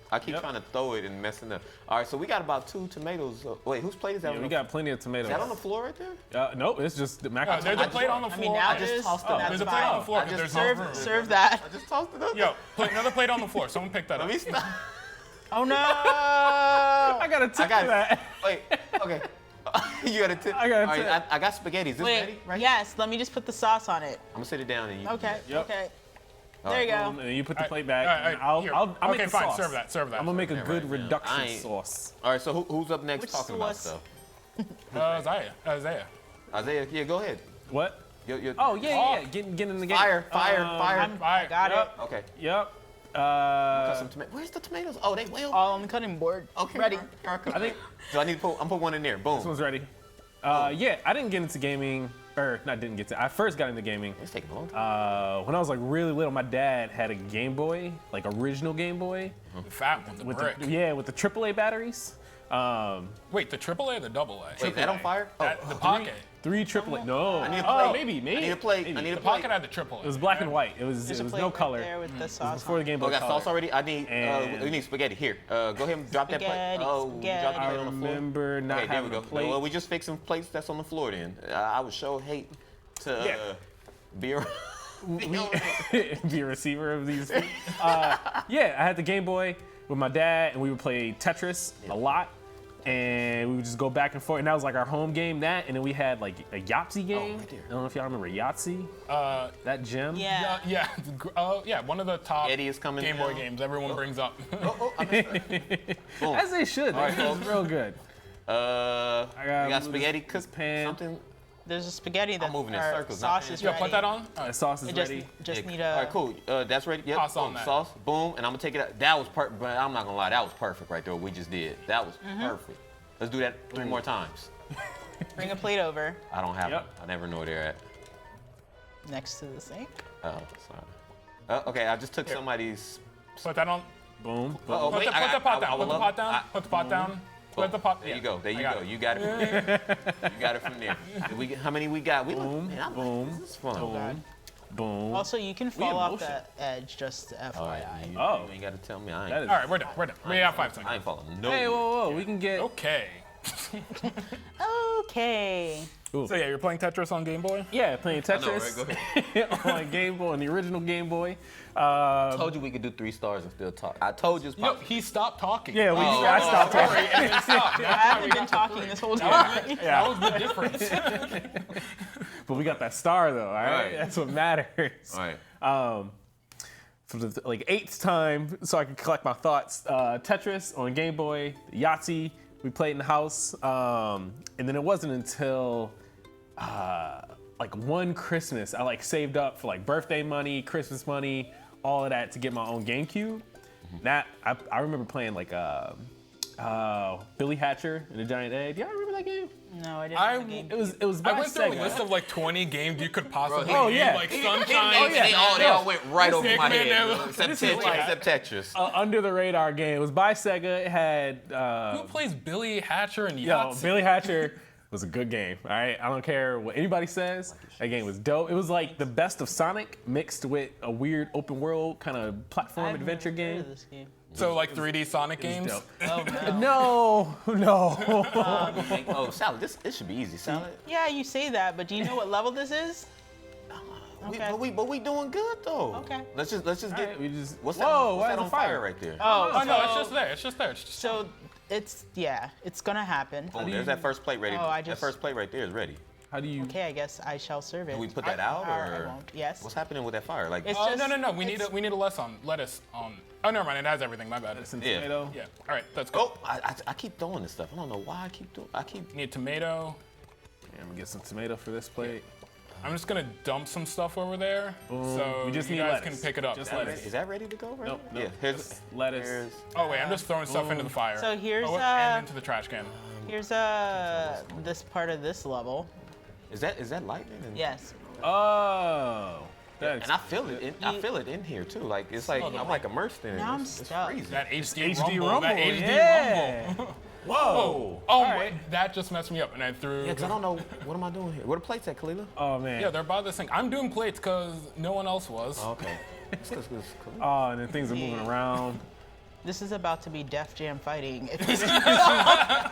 I keep trying to throw it and messing up. All right, so we got about 2 tomatoes. Wait, whose plate is that? Yeah, on we the- got plenty of tomatoes. Is that on the floor right there? Nope, it's just the macaroni. There's a plate on the floor. I mean, now I it just is. tossed it. There's a plate on the floor I because just there's no room. Serve that. I just tossed it up. Yo, another plate on the floor. Someone pick that up. Let me stop. Oh no! I got a tip got for that. Wait, okay. You got a tip. I got a All tip. right, I got spaghetti. Is this Wait. ready? Right? Yes. Let me just put the sauce on it. I'm gonna sit it down and you. Okay. Yep. Okay. All There you right. go. And you put the All plate right, back. all right, and I'll here. make Okay, the fine. sauce. Serve that. Serve that. I'm gonna make a Yeah, good right now. reduction I ain't- sauce. All right, so who's up next Which talking about sauce? stuff? Isaiah. Isaiah, yeah, go ahead. What? You're, Oh yeah. Get in the game. Fire. I got it. Okay. Yep. Cut some Where's the tomatoes? Oh, they well. All on the cutting board. Okay. Ready. I think. So I need to put. I'm put one in there. Boom. This one's ready. Yeah, I didn't get into gaming, I first got into gaming. It's taking a long time. When I was like really little. My dad had a Game Boy, like original Game Boy. The fat one, the With brick. with the AAA batteries. Wait, the AAA or the AA? Wait, that on fire? Oh, The pocket. 3 AAA. No. I need a plate. Maybe. I need a plate. I need a The plate. pocket had the AAA. It was black and white. It was There's a plate no right color. there with the It was sauce. before the Game Boy Oh, got Color. sauce already? I need. And- We need spaghetti. Here. Go ahead and drop that plate. Spaghetti, Oh, you dropped the I plate on the floor. remember not Okay, there we having go. a plate. Well, we just fixed some plates that's on the floor. Then I would sure hate to be around. Be a receiver of these. Yeah, I had the Game Boy with my dad, and we would play Tetris a lot. And we would just go back and forth, and that was like our home game. That, and then we had like a Yahtzee game. right there. I don't know if y'all remember Yahtzee. That gem. Yeah. Yeah. One of the top Eddie is coming Game Boy down. games everyone brings up. I missed that. Boom. As they should. All right, It was real good. We got spaghetti this cooked. pan. Something. There's a spaghetti that I'm moving in our circles, sauce not is Yo, ready. put that on. The sauce is It ready. just need All a. right, cool. That's ready. Yep. Toss on Boom, that. sauce. Boom. And I'm gonna take it out. That was perfect. But I'm not gonna lie. That was perfect right there. What we just did. That was perfect. Let's do that 3 more times. Bring a plate over I don't have Yep. them. I never know where they're at. next to the sink. Oh, sorry. Okay, I just took somebody's. Put that on. Boom. Oh, Put wait, the pot down. I Put the love- pot down. I- Put the pot down. Put the pot. There you go. There you got go. it. You got it from there. You got it from there. How many we got? We Boom, man, I'm boom, like, this is fun. boom, boom. Also, you can fall off emotional. the edge, just FYI. You ain't gotta tell me. I ain't. That is- All right, we're done. We're done. We got 5 seconds. I ain't following no. Hey, whoa. We can get. Okay. Okay. So yeah, you're playing Tetris on Game Boy? Yeah, playing I know, Tetris right? Go on Game Boy, on the original Game Boy. I told you we could do 3 stars and still talk. I told you it's No, possible. he stopped talking. Yeah, I stopped talking. And then stopped. I haven't been talking this whole time. That was the difference. But we got that star though, all right? Right. That's what matters. All right. For the 8th time, so I can collect my thoughts. Tetris on Game Boy, Yahtzee, we played in the house. And then it wasn't until one Christmas, I saved up for birthday money, Christmas money, all of that to get my own GameCube. That I remember playing Billy Hatcher and the Giant Egg. Yeah, I remember that game? No, I didn't. Have a game. It was by I went through a Sega. list of like 20 games you could possibly Oh, name, yeah. like Sunshine. They all went right over my Stickman, head. Except This is like- Tetris. Under the radar game. It was by Sega. It had Who plays Billy Hatcher and yo, Yahtzee? Billy Hatcher was a good game. All right, I don't care what anybody says. That game was dope. It was like the best of Sonic mixed with a weird open world kind of platform adventure game. This game. So like 3D Sonic It was games? dope. Oh No. Oh, Salad, this should be easy, Salad. Yeah, you say that, but do you know what level this is? Okay. But we doing good though. Okay. Let's just get. Right, we just. What's Whoa, that why on is it fire right there? Oh, no, so- it's just there. It's just there. It's just So it's gonna happen. Boom, there's that first plate ready. Oh, I That just- first plate right there is ready. How do you? Okay, I guess I shall serve it. Do we put that out I or? won't. Yes. What's happening with that fire? Like, It's Oh, just, no. We need a lettuce on. Oh, never mind. It has everything. My bad. Lettuce and Yeah. tomato. Yeah. All right. Let's go. oh, I keep throwing this stuff. I don't know why I keep doing. Need tomato. Yeah, I'm gonna get some tomato for this plate. I'm just gonna dump some stuff over there, so we just you need guys lettuce. can pick it up. Just Yeah. lettuce. Is that ready to go? Right? Nope. Yeah. Here's Lettuce. Oh wait, I'm just throwing stuff into the fire. So here's, and into the trash can. Here's this part of this level. Is that lightning? Yes. Oh. And I feel it. I feel it in here too. Like it's like I'm like immersed in it. Now I'm It's stuck. freezing. That HD, HD rumble. That HD yeah. rumble. Whoa. Oh, that just messed me up, and I threw. Yeah, because I don't know what am I doing here. Where the plates at, Kalila? Oh man. Yeah, they're about this thing. I'm doing plates because no one else was. Oh, okay. Oh, and then things are moving around. This is about to be Def Jam fighting.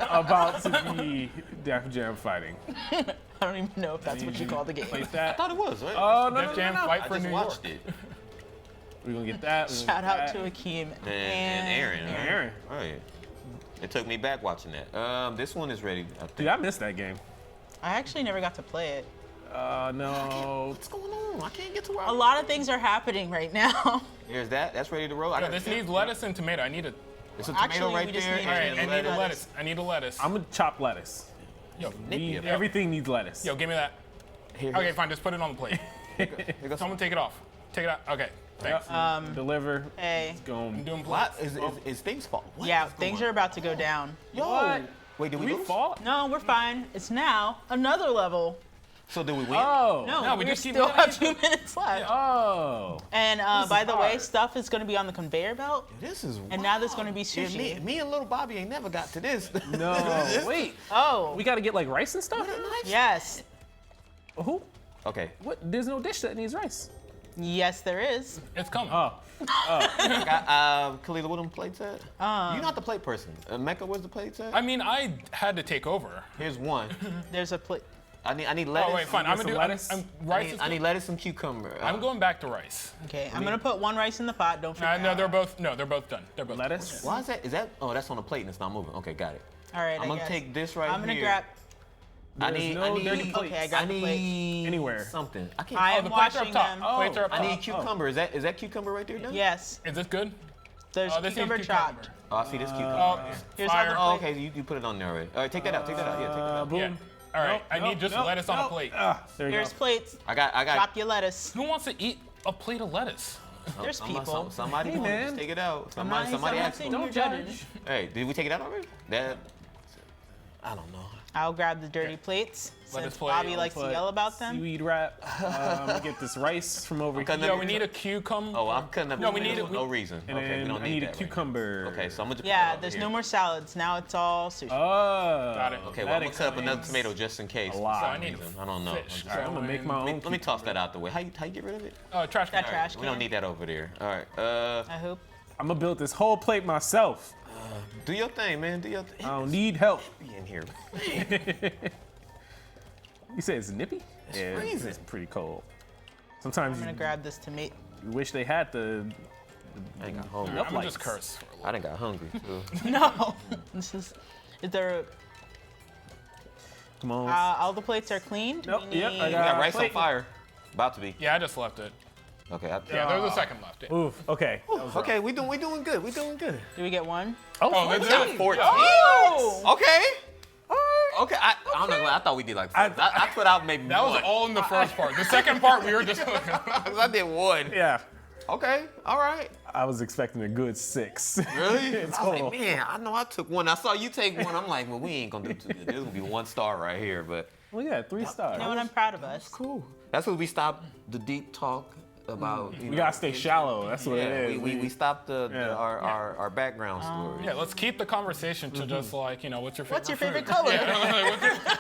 About to be Def Jam fighting. I don't even know if that's what you call the game. Like I that. thought it was, right? Oh no, Def no, Jam no, no. fight I for just New watched York. it. We're gonna get that. Shout out to Akeem And Aaron. Right? Aaron. Oh yeah. It took me back watching that. This one is ready. I think. Dude, I missed that game. I actually never got to play it. No. What's going on? I can't get to where A lot of things are happening right now. Here's that. That's ready to roll. I No, got this a- needs lettuce and tomato. I need a. It's a tomato Actually, right we just there. need- All right, and I need a lettuce. lettuce. I need a lettuce. I'm gonna chop lettuce. Yo, Everything needs lettuce. yo, give me that. Here, Okay, fine. Just put it on the plate. Someone take it off. Take it out. Okay, thanks. Deliver. Hey. It's going. I'm doing What? plates. Is things fall? What Yeah, is things going are about to go down. Yo. What? Wait, did we lose? fall? No, we're fine. It's now another level. So did we win? Oh. No, we we just keep still going. have 2 minutes left. Oh. And This by is the way, hard. stuff is going to be on the conveyor belt. This is And now there's going to be Yeah, sushi. me and little Bobby ain't never got to this. No. Wait. Oh, We gotta get like rice and stuff. yes. Who? Okay. What? There's no dish that needs rice. Yes, there is. It's coming. Oh. Kalila, where them plates at? You're not the plate person. Mecca, where's the plates at? I mean, I had to take over. Here's one. There's a plate. I need lettuce. Oh wait, fine. I'm gonna do lettuce? rice. I need lettuce and cucumber. I'm going back to rice. Okay, I'm going to put one rice in the pot. Don't forget. No, they're both done. They're both Lettuce. Why is that? Is that? Oh, that's on the plate and it's not moving. Okay, got it. All right, I'm I gonna guess. take this right I'm going to here. grab. I There's need. no dirty plates. Okay, I got the plates. Anywhere. Something. I can't. I Oh, am the plates are washing up top. them. Plates are up top. I need cucumber. Is that cucumber right there? Done? Yes, Is this good? there's Oh, this needs cucumber chopped. Oh, I see this cucumber. Oh, Here's fire. how Oh, okay. You put it on there already. All right, take that out. Take that out. Yeah, take that out. Boom. Yeah. All right. I need just Nope, lettuce on a nope. plate. There you Here's go. plates. I got. Chop your lettuce. Who wants to eat a plate of lettuce? There's people. Somebody Hey, wants man. to take it out. I'm not Somebody asked saying for you're it. judging. Hey, did we take it out already? That. I don't know. I'll grab the dirty plates Lettuce since plate. Bobby likes to Put yell about them. Seaweed wrap. Get this rice from over Okay, here. Yo, we need a cucumber. Oh, I'm cutting up. No, we need for it. no reason. And Okay, we then don't I need a that right cucumber. now. Okay, so I'm gonna just. Yeah, put it there's over no here. more salads. Now it's all sushi. Oh. Got it. Okay, well, That I'm gonna cut up another explains tomato just in case. a lot. So I need reason. I don't know. fish. All right, I'm gonna make my own. Let me toss that out the way. How you get rid of it? Trash can. That trash We don't can. need that over there. All right. I hope. I'm gonna build this whole plate myself. Do your thing, man. Do your thing. I don't need help. Be in here. You say it's nippy? Yeah, freezing. it's pretty cold. Sometimes I'm gonna grab this tomato. you wish they had the. I ain't got hungry. I'm gonna just curse. I done got hungry too. No, this is. Is there? Come on. All the plates are cleaned. Nope, We yep, I need- We got rice on plate. fire. About to be. Yeah, I just left it. Okay. Yeah, there's a second left. Yeah. Oof. Okay. Okay, we doing good. We doing good. Do we get one? Oh, We there's got 14. Okay. Okay. I'm not gonna lie. I thought we did like 4. I put out maybe That was one. all in the first part. The second part, we were just. I did one. Yeah. Okay, all right. I was expecting a good 6. Really? in I was total. like, man, I know I took one. I saw you take one. I'm like, well, we ain't gonna do too good. There's gonna be 1 star right here, but. Well, yeah, 3 stars. You know what? I'm proud of us. Cool. That's what we stopped the deep talk about. You We know, gotta stay shallow. That's what it is. We stopped our background story. Yeah, let's keep the conversation to just like, what's your favorite What's your favorite food? color?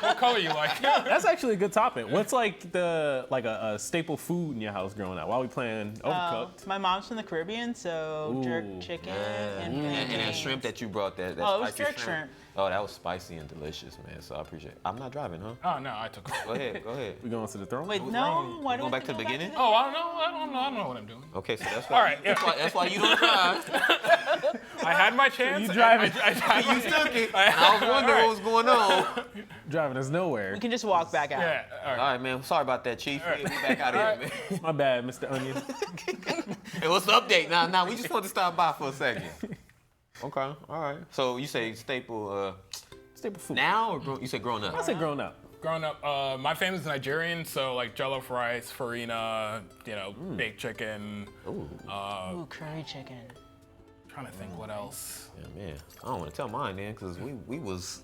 What color you like? That's actually a good topic. What's like a staple food in your house growing up? While we playing Overcooked? My mom's from the Caribbean, so jerk chicken and that shrimp that you brought, that it was spicy jerk shrimp. Oh, that was spicy and delicious, man. So I appreciate it. I'm not driving, huh? Oh no, I took it. Go ahead. We going to the throne? Wait, no. Why do Going we back to the beginning? Oh, I don't know. I don't know what I'm doing. Okay, so that's why. All right. That's why you don't drive. I had my chance. You driving? You took it. I was wondering what was going on. Driving us nowhere. We can just walk back out. Yeah. All right, man. Sorry about that, Chief. We'll be back out of here, man. My bad, Mr. Onion. Hey, what's the update? Nah, we just wanted to stop by for a second. Okay, all right. So you say staple food. Now or you said growing up? I said growing up. Growing up, my family's Nigerian, so like jollof rice, farina, baked chicken. Ooh, curry chicken. Trying to think what else. Yeah, man. I don't want to tell mine then, because we was.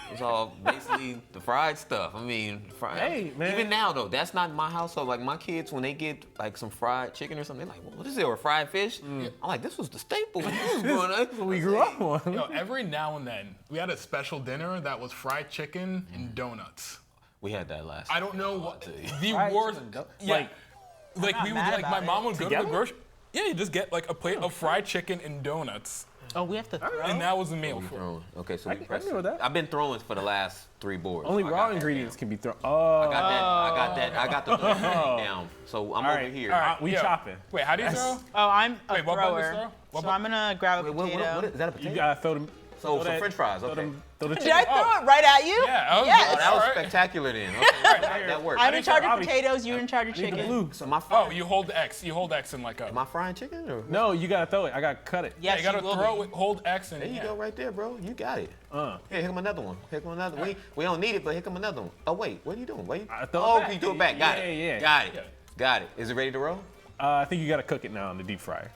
It was all basically the fried stuff. I mean, Hey, man. Even now though, that's not my household. Like my kids, when they get like some fried chicken or something, they're like, "What is it?" Or fried fish. I'm like, "This was the staple when this was growing up." That's what we grew up on. Every now and then we had a special dinner that was fried chicken and donuts. We had that last. I don't know what the Fried worst. chicken and Yeah, like we would mad like my about mom would go to Together? the grocery. Yeah, you just get like a plate of fried chicken and donuts, Oh, we have to throw. and that was the meal for. Throwing. Okay, so I we can pressed know it. that. I've been throwing for the last 3 boards. Only so I raw got that ingredients down. can be thrown. I Oh. got the throwing down. So I'm All over right. here. All right, We yeah. chopping. Wait, how do you throw? Oh, I'm a Wait, what button is thrower. throw? What So button? I'm gonna grab a Wait, potato. what is that? A potato? You gotta throw them. So French fries. Throw Okay. the Did I chicken. throw it right at you? Yeah, I was- Yes. Oh, that was All right. spectacular then. Okay, that worked. I'm in charge of Robbie. potatoes. You're in charge of Need the chicken. blue. So my Oh, you hold X. You hold X and like a. Am I frying chicken or? No, you gotta throw it. I gotta cut it. Yes, you gotta will throw be. it. Hold X and. There you yeah. go, right there, bro. You got it. Uh. Here come another one. Here come another one. We don't need it, but here come another one. Oh wait, what are you doing? Wait. I throw it Oh, back. you throw it back. Got Yeah, it. yeah. Got it. Yeah. Got it. Is it ready to roll? I think you gotta cook it now in the deep fryer.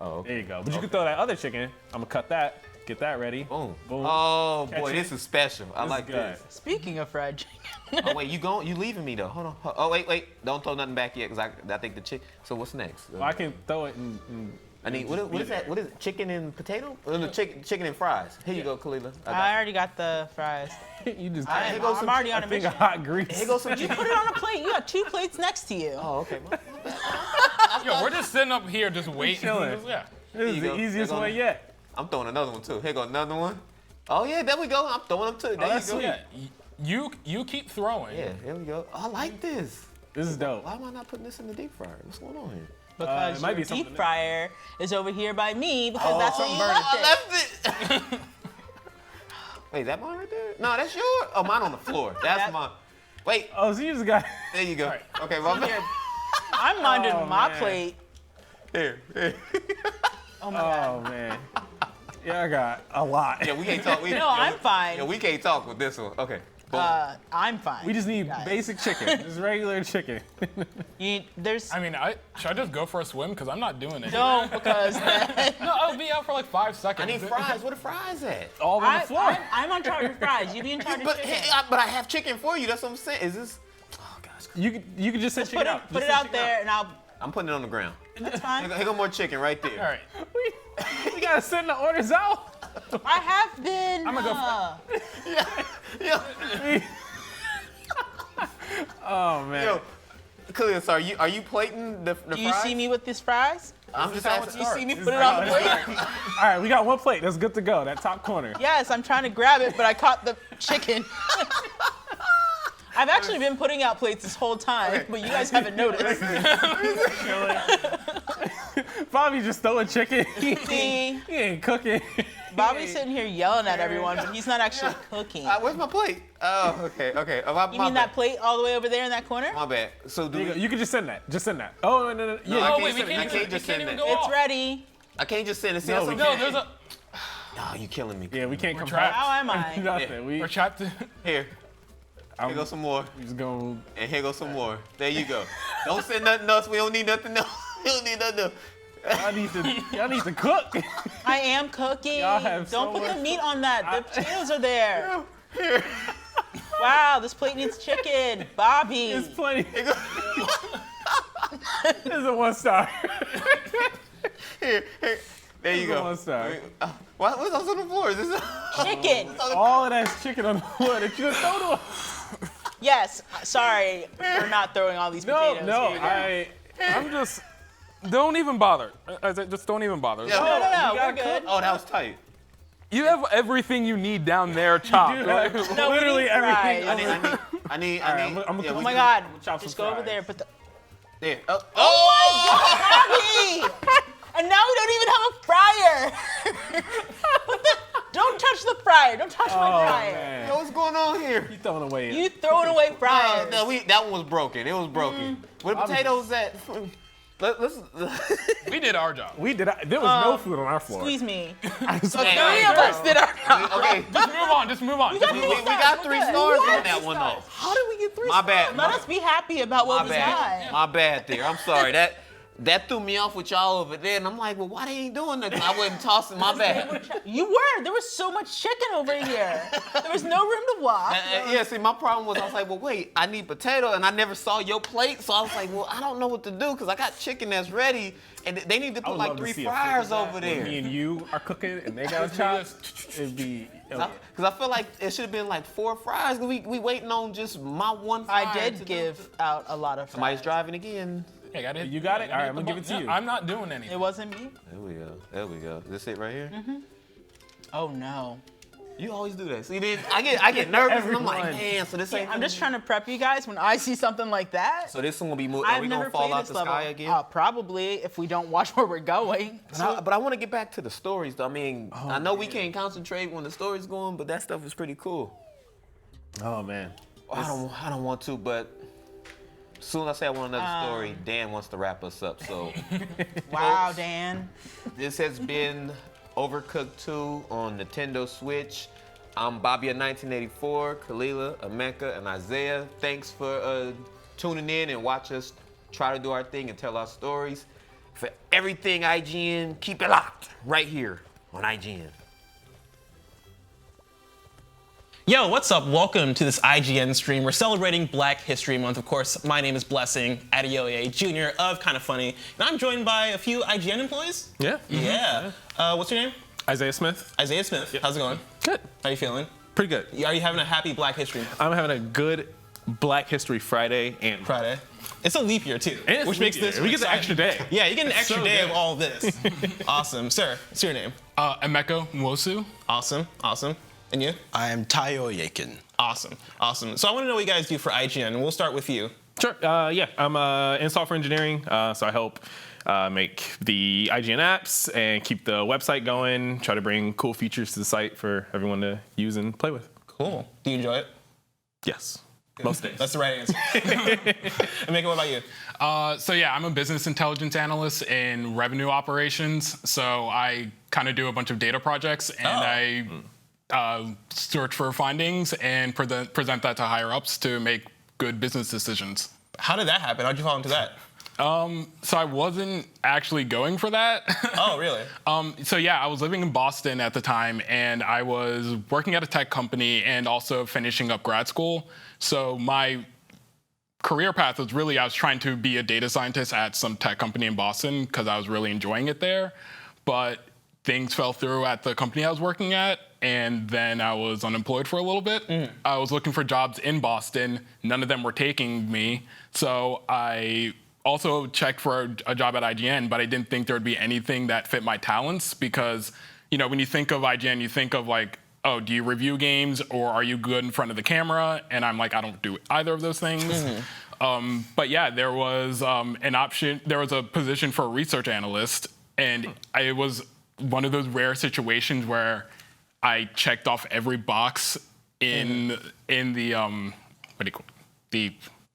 Oh, okay. There you go. But you can throw that other chicken. I'm gonna cut that. Get that ready. Boom. Boom. Oh Catch boy, it. this is special. I This like is good. this. Speaking of fried chicken. Oh wait, you leaving me though? Hold on. Oh wait. Don't throw nothing back yet, cause I think the chick. So what's next? Well, I can throw it in I need what is that? What is it? Chicken and potato? No, chicken and fries. Here you go, Kalila. I already got the fries. you just. Here goes I'm some- already on a think mission. of hot grease. Here goes some You chicken. put it on a plate. You got 2 plates next to you. Oh, okay. Yo, we're just sitting up here just waiting. chilling. Yeah. This is you the go. easiest There go way the- yet. I'm throwing another one too. Here go another one. Oh yeah, there we go. I'm throwing them too. There that's you go. sweet. Yeah. You keep throwing. Yeah, here we go. Oh, I like this. This is dope. Why am I not putting this in the deep fryer? What's going on here? Because it might your be something deep fryer is over here by me because Oh, that's where you left it. Wait, is that mine right there? No, that's yours. Oh, mine on the floor. That's mine. Wait. Oh, so you just got. There you go. All right. Okay, well, Here. I'm minding Oh, my man. plate. here. Oh my god. Oh man. Yeah, I got a lot. Yeah, we can't talk. No, I'm fine. Yeah, we can't talk with this one. Okay. Boom. I'm fine. We just need guys. basic chicken, just regular chicken. There's. I mean, should I just go for a swim? Because I'm not doing it. Don't because No, I'll be out for like 5 I seconds. need fries. Where the fries at? All on the floor. I'm on charge of fries. You be in charge of But chicken. but I have chicken for you. That's what I'm saying. Is this? Oh gosh. You could just set Just chicken put it, out. put Just it set out chicken there, and I'll. I'm putting it on the ground. That's fine. Here go more chicken right there. All right. We gotta send the orders out. I have been. I'm gonna go. Yeah. Oh man. Yo, Cleus, are you plating the Do you fries? see me with these fries? I'm just how it asking. You see me This put is it on the how plate? All right, we got one plate. That's good to go. That top corner. Yes, I'm trying to grab it, but I caught the chicken. I've actually been putting out plates this whole time, but you guys haven't noticed. Bobby just throwing chicken. See, He ain't cooking. Bobby's sitting here yelling at everyone, but he's not actually cooking. Where's my plate? Oh, okay. Oh, You mean that plate all the way over there in that corner? My bad. So do There you we? go. You can just send that. Just send that. Oh no. No, Yeah. I Oh, can't wait, we send it. I can't can't even- just we can't send even that. go It's off. ready. I can't just send it. See, No, that's we what I'm No, saying. there's a. Oh, you killing me. Yeah, we can't come trapped. How am I? Nothing. We We're trapped. Here. Here goes some more. just gonna. And here goes some more. There you go. Don't send nothing else. We don't need nothing else. You don't need nothing. Y'all need to cook. I am cooking. Y'all have Don't so put the much- meat on that. The potatoes are there. Wow, this plate needs chicken. Bobby. It's plenty. This is a 1 star. Here, there you This is a go. 1 star. What's else on the floor? Is this Chicken. All of that's chicken on the floor that you just throw to us. Yes. Sorry for not throwing all these potatoes. No, Here you go. I'm just. Don't even bother. Just don't even bother. No, we're good. Oh, that was tight. You have everything you need down there chopped. do Right? have No, literally we need everything. fries. I need. Oh my God. Just go over there. Put the. There. Oh my God, Bobby! And now we don't even have a fryer. Don't touch the fryer. Don't touch my fryer. Man. Yo, what's going on here? You throwing away. You throwing away fryers. No, that one was broken. It was broken. Where the potatoes at? Let's. We did our job. We did. There was no food on our floor. Squeeze me. Hey, Three of us did our job. Okay. Just move on. We got 3 stars on that one though. How did we get 3 My stars? bad. Let us be happy about what My was bad. had. My bad there. I'm sorry. That threw me off with y'all over there, and I'm like, well, why they ain't doing nothing? I wasn't tossing. My bad. You were. There was so much chicken over here. There was no room to walk. Yeah, see, my problem was I was like, well, wait, I need potato, and I never saw your plate, so I was like, well, I don't know what to do because I got chicken that's ready, and they need to put like 3 fryers over there. Me and you are cooking, and they got chopped. It'd be. Because I feel like it should have been like 4 fries. We waiting on just my 1 fryer. I did give out a lot of fries. Somebody's driving again. Hey, I did. You got it? All right, I'm going to give it to you. I'm not doing anything. It wasn't me? There we go. Is this it right here? Mm-hmm. Oh, no. You always do that. See, then I get nervous, and I'm like, man, so this ain't. I'm just trying to prep you guys when I see something like that. So this one will be moving. Are I've we never gonna fall played out this the sky level. again? Probably, if we don't watch where we're going. But I want to get back to the stories, though. I mean, I know we can't concentrate when the story's going, but that stuff is pretty cool. Oh man. I don't want to, but as soon as I say I want another story, Dan wants to wrap us up. So, wow, folks, Dan. This has been Overcooked 2 on Nintendo Switch. I'm Bobby of 1984, Kalila, Emeka, and Isaiah. Thanks for tuning in and watch us try to do our thing and tell our stories. For everything IGN, keep it locked right here on IGN. Yo, what's up? Welcome to this IGN stream. We're celebrating Black History Month. Of course, my name is Blessing Adeoye Jr. of Kinda Funny, and I'm joined by a few IGN employees. Yeah. Yeah. What's your name? Isaiah Smith. Isaiah Smith. How's it going? Good. How you feeling? Pretty good. Are you having a happy Black History Month? I'm having a good Black History Friday and Friday. It's a leap year too, And which makes this. we get the extra day. Yeah, you get an It's extra so day good. of all this. Awesome, sir. What's your name? Emeka Nwosu. Awesome. And you? I am Tayo Yakin. Awesome. So I want to know what you guys do for IGN, and we'll start with you. Sure. I'm in software engineering, so I help make the IGN apps and keep the website going, try to bring cool features to the site for everyone to use and play with. Cool. Do you enjoy it? Yes. Most days. That's the right answer. Emeka, what about you? I'm a business intelligence analyst in revenue operations. So I kind of do a bunch of data projects, and I search for findings and present that to higher ups to make good business decisions. How did that happen? How'd you fall into that? So I wasn't actually going for that. Oh, really? I was living in Boston at the time, and I was working at a tech company and also finishing up grad school. So my career path was really, I was trying to be a data scientist at some tech company in Boston because I was really enjoying it there. But things fell through at the company I was working at, and then I was unemployed for a little bit. I was looking for jobs in Boston. None of them were taking me. So I also checked for a job at IGN, but I didn't think there would be anything that fit my talents because, when you think of IGN, you think of like, oh, do you review games or are you good in front of the camera? And I'm like, I don't do either of those things. There was an option. There was a position for a research analyst, and it was one of those rare situations where I checked off every box in the what do you call it?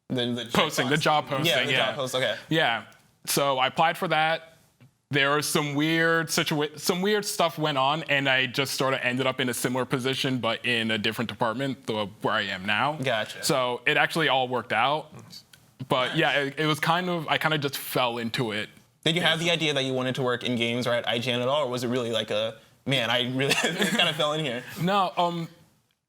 The posting, the job posting. Yeah, the job post. Okay. Yeah. So I applied for that. There was some weird stuff went on, and I just sort of ended up in a similar position, but in a different department, where I am now. Gotcha. So it actually all worked out. But yeah, it was I kind of just fell into it Did you have the idea that you wanted to work in games or at IGN at all, or was it really like a, man, I really kind of fell in here? No,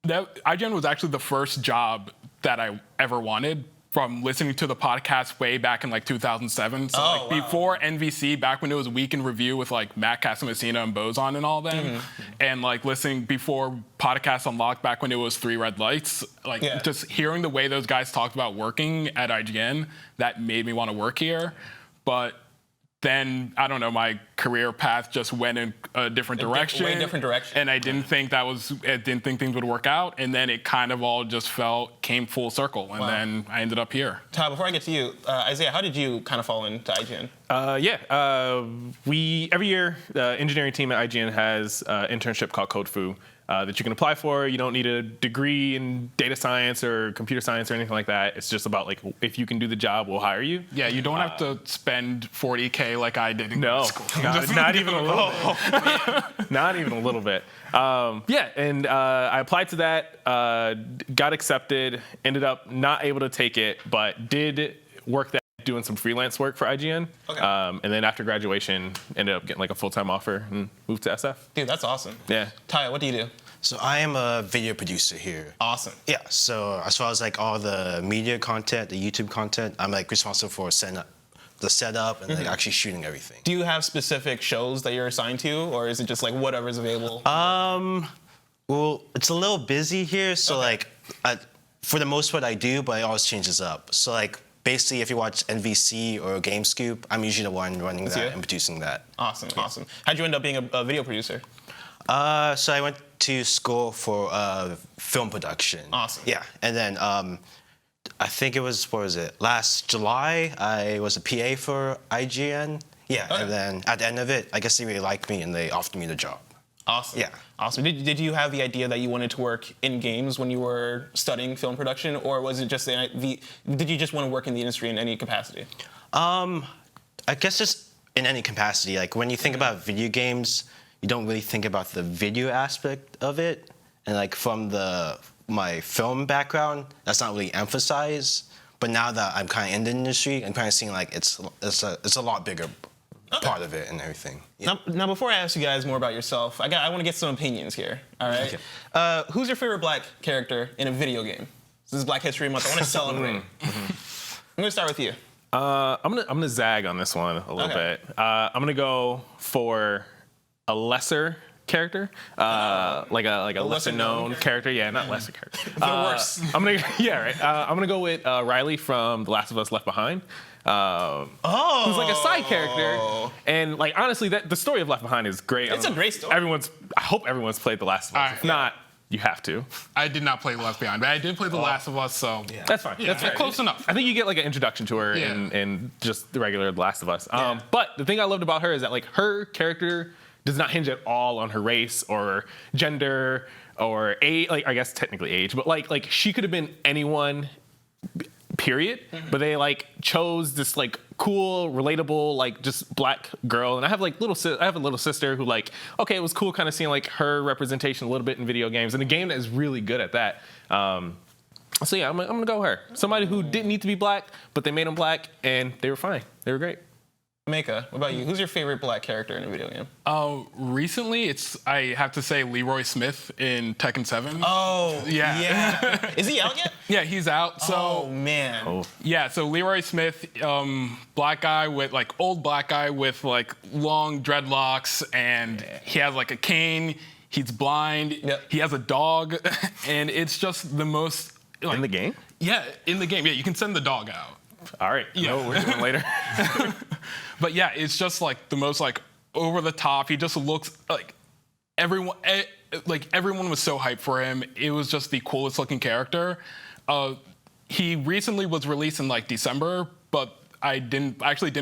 IGN was actually the first job that I ever wanted from listening to the podcast way back in like 2007. So before NVC, back when it was Week in Review with like Matt Casamassina and Bozon and all them, and like listening before Podcast Unlocked back when it was 3 Red Lights, like just hearing the way those guys talked about working at IGN, that made me want to work here. But then, I don't know, my career path just went in a different direction. Way different direction. And I didn't think things would work out. And then it kind of all just came full circle. And then I ended up here. Ty, before I get to you, Isaiah, how did you kind of fall into IGN? Every year, the engineering team at IGN has an internship called Code Fu. That you can apply for. You don't need a degree in data science or computer science or anything like that. It's just about like, if you can do the job, we'll hire you. Yeah, you don't have to spend $40K like I did in school. Not even a little bit. Not even a little bit. And I applied to that, got accepted, ended up not able to take it, but did work that doing some freelance work for IGN. And then after graduation, ended up getting like a full-time offer and moved to SF. Dude, that's awesome. Yeah. Ty, what do you do? So I am a video producer here. Awesome. Yeah, so as far as like all the media content, the YouTube content, I'm like responsible for the setup and like actually shooting everything. Do you have specific shows that you're assigned to, or is it just like whatever's available? Well, it's a little busy here, so like for the most part I do, but it always changes up. So like basically, if you watch NVC or GameScoop, I'm usually the one running that and producing that. Awesome, awesome. How'd you end up being a video producer? So I went to school for film production. Awesome. Yeah, and then I think it was, last July, I was a PA for IGN. Yeah, and then at the end of it, I guess they really liked me and they offered me the job. Awesome. Yeah. Awesome. Did you have the idea that you wanted to work in games when you were studying film production, or was it just did you just want to work in the industry in any capacity? I guess just in any capacity. Like when you think about video games, you don't really think about the video aspect of it, and like from my film background, that's not really emphasized. But now that I'm kind of in the industry, I'm kind of seeing like it's a lot bigger part of it and everything. Yeah. Now, before I ask you guys more about yourself, I want to get some opinions here. All right. Okay. Who's your favorite black character in a video game? This is Black History Month. I want to celebrate. I'm gonna start with you. I'm gonna zag on this one a little bit. I'm gonna go for a lesser character, like a lesser known character. Yeah, not lesser character. The worst. I'm gonna go with Riley from The Last of Us Left Behind. Who's like a side character, and like honestly, the story of Left Behind is great. It's a great story. I hope everyone's played The Last of Us. If not, you have to. I did not play Left Behind, but I did play The Last of Us, so that's fine. Yeah, that's fine. Close enough. I think you get like an introduction to her in just the regular The Last of Us. But the thing I loved about her is that like her character does not hinge at all on her race or gender or age. Like I guess technically age, but like she could have been anyone. Period. But they like chose this like cool, relatable, like just black girl. And I have like I have a little sister who like, okay, it was cool kind of seeing like her representation a little bit in video games, and a game that is really good at that. So yeah, I'm gonna go with her. Somebody who didn't need to be black, but they made them black, and they were fine. They were great. Mika, what about you? Who's your favorite black character in a video game? Recently, I have to say Leroy Smith in Tekken 7. Oh, yeah. Is he out yet? Yeah, he's out. So, oh, man. Yeah, so Leroy Smith, black guy with, like, old black guy with, like, long dreadlocks, and he has, like, a cane. He's blind. Yep. He has a dog, and it's just the most... Like, in the game? Yeah, in the game. Yeah, you can send the dog out. All right. Yeah. No, we're doing later. But yeah, it's just like the most like over the top. He just looks like everyone was so hyped for him. It was just the coolest looking character. He recently was released in like December, but I didn't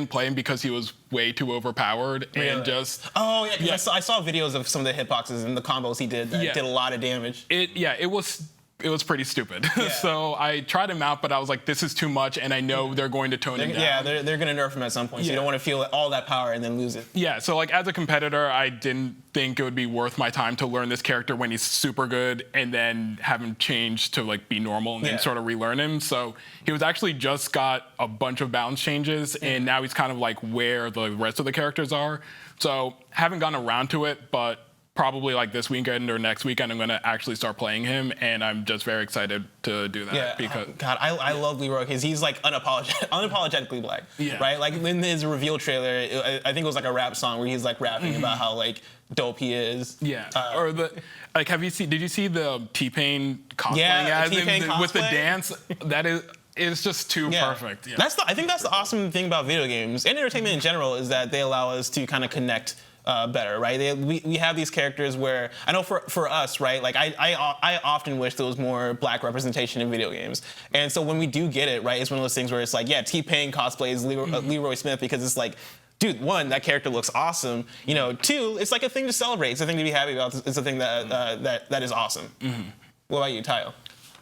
play him because he was way too overpowered and just. Oh yeah, I saw videos of some of the hitboxes and the combos he did that did a lot of damage. It was it was pretty stupid. So I tried him out, but I was like, this is too much, and I know they're going to tone him down. Yeah, they're going to nerf him at some point, so you don't want to feel all that power and then lose it. Yeah, so like as a competitor, I didn't think it would be worth my time to learn this character when he's super good and then have him change to like be normal and then sort of relearn him. So he was actually just got a bunch of balance changes, and now he's kind of like where the rest of the characters are. So haven't gotten around to it, but probably like this weekend or next weekend, I'm going to actually start playing him, and I'm just very excited to do that. Yeah, because God, I love Leroy because he's like unapologetically black, right? Like in his reveal trailer, I think it was like a rap song where he's like rapping about how like dope he is. Yeah, or the like, did you see the T-Pain cosplaying as T-Pain him cosplay? with the dance? That is. It's just too perfect. Yeah. I think that's the awesome thing about video games and entertainment in general is that they allow us to kind of connect better, right? We have these characters where I know for us, right? Like I often wish there was more black representation in video games, and so when we do get it, right, it's one of those things where it's like, yeah, T-Pain cosplays Leroy Smith because it's like, dude, one, that character looks awesome. You know, two, it's like a thing to celebrate. It's a thing to be happy about. It's a thing that is awesome. What about you, Tayo?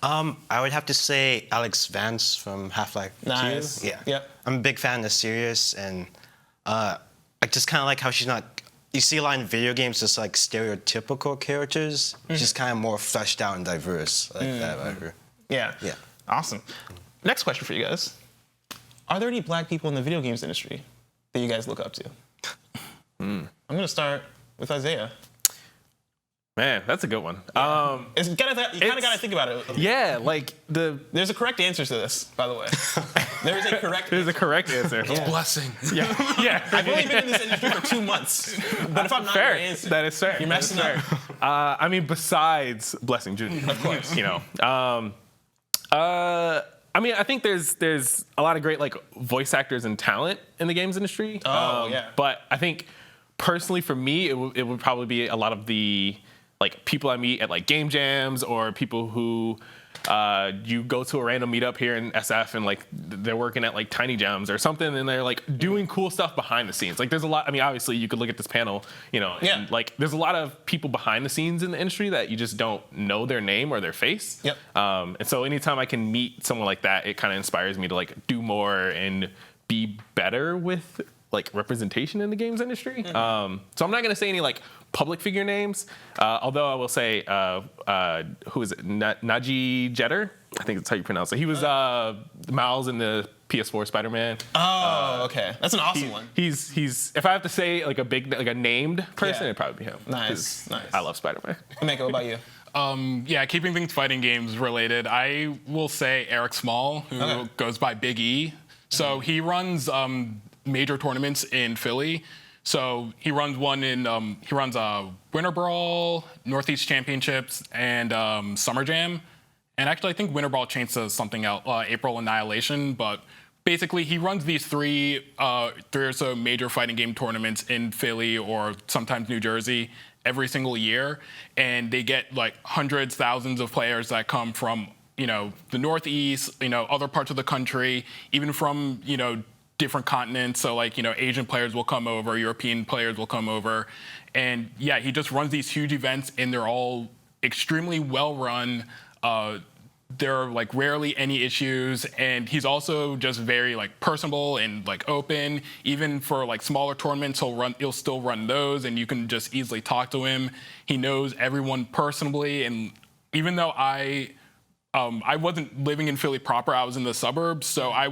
I would have to say Alex Vance from Half-Life 2. Nice. Yeah. Yep. I'm a big fan of the series, and I just kind of like how she's not. You see a lot in video games, just like stereotypical characters. She's kind of more fleshed out and diverse, like that about her. Yeah. Yeah. Awesome. Next question for you guys: are there any black people in the video games industry that you guys look up to? I'm gonna start with Isaiah. Man, that's a good one. You kind of got to think about it. Yeah, like there's a correct answer to this, by the way. There's a correct. There's a correct answer. It's a blessing. Yeah. I've only been in this industry for 2 months, but if I'm not fair, gonna answer, that is fair. You're messing up. I mean, besides Blessing Jr., of course. You know. I mean, I think there's a lot of great like voice actors and talent in the games industry. Yeah. But I think personally for me, it would probably be a lot of the like people I meet at like game jams or people who you go to a random meetup here in SF and like they're working at like Tiny Gems or something and they're like doing cool stuff behind the scenes. Like there's a lot, I mean, obviously you could look at this panel, you know, and like there's a lot of people behind the scenes in the industry that you just don't know their name or their face. Yep. And so anytime I can meet someone like that, it kind of inspires me to like do more and be better with like representation in the games industry. So I'm not gonna say any like public figure names, although I will say, who is it? Najee Jeter? I think that's how you pronounce it. He was Miles in the PS4 Spider-Man. Oh, okay. That's an awesome one. He's if I have to say like a big like a named person, it'd probably be him. Nice. I love Spider-Man. Mako, what about you? Yeah, keeping things fighting games related, I will say Eric Small, who goes by Big E. So he runs major tournaments in Philly. So he runs one in Winter Brawl, Northeast Championships, and Summer Jam. And actually, I think Winter Brawl changed to something else, April Annihilation. But basically, he runs these three or so major fighting game tournaments in Philly or sometimes New Jersey every single year. And they get like hundreds, thousands of players that come from, you know, the Northeast, you know, other parts of the country, even from, you know, different continents. So like, you know, Asian players will come over, European players will come over. And yeah, he just runs these huge events and they're all extremely well run. There are like rarely any issues. And he's also just very like personable and like open. Even for like smaller tournaments, he'll still run those and you can just easily talk to him. He knows everyone personally. And even though I wasn't living in Philly proper, I was in the suburbs. So I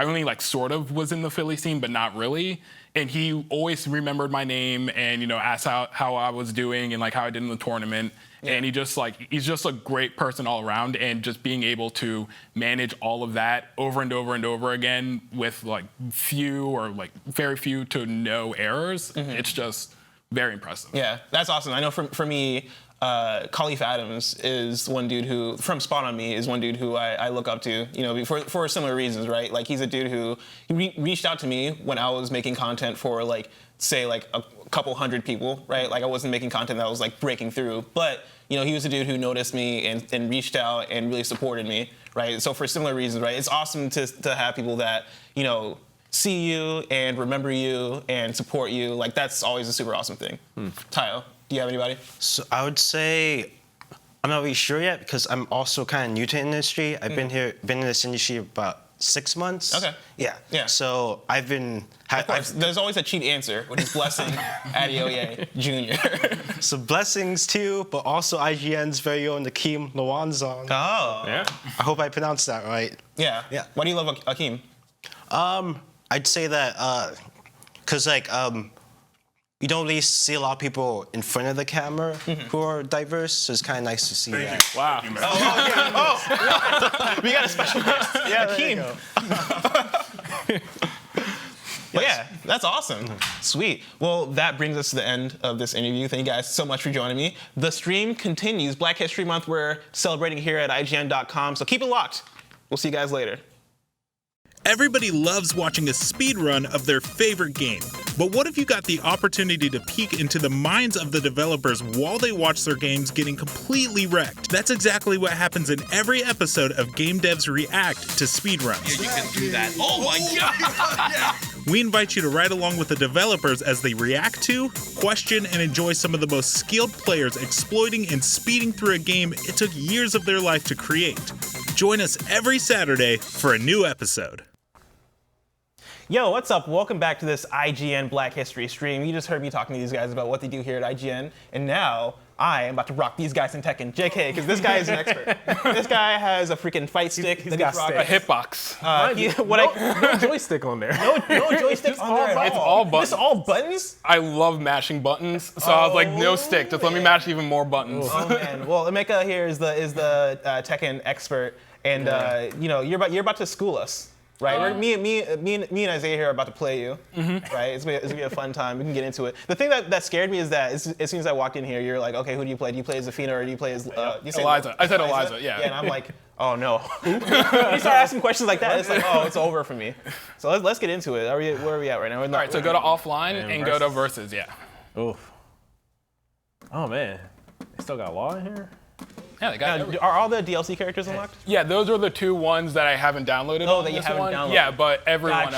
only like sort of was in the Philly scene, but not really. And he always remembered my name and, you know, asked how I was doing and like how I did in the tournament. Yeah. And he's just a great person all around, and just being able to manage all of that over and over and over again with like few or like very few to no errors. It's just very impressive. Yeah, that's awesome. I know for me, Khalif Adams is one dude who, from Spawn on Me, is one dude who I look up to, you know, for similar reasons, right? Like, he's a dude who reached out to me when I was making content for, like, say, like, a couple hundred people, right? Like, I wasn't making content that was, like, breaking through. But, you know, he was a dude who noticed me and reached out and really supported me, right? So for similar reasons, right? It's awesome to have people that, you know, see you and remember you and support you. Like, that's always a super awesome thing. Tayo, do you have anybody? So I would say I'm not really sure yet because I'm also kind of new to the industry. I've been in this industry about 6 months. Okay. Yeah. Yeah. So I've been. Of course, there's always a cheat answer, which is Blessing Adeoye Jr. So blessings too, but also IGN's very own Akeem Lawanson. Oh. Yeah. I hope I pronounced that right. Yeah. Yeah. Why do you love Akeem? I'd say that because you don't really see a lot of people in front of the camera who are diverse, so it's kind of nice to see that. Wow. We got a special guest. Yeah, Akeem. But yeah, that's awesome. Sweet. Well, that brings us to the end of this interview. Thank you guys so much for joining me. The stream continues. Black History Month, we're celebrating here at IGN.com, so keep it locked. We'll see you guys later. Everybody loves watching a speedrun of their favorite game. But what if you got the opportunity to peek into the minds of the developers while they watch their games getting completely wrecked? That's exactly what happens in every episode of Game Devs React to speedruns. Yeah, you can do that. Oh my god! We invite you to ride along with the developers as they react to, question, and enjoy some of the most skilled players exploiting and speeding through a game it took years of their life to create. Join us every Saturday for a new episode. Yo, what's up? Welcome back to this IGN Black History stream. You just heard me talking to these guys about what they do here at IGN, and now I am about to rock these guys in Tekken. JK, because this guy is an expert. This guy has a freaking fight stick. He's got A hitbox. No joystick on there. No joystick on there at all. It's all buttons. This all buttons? I love mashing buttons, so I was like, no stick. Just let me mash even more buttons. Oh man. Well, Emeka here is the Tekken expert, and you know you're about to school us. Right, me and Isaiah here are about to play you. Right, it's gonna be a fun time. We can get into it. The thing that scared me is that as soon as I walked in here, you're like, okay, who do you play? Do you play as Zafina or do you play as Eliza? I said Eliza. Yeah. Yeah, and I'm like, oh no. When you start asking questions like that, it's like, oh, it's over for me. So let's get into it. Where are we at right now? All right, so go to offline and go to versus. Yeah. Oof. Oh man, they still got Law in here. Yeah, they got. Now, are all the DLC characters unlocked? Yeah, those are the two ones that I haven't downloaded. Oh, on that you this haven't one. downloaded. Yeah, but everyone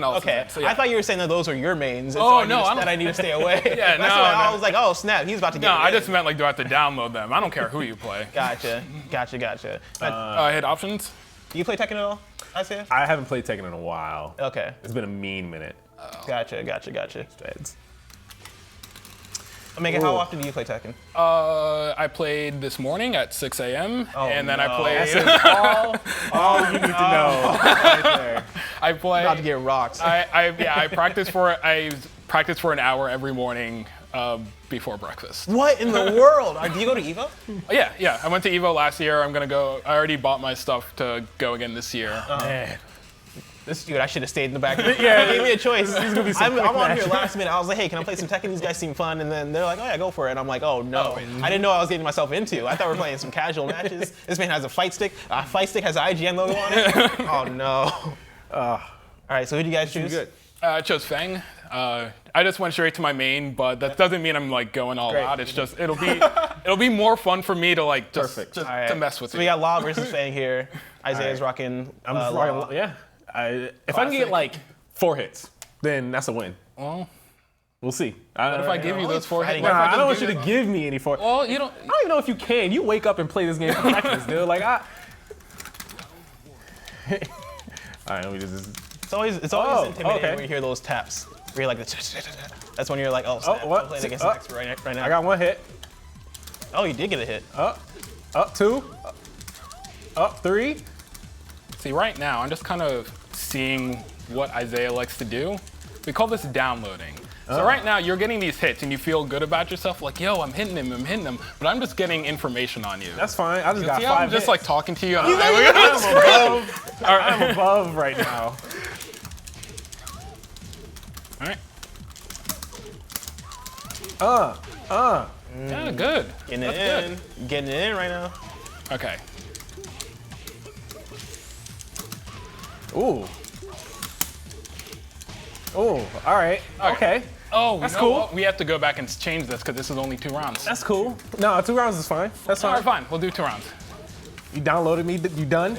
else. Okay. Is in, so yeah. I thought you were saying that those were your mains. And Oh, so no, I need to stay away. Yeah, That's why I was like, oh snap, he's about to get. No, it I in. just meant like, do I have to download them? I don't care who you play. Gotcha. Hit options. Do you play Tekken at all, Isaiah? I haven't played Tekken in a while. Okay. It's been a mean minute. Gotcha. Omega, how often do you play Tekken? I played this morning at 6 a.m. and then I played. That's all you need to know. Right there. I play. About to get rocked. I practice for an hour every morning before breakfast. What in the world? Do you go to EVO? Yeah. I went to EVO last year. I'm gonna go. I already bought my stuff to go again this year. Man. This dude, I should have stayed in the back. Yeah, gave me a choice. I'm on here match. last minute. I was like, hey, can I play some Tekken? These guys seem fun. And then they're like, oh yeah, go for it. And I'm like, oh no. I didn't know I was getting myself into. I thought we were playing some casual matches. This man has a fight stick. Fight stick has an IGN logo on it. Oh no. All right, so who do you guys choose? I chose Feng. I just went straight to my main, but that doesn't mean I'm like going all out. It's just it'll be more fun for me to like just to mess with so you. We got Law versus Feng here. Isaiah's rocking. I'm just rocking. Yeah. If I can get like 4 hits, then that's a win. Well, we'll see. What if I give you those 4 hits? I don't want you to give me any 4. Well, you don't. I don't even know if you can. You wake up and play this game for practice, dude. Like All right, let me just. It's always intimidating when you hear those taps. Where you're like, that's when you're like, oh, snap. what? I'm playing against an expert right now. I got 1 hit. Oh, you did get a hit. Up 2. Up 3. See, right now, I'm just kind of seeing what Isaiah likes to do. We call this downloading. So right now, you're getting these hits, and you feel good about yourself, like, yo, I'm hitting him, but I'm just getting information on you. That's fine. I just got 5 I'm hits. just like talking to you. I'm above right now. All right. Yeah, good. Getting it in right now. Okay. Ooh. All right. Okay. Oh, that's cool. What? We have to go back and change this because this is only 2 rounds. That's cool. No, 2 rounds is fine. That's fine. All right, fine. We'll do 2 rounds. You downloaded me. You done?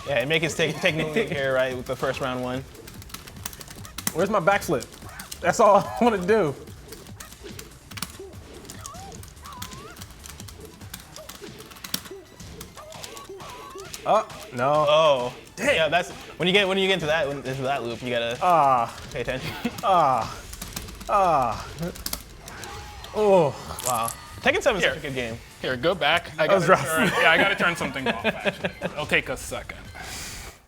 Yeah, make us technically here, right, with the first round one. Where's my backflip? That's all I want to do. Oh no. Oh, damn. Yeah, that's when you get into that loop, you gotta pay attention. Oh. Wow. Tekken 7 is such a good game. Here, go back. I was rough. I gotta turn something off. Actually, it'll take a second.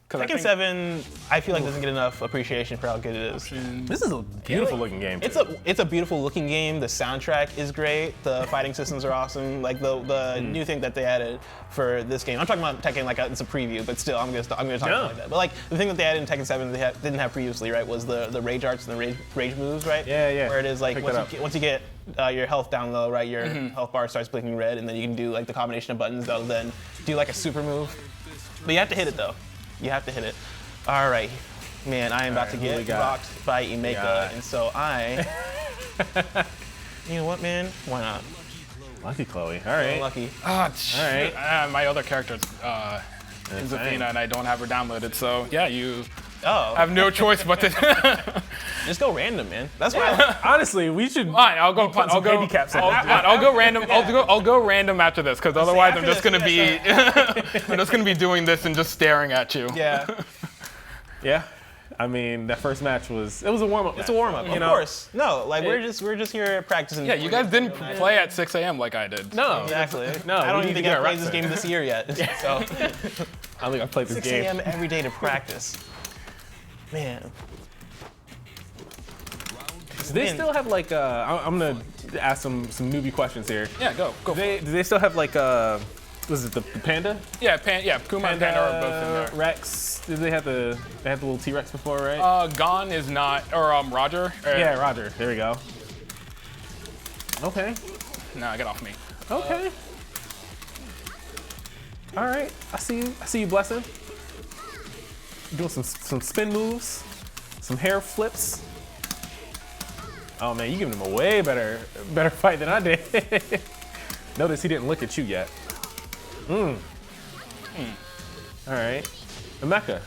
Tekken 7, I feel like doesn't get enough appreciation for how good it is. This is a beautiful looking game. It's a beautiful looking game. The soundtrack is great. The fighting systems are awesome. Like the new thing that they added for this game. I'm talking about Tekken like it's a preview, but still I'm gonna talk about it like that. But like the thing that they added in Tekken 7 that they didn't have previously, right, was the rage arts and the rage moves, right? Yeah. Where it is like once you get your health down low, right, your health bar starts blinking red, and then you can do like the combination of buttons that'll then do like a super move. But you have to hit it though. You have to hit it. All right, man, I am about to get rocked by Emeka, and so you know what, man? Why not? Lucky Chloe. All right. Lucky. All right. My other character is Athena, and I don't have her downloaded, so yeah, you have no choice but to just go random, man. That's why. Honestly, we should. Fine, I'll go handicaps. I'll go random. I'll go random after this, because otherwise I'm just gonna be I'm just gonna be doing this and just staring at you. Yeah. Yeah. I mean, that first match was a warm up. It's a warm up, of course. No, like we're just here practicing. Yeah, you guys didn't play at 6 a.m. like I did. No, exactly. No, I don't even think I've played this game this year yet. So I don't think I've played this 6 game. 6 a.m. every day to practice. Man. Do they still have like I'm gonna ask some newbie questions here. Yeah, go. Do they still have like was it the panda? Yeah, Kuma and Panda are both in there. Rex. Did they have the little T-Rex before, right? Gon is not, or Roger. Yeah, Roger. There we go. Okay. No, get off me. Okay. All right. I see you, Blessing. Doing some spin moves, some hair flips. Oh man, you giving him a way better fight than I did. Notice he didn't look at you yet. All right, Emeka.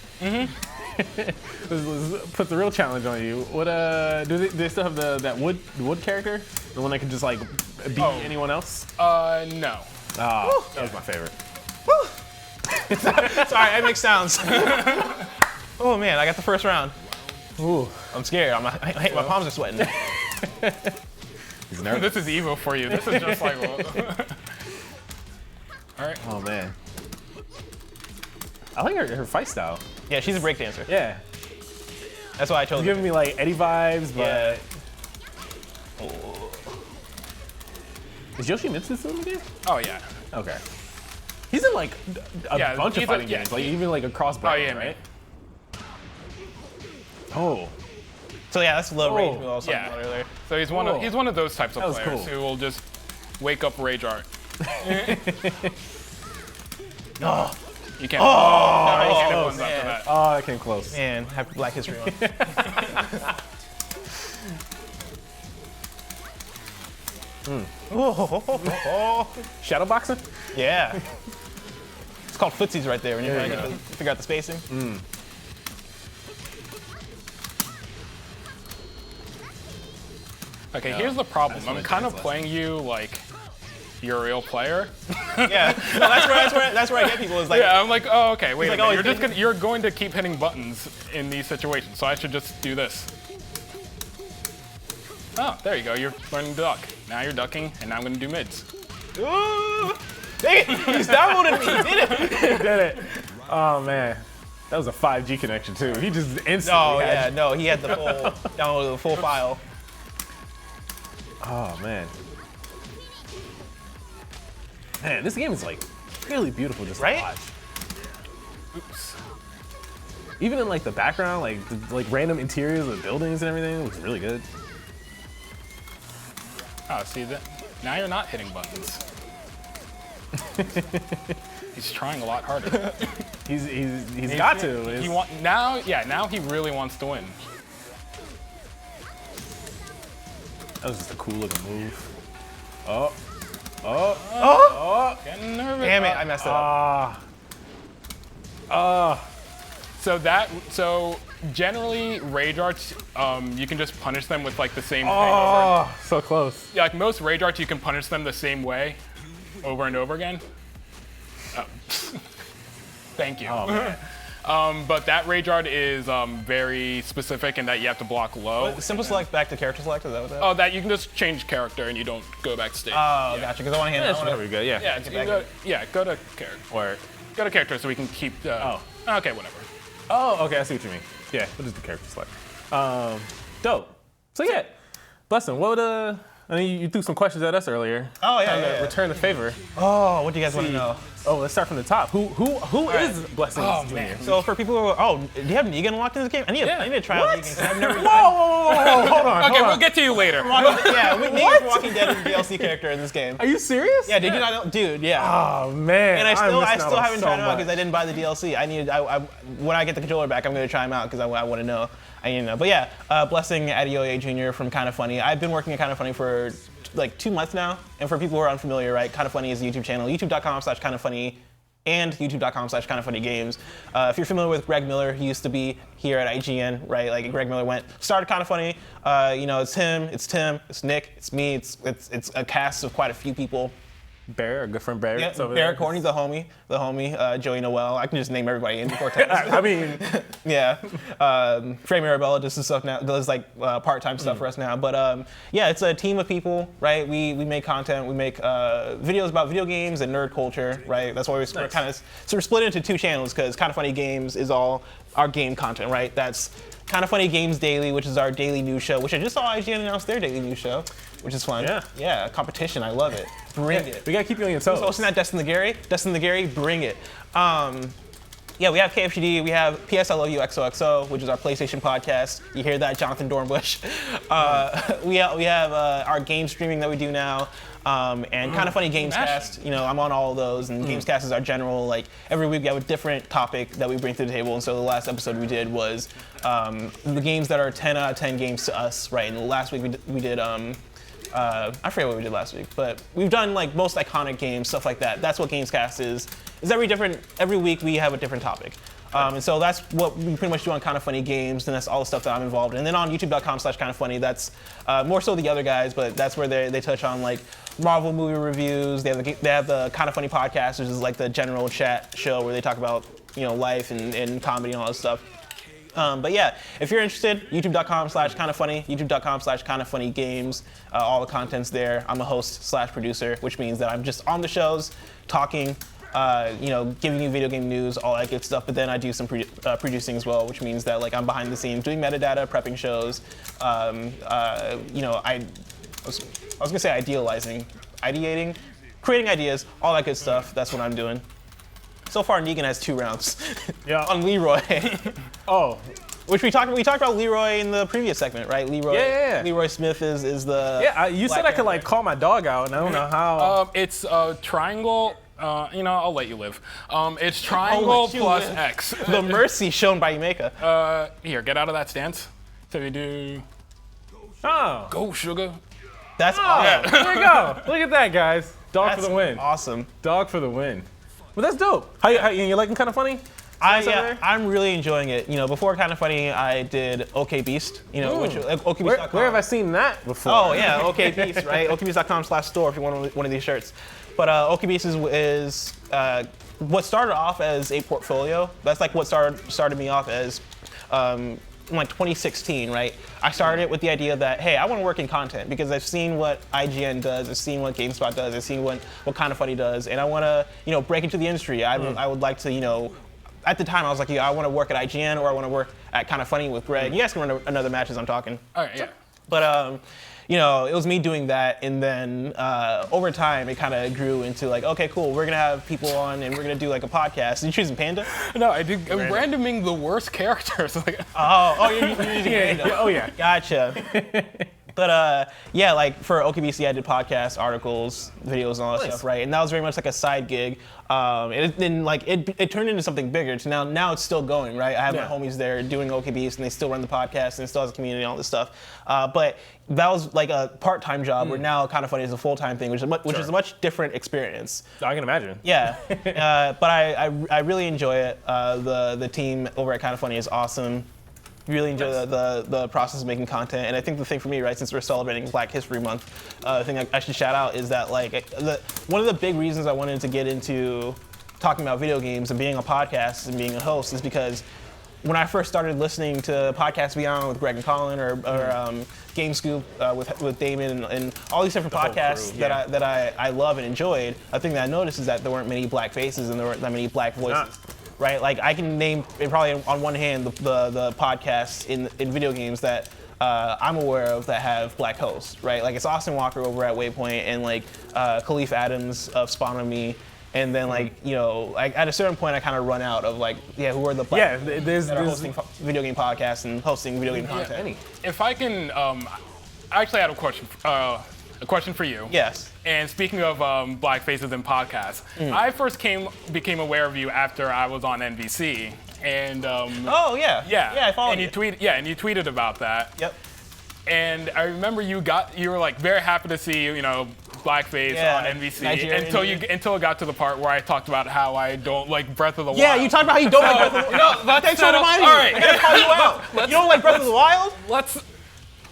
Let's put the real challenge on you. What do they still have that wood character, the one that can just like beat anyone else? No. That was my favorite. Sorry, I make sounds. Oh man, I got the first round. Ooh. I'm scared. My palms are sweating. He's nervous. This is evil for you. This is just like. All right. Oh man. I like her fight style. Yeah, she's a breakdancer. Yeah. That's why I chose her. She's giving me like Eddie vibes, but. Yeah. Is Yoshimitsu still in the game? Oh yeah. Okay. He's in like a bunch of fighting games, like even like across brands, right? Oh. So yeah, that's low range. We also Yeah. about earlier. So he's one of those types of That was players cool. who will just wake up rage art. Oh. You can't. No, you can't have ones man. after that. Oh, that came close. Man, happy Black History Month. Shadow boxing? Yeah. It's called footsies right there when you're trying to figure out the spacing. Okay, here's the problem. I'm kind of playing you like you're a real player. Yeah. Well, that's where I get people is like. Yeah, I'm like, oh, okay, wait a like, minute. You're going to keep hitting buttons in these situations, so I should just do this. Oh, there you go. You're learning to duck. Now you're ducking, and now I'm going to do mids. Ooh. Dang it! He's downloaded me. He did it. He did it. Oh man, that was a 5G connection too. He just instantly. Oh had yeah, you. no, he had the full downloaded the full file. Oh man. Man, this game is like really beautiful just to watch. Oops. Even in like the background, like random interiors of the buildings and everything, it looks really good. Oh, see that? Now you're not hitting buttons. He's trying a lot harder. He's got to. Now he really wants to win. That was just a cool looking move. Getting nervous. Damn it! I messed it up. So generally rage arts, you can just punish them with like the same thing. Oh, so close. Yeah, like most rage arts, you can punish them the same way, over and over again. Oh. Thank you. Oh, man. But that rage art is very specific in that you have to block low. Simple select back to character select, is that what that is? Oh, that you can just change character and you don't go back to stage. Oh, gotcha, because I want to hand That's pretty good, yeah. Yeah, go to character. Or go to character so we can keep the... Okay, whatever. Oh, okay, I see what you mean. Yeah, we'll just do character select. Dope. So yeah, Blessing, what would I mean, you threw some questions at us earlier. Oh, yeah, Trying to yeah. return the favor. Oh, what do you guys want to know? Oh, let's start from the top. Who is Blessing Jr.? So for people who do you have Negan unlocked in this game? I need to try out Negan. 'Cause I've never. Whoa, hold on. Okay, we'll get to you later. Negan's Walking Dead is a DLC character in this game. Are you serious? Yeah, did you not? Dude, yeah. Oh man. And I still haven't so tried him out much. because I didn't buy the DLC. When I get the controller back, I'm going to try him out because I want to know. I need to know. But yeah, Blessing Adeoye Jr. from Kinda Funny. I've been working at Kinda Funny for like 2 months now. And for people who are unfamiliar, right, Kinda Funny is a YouTube channel, youtube.com/kindafunny and youtube.com/kindafunnygames. If you're familiar with Greg Miller, he used to be here at IGN, right? Like Greg Miller started Kinda Funny. It's him, it's Tim, it's Nick, it's me, it's a cast of quite a few people. Bear, our good friend Bear. Yeah, Barrett Corney's the homie, Joey Noel. I can just name everybody in before I mean, yeah. Frey Mirabella does some stuff now, does like part-time stuff for us now. But yeah, it's a team of people, right? We make content, we make videos about video games and nerd culture, right? That's why we're kind of we're split into 2 channels because Kinda Funny Games is all our game content, right? That's Kinda Funny Games Daily, which is our daily news show, which I just saw IGN announce their daily news show, which is fun. Yeah, competition, I love it. Bring it. We gotta keep you on your toes. Who's hosting that? Destin the Gary, bring it. Yeah, we have KFGD, we have PS I Love You XOXO, which is our PlayStation podcast. You hear that, Jonathan Dornbush. We have our game streaming that we do now, and Kinda Funny Gamescast. I'm on all of those, and Gamescast is our general, like, every week we have a different topic that we bring to the table, and so the last episode we did was the games that are 10 out of 10 games to us, right? And last week we did I forget what we did last week, but we've done like most iconic games, stuff like that. That's what Gamescast is. Every week we have a different topic. And so that's what we pretty much do on Kinda Funny Games, and that's all the stuff that I'm involved in. And then on youtube.com/kindafunny, that's more so the other guys, but that's where they touch on like Marvel movie reviews. They have the Kinda Funny podcast, which is like the general chat show where they talk about life and comedy and all that stuff. But yeah, if you're interested, youtube.com/kindafunny, youtube.com/kindafunnygames. All the content's there. I'm a host/producer, which means that I'm just on the shows, talking, giving you video game news, all that good stuff. But then I do some producing as well, which means that like I'm behind the scenes doing metadata, prepping shows. I was gonna say ideating, creating ideas, all that good stuff. That's what I'm doing. So far, Negan has 2 rounds. Yeah. On Leroy. Oh. Which we talked about Leroy in the previous segment, right? Leroy. Yeah. Leroy Smith is the. Yeah, you said I could like call my dog out, and I don't know how. It's triangle. I'll let you live. It's triangle plus X. The mercy shown by Yumeka. Here, get out of that stance. So we do. Oh. Go, sugar. That's awesome. There you go. Look at that, guys. Dog for the win. Awesome. Dog for the win. Well, that's dope. How you liking Kinda Funny? I'm really enjoying it. Before Kinda Funny, I did OK Beast. Which OKBeast.com. Where have I seen that before? Oh yeah, OK Beast, right? OKBeast.com/store if you want one of these shirts. But OK Beast is what started off as a portfolio. That's like what started me off as. In like 2016, right? I started it with the idea that, hey, I want to work in content because I've seen what IGN does, I've seen what GameSpot does, I've seen what Kinda Funny does, and I want to, break into the industry. I would like to, at the time I was like, I want to work at IGN or I want to work at Kinda Funny with Greg. You guys can run another match as I'm talking. All right, yeah. But it was me doing that, and then over time it kind of grew into like, okay, cool, we're gonna have people on, and we're gonna do like a podcast. Are you choosing Panda? No, I'm randoming the worst characters. you're using Panda. Oh yeah. Gotcha. But yeah, like for OKBC, I did podcasts, articles, videos, and all that stuff, right? And that was very much like a side gig. It turned into something bigger. So now it's still going, right? I have my homies there doing OKBC, and they still run the podcast, and it still has a community and all this stuff. But that was like a part-time job, where now Kinda Funny is a full-time thing, which is a much different experience. I can imagine. Yeah, but I really enjoy it. The team over at Kinda Funny is awesome. Really enjoy the process of making content, and I think the thing for me, right, since we're celebrating Black History Month, the thing I should shout out is that like one of the big reasons I wanted to get into talking about video games and being on podcasts and being a host is because when I first started listening to Podcast Beyond with Greg and Colin or Game Scoop with Damon and all these different podcasts that I love and enjoyed, a thing that I noticed is that there weren't many black faces and there weren't that many black voices. Right? Like I can name probably on one hand the podcasts in video games that I'm aware of that have black hosts, right? Like it's Austin Walker over at Waypoint and like Khalif Adams of Spawn on Me. And then, like, you know, like at a certain point, I kind of run out of like, who are the black that are hosting video game podcasts and hosting video game content. If I can, I actually had a question for you. Yes. And speaking of black faces in podcasts, I first became aware of you after I was on NBC, and I followed and you tweeted about that. Yep. And I remember you were like very happy to see, you know, blackface on NBC until it got to the part where I talked about how I don't like Breath of the Wild. Yeah, you talked about how you don't like Breath of the Wild. No, thanks for reminding me. I gotta call you out. You don't like Breath of the Wild?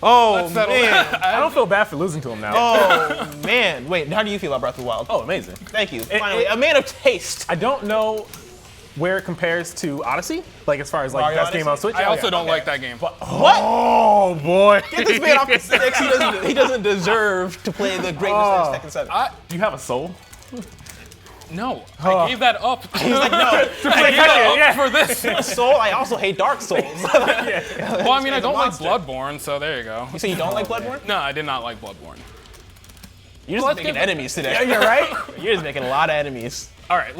Oh man, I don't feel bad for losing to him now. Oh man, wait, how do you feel about Breath of the Wild? Oh, amazing. Thank you. Finally, a man of taste. I don't know where it compares to Odyssey, like as far as like Mario best game on Switch. I also don't like that game. What? Oh boy! Get this man off the sticks. He doesn't deserve to play the greatness of Tekken 7. Do you have a soul? No, I gave that up. He's like, no, I gave that up for this. Soul. I also hate Dark Souls. Well, I mean, I don't like Bloodborne, so there you go. You say you don't like Bloodborne? No, I did not like Bloodborne. You're just making enemies today. Yeah, you're right. You're just making a lot of enemies. All right,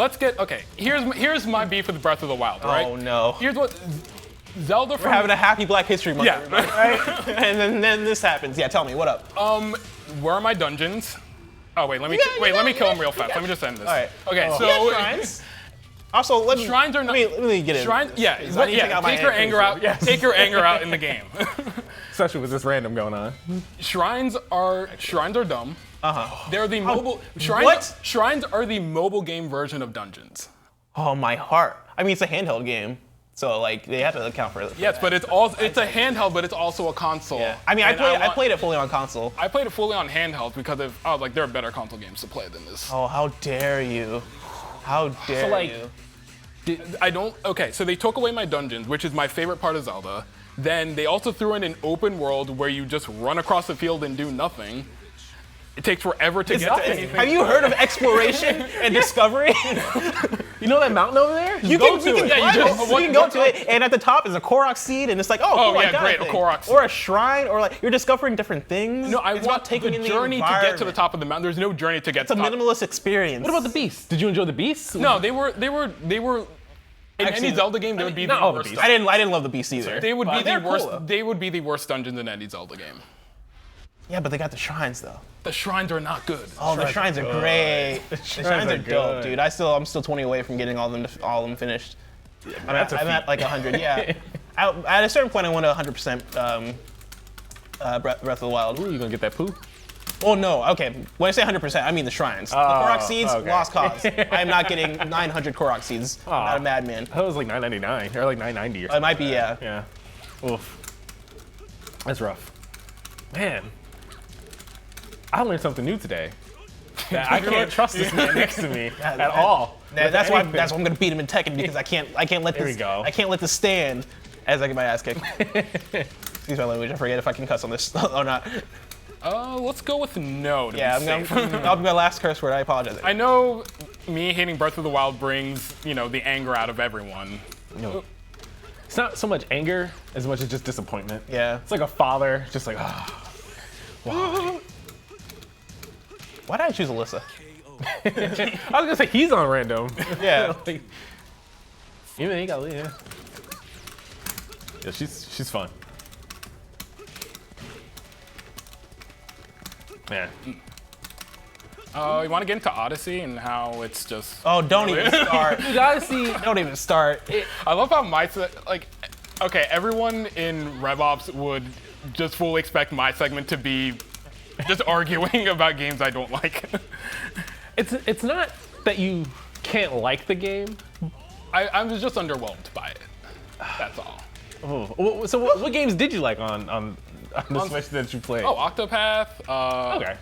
here's my beef with Breath of the Wild, right? Oh no. Here's what Zelda We're having a happy Black History Month, everybody, right? And then this happens. Yeah, tell me, what up? Where are my dungeons? Oh wait, let me kill him real fast. Let me just end this. All right. Okay, so shrines. Also, shrines are not. Let me get in. Shrines, take your anger out. Yes. Take your anger out in the game. Especially with this random going on. Shrines are dumb. They're the mobile shrines. What? Shrines are the mobile game version of dungeons. Oh my heart! I mean, it's a handheld game, so like they have to account for it. Yes, but it's a handheld, but it's also a console. Yeah. I mean, I played it fully on console. I played it fully on handheld because there are better console games to play than this. Oh, how dare you! How dare you! So they took away my dungeons, which is my favorite part of Zelda. Then they also threw in an open world where you just run across the field and do nothing. It takes forever to get to anything. Have you heard of exploration and discovery? You know that mountain over there? You can go to it, and at the top is a Korok seed, and it's like, great, a Korok seed. Or a shrine, or like you're discovering different things. No, I want taking the journey to get to the top of the mountain. There's no journey to get to the top. It's a minimalist experience. What about the beasts? Did you enjoy the beasts? No, they were. In any Zelda game, they would be the worst. I didn't love the beasts either. They would be the worst. They would be the worst dungeons in any Zelda game. Yeah, but they got the shrines though. The shrines are not good. Oh, the shrines are great. The shrines are dope, dude. I'm still 20 away from getting all of them finished. I'm at like 100. Yeah. At a certain point, I want to 100% Breath of the Wild. Ooh, you gonna get that poo? Oh no. Okay. When I say 100%, I mean the shrines. The Korok seeds, lost cause. I am not getting 900 Korok seeds. I'm not a madman. That was like $9.99 or like $9.90 or something. It might be, yeah. Yeah. Oof. That's rough. Man. I learned something new today. That I can't trust this man next to me at all. That's why I'm gonna beat him in Tekken, because I can't let this. I can't let this stand as I get my ass kicked. Excuse my language. I forget if I can cuss on this or not. Let's go with no. I'll be my last curse word. I apologize. I know me hating Breath of the Wild brings the anger out of everyone. No. It's not so much anger as much as just disappointment. Yeah. It's like a father, just like, wow. Why did I choose Alyssa? I was gonna say he's on random. Yeah. Even he got Lee, yeah. Yeah, she's fun. Yeah. You want to get into Odyssey and how it's just. Oh, don't even start. Dude, Odyssey, don't even start. I love how everyone in RevOps would just fully expect my segment to be just arguing about games I don't like. It's not that you can't like the game. I was just underwhelmed by it. That's all. Oh. So what games did you like on the Switch that you played? Oh, Octopath. Okay.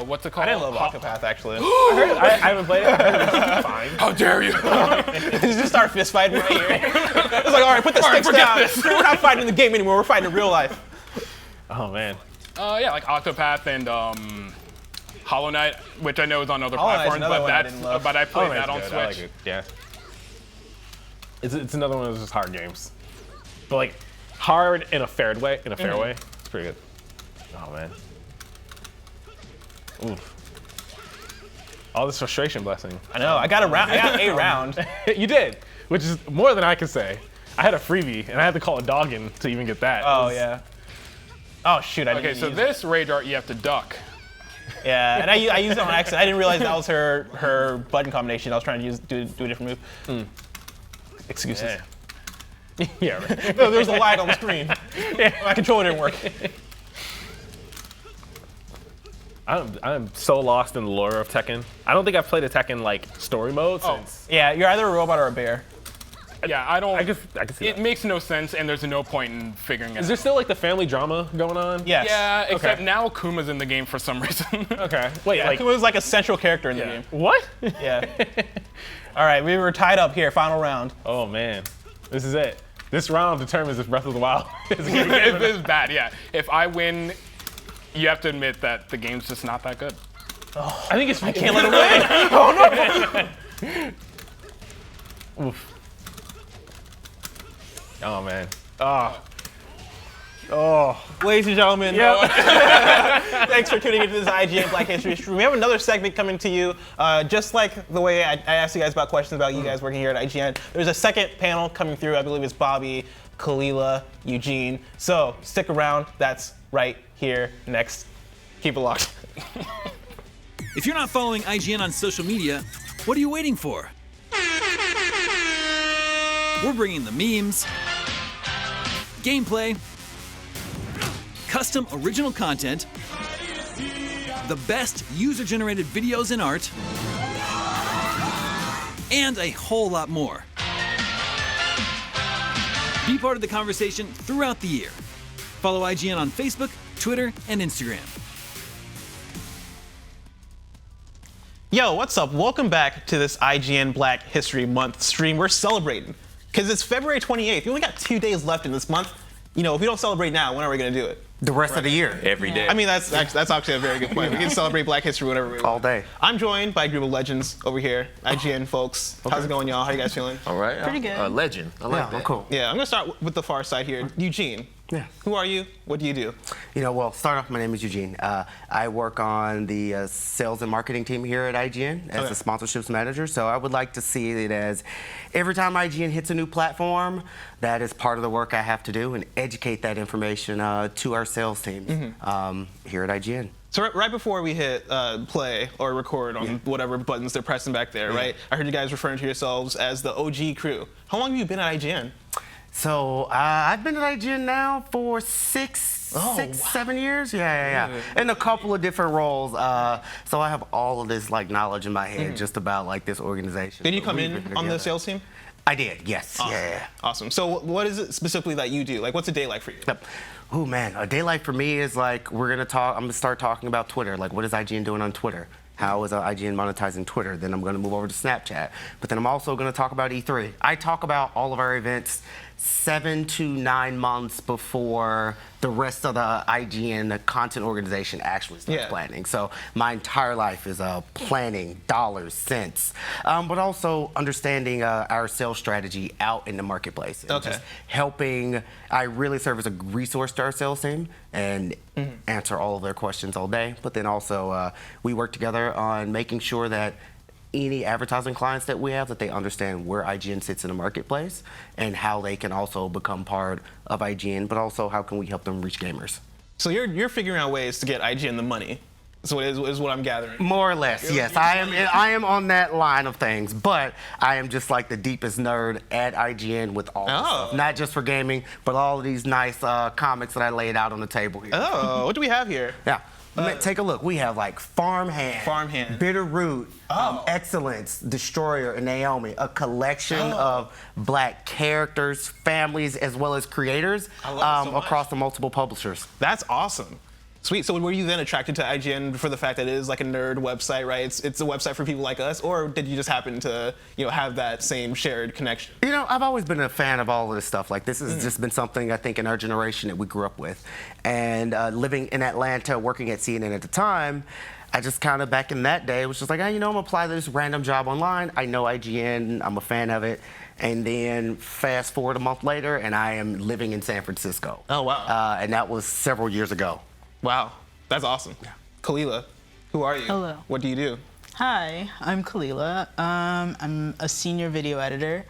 what's it called? I didn't love Octopath actually. I haven't played it. It's fine. How dare you? Just start fist fighting right here. It's like, all right, put the sticks down. We're not fighting in the game anymore. We're fighting in real life. Oh man. Yeah, like Octopath and Hollow Knight, which I know is on other Hollow Knight's platforms, another but one I didn't love. I played that on good. Switch. I like it. Yeah. It's another one of those just hard games, but like hard in a fair way. In a fair way, it's pretty good. Oh man. Oof. All this frustration blessing. I know. I got a round. You did, which is more than I can say. I had a freebie, and I had to call a dog in to even get that. Oh yeah. Oh shoot! Okay, so this rage art you have to duck. Yeah, and I used it on accident. I didn't realize that was her button combination. I was trying to do a different move. Excuses. Yeah. Right. No, there was a lag on the screen. My controller didn't work. I'm so lost in the lore of Tekken. I don't think I've played a Tekken like story mode since. Yeah, you're either a robot or a bear. Yeah, I don't. I can see it that. makes no sense, and there's no point in figuring it out. Is there still like the family drama going on? Yes. Yeah, except now Kuma's in the game for some reason. Okay. Wait, Yeah, like Kuma was like a central character in the game. what? Yeah. All right, we were tied up here. Final round. Oh man, this is it. This round determines if Breath of the Wild is good. It's bad, yeah. If I win, you have to admit that the game's just not that good. Oh, I think it's. I can't let it win. Oh no. Oof. Oh man. Oh. Oh. Ladies and gentlemen, thanks for tuning into this IGN Black History stream. We have another segment coming to you, just like the way I asked you guys about questions about you guys working here at IGN. There's a second panel coming through. I believe it's Bobby, Kalila, Eugene. So stick around. That's right here next. Keep it locked. If you're not following IGN on social media, what are you waiting for? We're bringing the memes, gameplay, custom original content, the best user-generated videos and art, and a whole lot more. Be part of the conversation throughout the year. Follow IGN on Facebook, Twitter, and Instagram. Yo, what's up? Welcome back to this IGN Black History Month stream. We're celebrating because it's February 28th. We only got 2 days left in this month. You know, if we don't celebrate now, when are we going to do it? The rest of the year. Every day. I mean, that's actually a very good point. We can celebrate Black History whenever we want. All day. I'm joined by a group of legends over here, IGN folks. How's it going, y'all? How you guys feeling? All right. Pretty good. A legend. I like that. I'm cool. Yeah, I'm going to start with the far side here. Eugene. Yeah. Who are you? What do you do? You know, well, start off, my name is Eugene. I work on the sales and marketing team here at IGN as the sponsorships manager. So I would like to see it as every time IGN hits a new platform, that is part of the work I have to do and educate that information to our sales teams here at IGN. So right before we hit play or record on whatever buttons they're pressing back there, right? I heard you guys referring to yourselves as the OG crew. How long have you been at IGN? So I've been at IGN now for 7 years. Yeah. In a couple of different roles. So I have all of this like knowledge in my head just about like this organization. Did you come in on the sales team? I did, yes. Awesome. Yeah. Awesome. So what is it specifically that you do? Like, what's a day like for you? Oh man, a day like for me is like I'm gonna start talking about Twitter. Like, what is IGN doing on Twitter? How is IGN monetizing Twitter? Then I'm going to move over to Snapchat. But then I'm also going to talk about E3. I talk about all of our events 7 to 9 months before the rest of the IGN, the content organization, actually starts planning. So my entire life is planning dollars, cents, but also understanding our sales strategy out in the marketplace. And just helping. I really serve as a resource to our sales team and answer all of their questions all day. But then also we work together on making sure that any advertising clients that we have, that they understand where IGN sits in the marketplace and how they can also become part of IGN, but also how can we help them reach gamers. So you're figuring out ways to get IGN the money. So is what I'm gathering. More or less, yes. I am on that line of things, but I am just like the deepest nerd at IGN with all this stuff. Not just for gaming, but all of these nice comics that I laid out on the table here. Oh, what do we have here? Yeah. Take a look. We have like Farmhand, Bitterroot, Excellence, Destroyer, and Naomi. A collection of black characters, families, as well as creators across the multiple publishers. That's awesome. Sweet. So were you then attracted to IGN for the fact that it is like a nerd website, right? It's a website for people like us, or did you just happen to, have that same shared connection? I've always been a fan of all of this stuff. Like, this has just been something I think in our generation that we grew up with. And living in Atlanta, working at CNN at the time, I just kind of back in that day was just like, I'm gonna apply this random job online. I know IGN, I'm a fan of it. And then fast forward a month later, and I am living in San Francisco. Oh, wow. And that was several years ago. Wow, that's awesome. Kalila, who are you? Hello. What do you do? Hi, I'm Kalila. I'm a senior video editor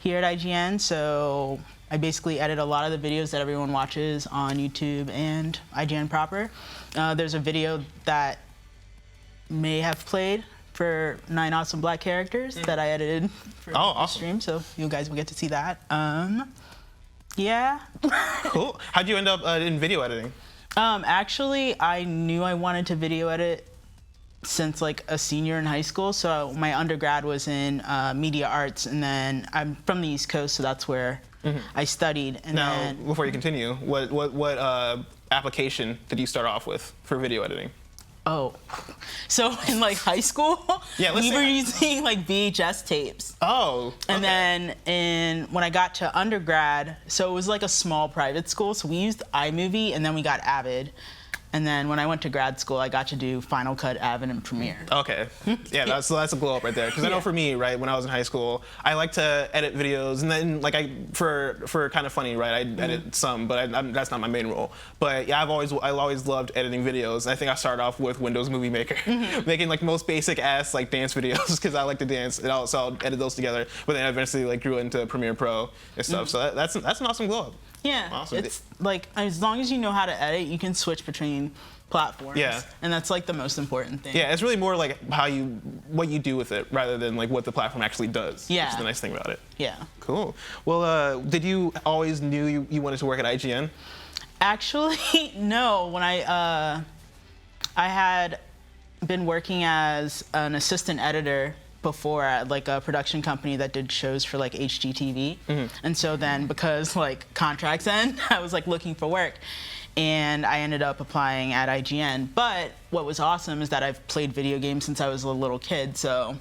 here at IGN, so I basically edit a lot of the videos that everyone watches on YouTube and IGN proper. There's a video that may have played for 9 Awesome Black Characters that I edited for the stream, so you guys will get to see that. Yeah. Cool. How'd you end up in video editing? Actually, I knew I wanted to video edit since like a senior in high school. So my undergrad was in media arts, and then I'm from the East Coast, so that's where I studied. And now, then, before you continue, what application did you start off with for video editing? Oh, so in like high school, we were using like VHS tapes. Oh. And then when I got to undergrad, so it was like a small private school, so we used iMovie, and then we got Avid. And then when I went to grad school, I got to do Final Cut, Avid, and Premiere. Okay. Yeah, that's a glow up right there. Because I know for me, right, when I was in high school, I like to edit videos, and then like for kind of funny, right, I edit some, but that's not my main role. But yeah, I've always loved editing videos. I think I started off with Windows Movie Maker, making like most basic ass like dance videos because I like to dance, and so I'll edit those together. But then I eventually like grew into Premiere Pro and stuff. So that's an awesome glow up. Yeah, awesome. It's like as long as you know how to edit, you can switch between platforms. Yeah. And that's like the most important thing. Yeah, it's really more like what you do with it rather than like what the platform actually does. Yeah. Which is the nice thing about it. Yeah. Cool. Well, did you always knew you wanted to work at IGN? Actually, no. When I had been working as an assistant editor before at like a production company that did shows for like HGTV. And so then because like contracts end, I was like looking for work. And I ended up applying at IGN. But what was awesome is that I've played video games since I was a little kid, so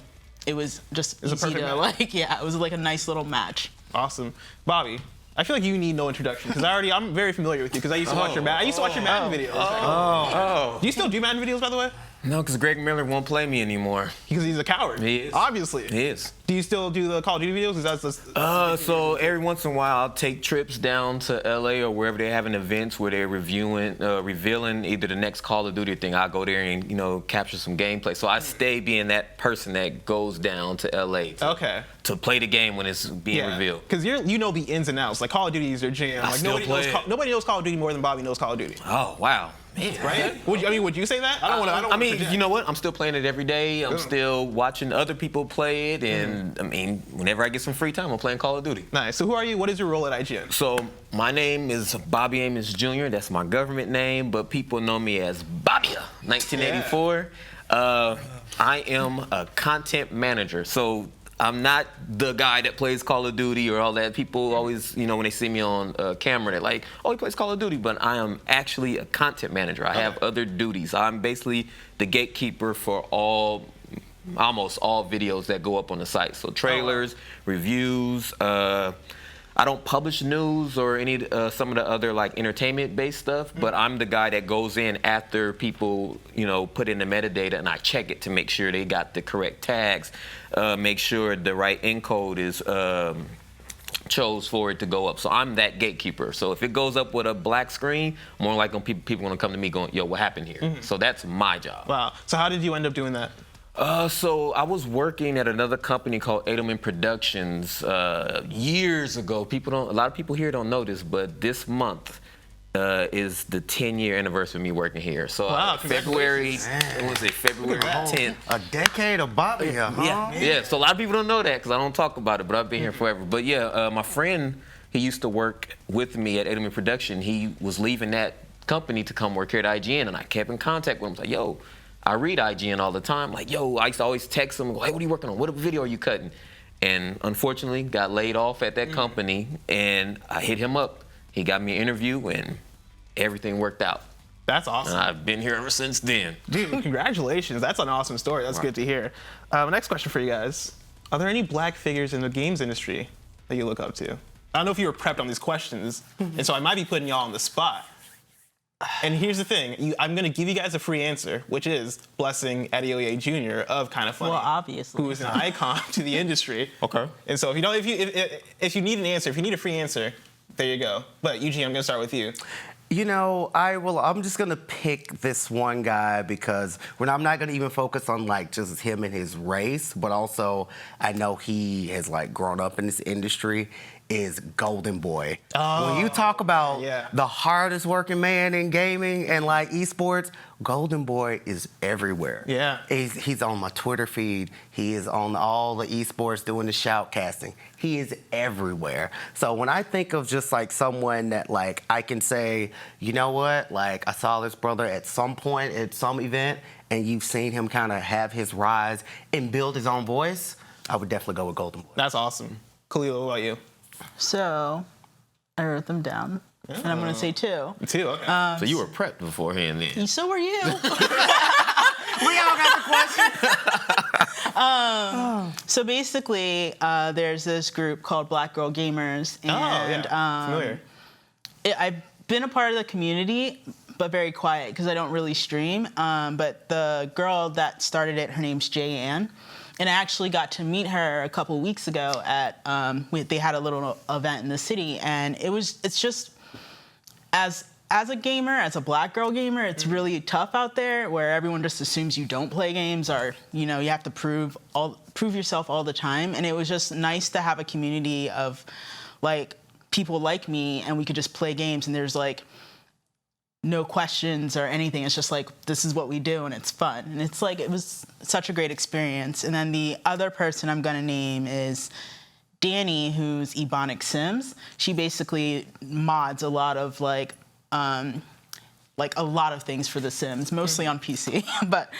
it was just easy to like, it was like a nice little match. Awesome. Bobby, I feel like you need no introduction because I'm very familiar with you because I used to watch your Madden videos. Do you still do Madden videos, by the way? No, because Greg Miller won't play me anymore. Because he's a coward. He is. Obviously. He is. Do you still do the Call of Duty videos? So every once in a while, I'll take trips down to LA or wherever they're having events where they're revealing either the next Call of Duty thing. I'll go there and capture some gameplay. So I stay being that person that goes down to LA to play the game when it's being revealed. Because you know the ins and outs. Like Call of Duty is your jam. I Like still play it. nobody knows Call of Duty more than Bobby knows Call of Duty. Oh wow. Man. Right? Would you say that? I mean, you know what? I'm still playing it every day. I'm still watching other people play it, and I mean, whenever I get some free time, I'm playing Call of Duty. Nice. So who are you? What is your role at IGN? So my name is Bobby Amos Jr. That's my government name, but people know me as Bobby. 1984. I am a content manager. So I'm not the guy that plays Call of Duty or all that. People always, when they see me on camera, they're like, oh, he plays Call of Duty. But I am actually a content manager. I have other duties. I'm basically the gatekeeper for almost all videos that go up on the site. So trailers, reviews. I don't publish news or any some of the other like entertainment-based stuff, but I'm the guy that goes in after people, put in the metadata, and I check it to make sure they got the correct tags, make sure the right encode is chose for it to go up. So I'm that gatekeeper. So if it goes up with a black screen, more likely people going to come to me going, yo, what happened here? So that's my job. Wow. So how did you end up doing that? So I was working at another company called Edelman Productions years ago. A lot of people here don't know this, but this month is the 10-year anniversary of me working here. So February 10th. A decade of Bobby here, huh? Yeah. So a lot of people don't know that because I don't talk about it, but I've been here forever. But yeah, my friend, he used to work with me at Edelman Production. He was leaving that company to come work here at IGN, and I kept in contact with him. I was like, yo, I read IGN all the time. Like, yo, I used to always text him, go, hey, what are you working on? What video are you cutting? And unfortunately, got laid off at that company, and I hit him up. He got me an interview, and everything worked out. That's awesome. And I've been here ever since then. Dude, congratulations. That's an awesome story. That's good to hear. Next question for you guys. Are there any black figures in the games industry that you look up to? I don't know if you were prepped on these questions, and so I might be putting y'all on the spot. And here's the thing. I'm going to give you guys a free answer, which is Blessing Adeoye Jr. of Kind of Funny. Well, obviously. Who is an icon to the industry. Okay. And so if you need an answer, if you need a free answer, there you go. But Eugene, I'm going to start with you. You know, I'm just gonna pick this one guy because I'm not gonna even focus on like just him and his race, but also I know he has like grown up in this industry. Is Golden Boy. When you talk about the hardest working man in gaming and like esports, Golden Boy is everywhere. Yeah. He's on my Twitter feed. He is on all the esports doing the shoutcasting. He is everywhere. So when I think of just like someone that like I can say, you know what, like I saw this brother at some point at some event and you've seen him kind of have his rise and build his own voice, I would definitely go with Golden Boy. That's awesome. Khalil, what about you? So, I wrote them down, and I'm going to say 2. 2, okay. So you were prepped beforehand then? So were you. We all got the question. So basically, there's this group called Black Girl Gamers, and familiar. I've been a part of the community, but very quiet because I don't really stream. But the girl that started it, her name's Jay Ann. And I actually got to meet her a couple weeks ago at they had a little event in the city, and it's just as a gamer, as a black girl gamer, it's really tough out there where everyone just assumes you don't play games or you have to prove yourself all the time. And it was just nice to have a community of like people like me, and we could just play games, and there's like no questions or anything. It's just like, this is what we do, and it's fun. And it's like, it was such a great experience. And then the other person I'm gonna name is Danny, who's Ebonic Sims. She basically mods a lot of like a lot of things for The Sims, mostly on PC. But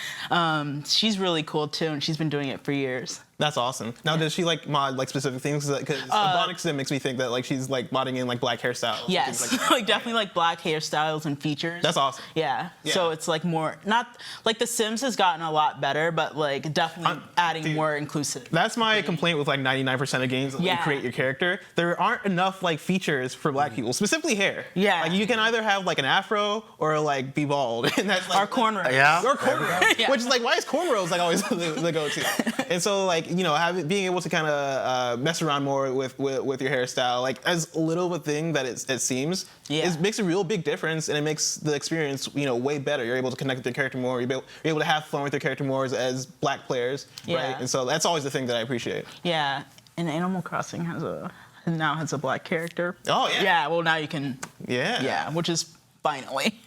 she's really cool too, and she's been doing it for years. That's awesome. Now, does she like mod like specific things? Because Ebonic Sim makes me think that like she's like modding in like black hairstyles. Yes, like definitely like black hairstyles and features. That's awesome. Yeah. So it's like more not like The Sims has gotten a lot better, but like definitely adding more inclusive. That's my complaint with like 99% of games that you create your character. There aren't enough like features for black people, specifically hair. Yeah. Like you can either have like an afro or like be bald, and that's like or cornrows. Yeah. Or cornrows. Yeah. Which is like, why is cornrows like always the go-to? And so like being able to kind of mess around more with your hairstyle, like as little of a thing that it seems, it makes a real big difference, and it makes the experience way better. You're able to connect with your character more. You're able to have fun with your character more as black players, right? And so that's always the thing that I appreciate. Yeah, and Animal Crossing now has a black character. Oh yeah. Yeah. Well, now you can. Yeah. Yeah, which is finally.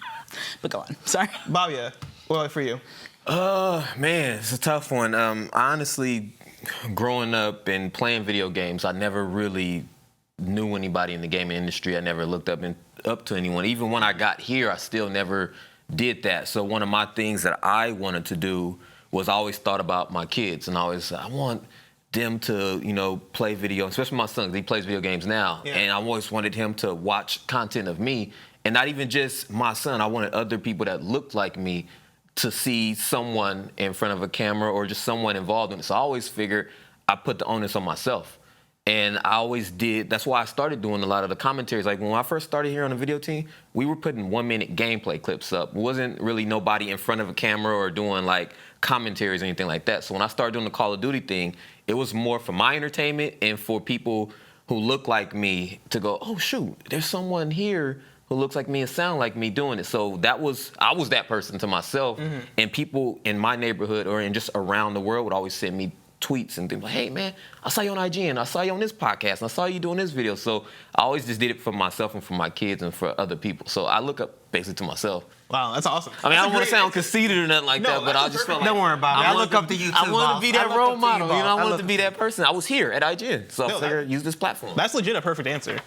But go on. Sorry. Bobia, what for you? Man, it's a tough one. Honestly, growing up and playing video games, I never really knew anybody in the gaming industry. I never looked up to anyone. Even when I got here, I still never did that. So one of my things that I wanted to do was I always thought about my kids, and I want them to, play video, especially my son, 'cause he plays video games now. Yeah. And I always wanted him to watch content of me, and not even just my son. I wanted other people that looked like me to see someone in front of a camera or just someone involved in it. So I always figured I put the onus on myself. And I always did. That's why I started doing a lot of the commentaries. Like when I first started here on the video team, we were putting 1-minute gameplay clips up. It wasn't really nobody in front of a camera or doing like commentaries or anything like that. So when I started doing the Call of Duty thing, it was more for my entertainment and for people who look like me to go, oh shoot, there's someone here who looks like me and sound like me doing it. So I was that person to myself. Mm-hmm. And people in my neighborhood or in just around the world would always send me tweets and things like, hey man, I saw you on IGN, I saw you on this podcast, and I saw you doing this video. So I always just did it for myself and for my kids and for other people. So I look up basically to myself. Wow, that's awesome. I mean, I don't want to sound conceited or nothing like that, but I just felt like... Don't worry about it. I look up to you too, I wanted to be that role model. I wanted to be that that person. I was here at IGN, so I figured use this platform. That's legit a perfect answer.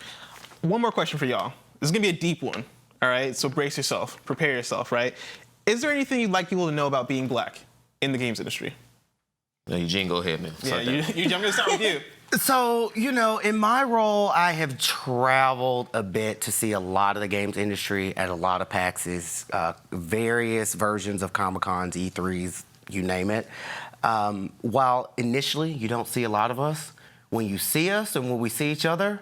One more question for y'all. This is going to be a deep one. All right, so brace yourself, prepare yourself, right? Is there anything you'd like people to know about being black in the games industry? No, Eugene, go ahead, man. Yeah, Eugene, I'm gonna start with you. So, in my role, I have traveled a bit to see a lot of the games industry at a lot of PAXs, various versions of Comic-Cons, E3s, you name it. While initially you don't see a lot of us, when you see us and when we see each other,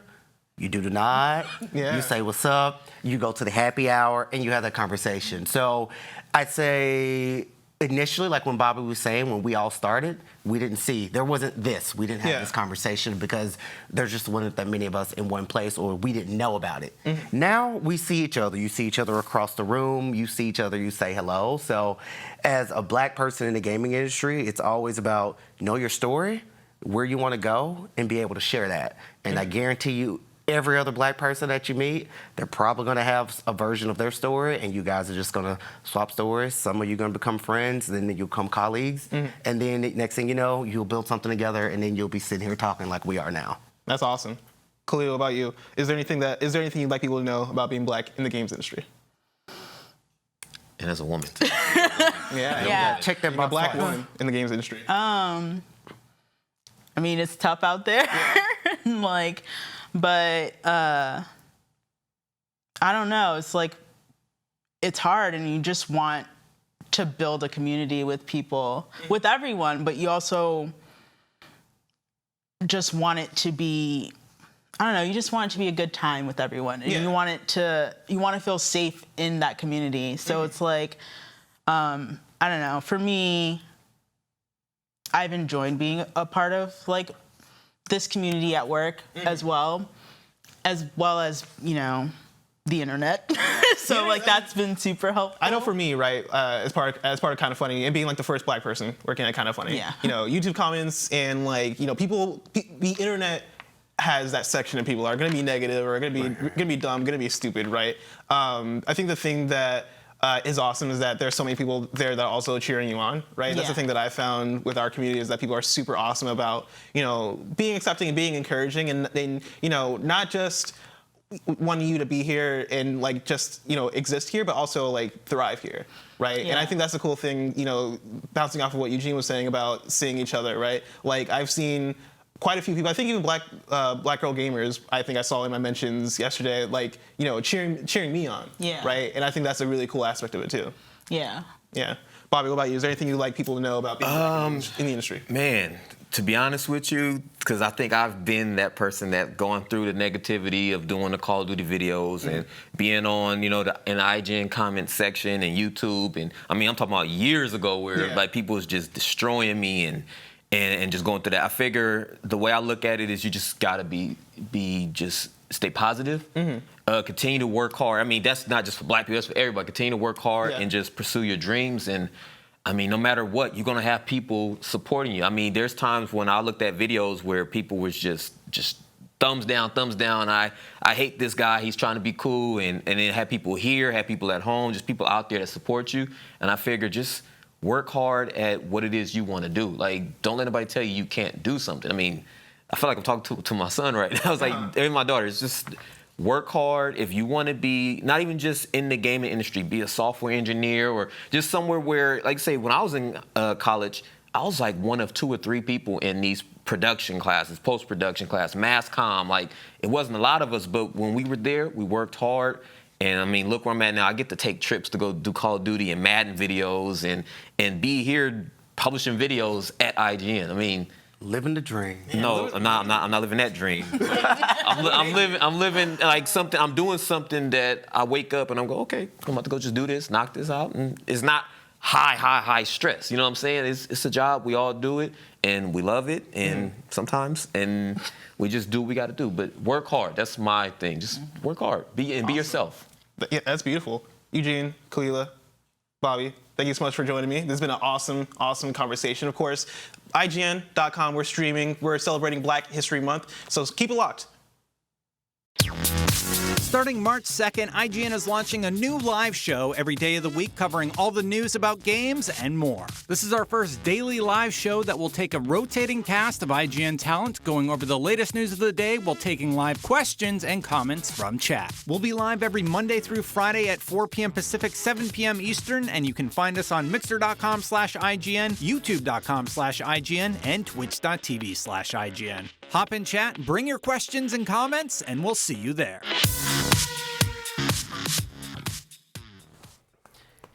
you do the nod, you say what's up, you go to the happy hour, and you have that conversation. So I'd say initially, like when Bobby was saying, when we all started, we didn't see, there wasn't this. We didn't have this conversation because there just wasn't that many of us in one place, or we didn't know about it. Now we see each other. You see each other across the room. You see each other. You say hello. So as a Black person in the gaming industry, it's always about know your story, where you want to go, and be able to share that. And I guarantee you, every other Black person that you meet, they're probably going to have a version of their story, and you guys are just going to swap stories. Some of you are going to become friends, then you'll become colleagues, and then next thing you know, you'll build something together, and then you'll be sitting here talking like we are now. That's awesome. Khalil, about you? Is there anything you'd like people to know about being Black in the games industry? And as a woman. Check that box. A Black woman in the games industry. I mean, it's tough out there. But I don't know. It's like, it's hard, and you just want to build a community with people, with everyone, but you also just want it to be, I don't know, you just want it to be a good time with everyone. And you want to feel safe in that community. So it's like, I don't know, for me, I've enjoyed being a part of this community at work as well as the internet. So that's been super helpful. I know for me, right, as part of Kind of Funny, and being the first Black person working at Kind of Funny, YouTube comments and people, the internet has that section of people that are going to be negative or going to be dumb, going to be stupid, right? I think the thing that is awesome is that there's so many people there that are also cheering you on, right? That's the thing that I found with our community, is that people are super awesome about, being accepting and being encouraging, and not just wanting you to be here and just exist here, but also thrive here, right? And I think that's the cool thing, bouncing off of what Eugene was saying about seeing each other, right? I've seen quite a few people, I think even Black Girl Gamers, I think I saw in my mentions yesterday, cheering me on, right? And I think that's a really cool aspect of it too. Yeah. Bobby, what about you? Is there anything you'd like people to know about being in the industry? Man, to be honest with you, because I think I've been that person that going through the negativity of doing the Call of Duty videos and being on, in the IGN comment section and YouTube, and I'm talking about years ago where people was just destroying me and just going through that. I figure the way I look at it is you just gotta just stay positive, continue to work hard. That's not just for Black people, that's for everybody. Continue to work hard and just pursue your dreams. And no matter what, you're gonna have people supporting you. There's times when I looked at videos where people was just thumbs down. I hate this guy, he's trying to be cool. And then have people here, have people at home, just people out there that support you. And I figure just work hard at what it is you want to do. Don't let anybody tell you can't do something. I feel like I'm talking to my son right now. I was even my daughter, it's just work hard. If you want to be, not even just in the gaming industry, be a software engineer or just somewhere where, say, when I was in college, I was one of 2 or 3 people in these production classes, post-production class, mass comm. It wasn't a lot of us, but when we were there, we worked hard. And look where I'm at now. I get to take trips to go do Call of Duty and Madden videos and be here publishing videos at IGN. Living the dream. No, I'm not living that dream. I'm living something. I'm doing something that I wake up and I'm going, okay, I'm about to go just do this, knock this out, and it's not high stress. You know what I'm saying? It's a job. We all do it and we love it, and sometimes we just do what we got to do. But work hard. That's my thing. Just work hard. Be yourself. Yeah, that's beautiful. Eugene, Kalila, Bobby, thank you so much for joining me. This has been an awesome conversation. Of course, IGN.com, we're streaming. We're celebrating Black History Month, so keep it locked. Starting March 2nd, IGN is launching a new live show every day of the week covering all the news about games and more. This is our first daily live show that will take a rotating cast of IGN talent going over the latest news of the day while taking live questions and comments from chat. We'll be live every Monday through Friday at 4 p.m. Pacific, 7 p.m. Eastern, and you can find us on Mixer.com/IGN, YouTube.com/IGN, and Twitch.tv/IGN. Hop in chat, bring your questions and comments, and we'll see you there.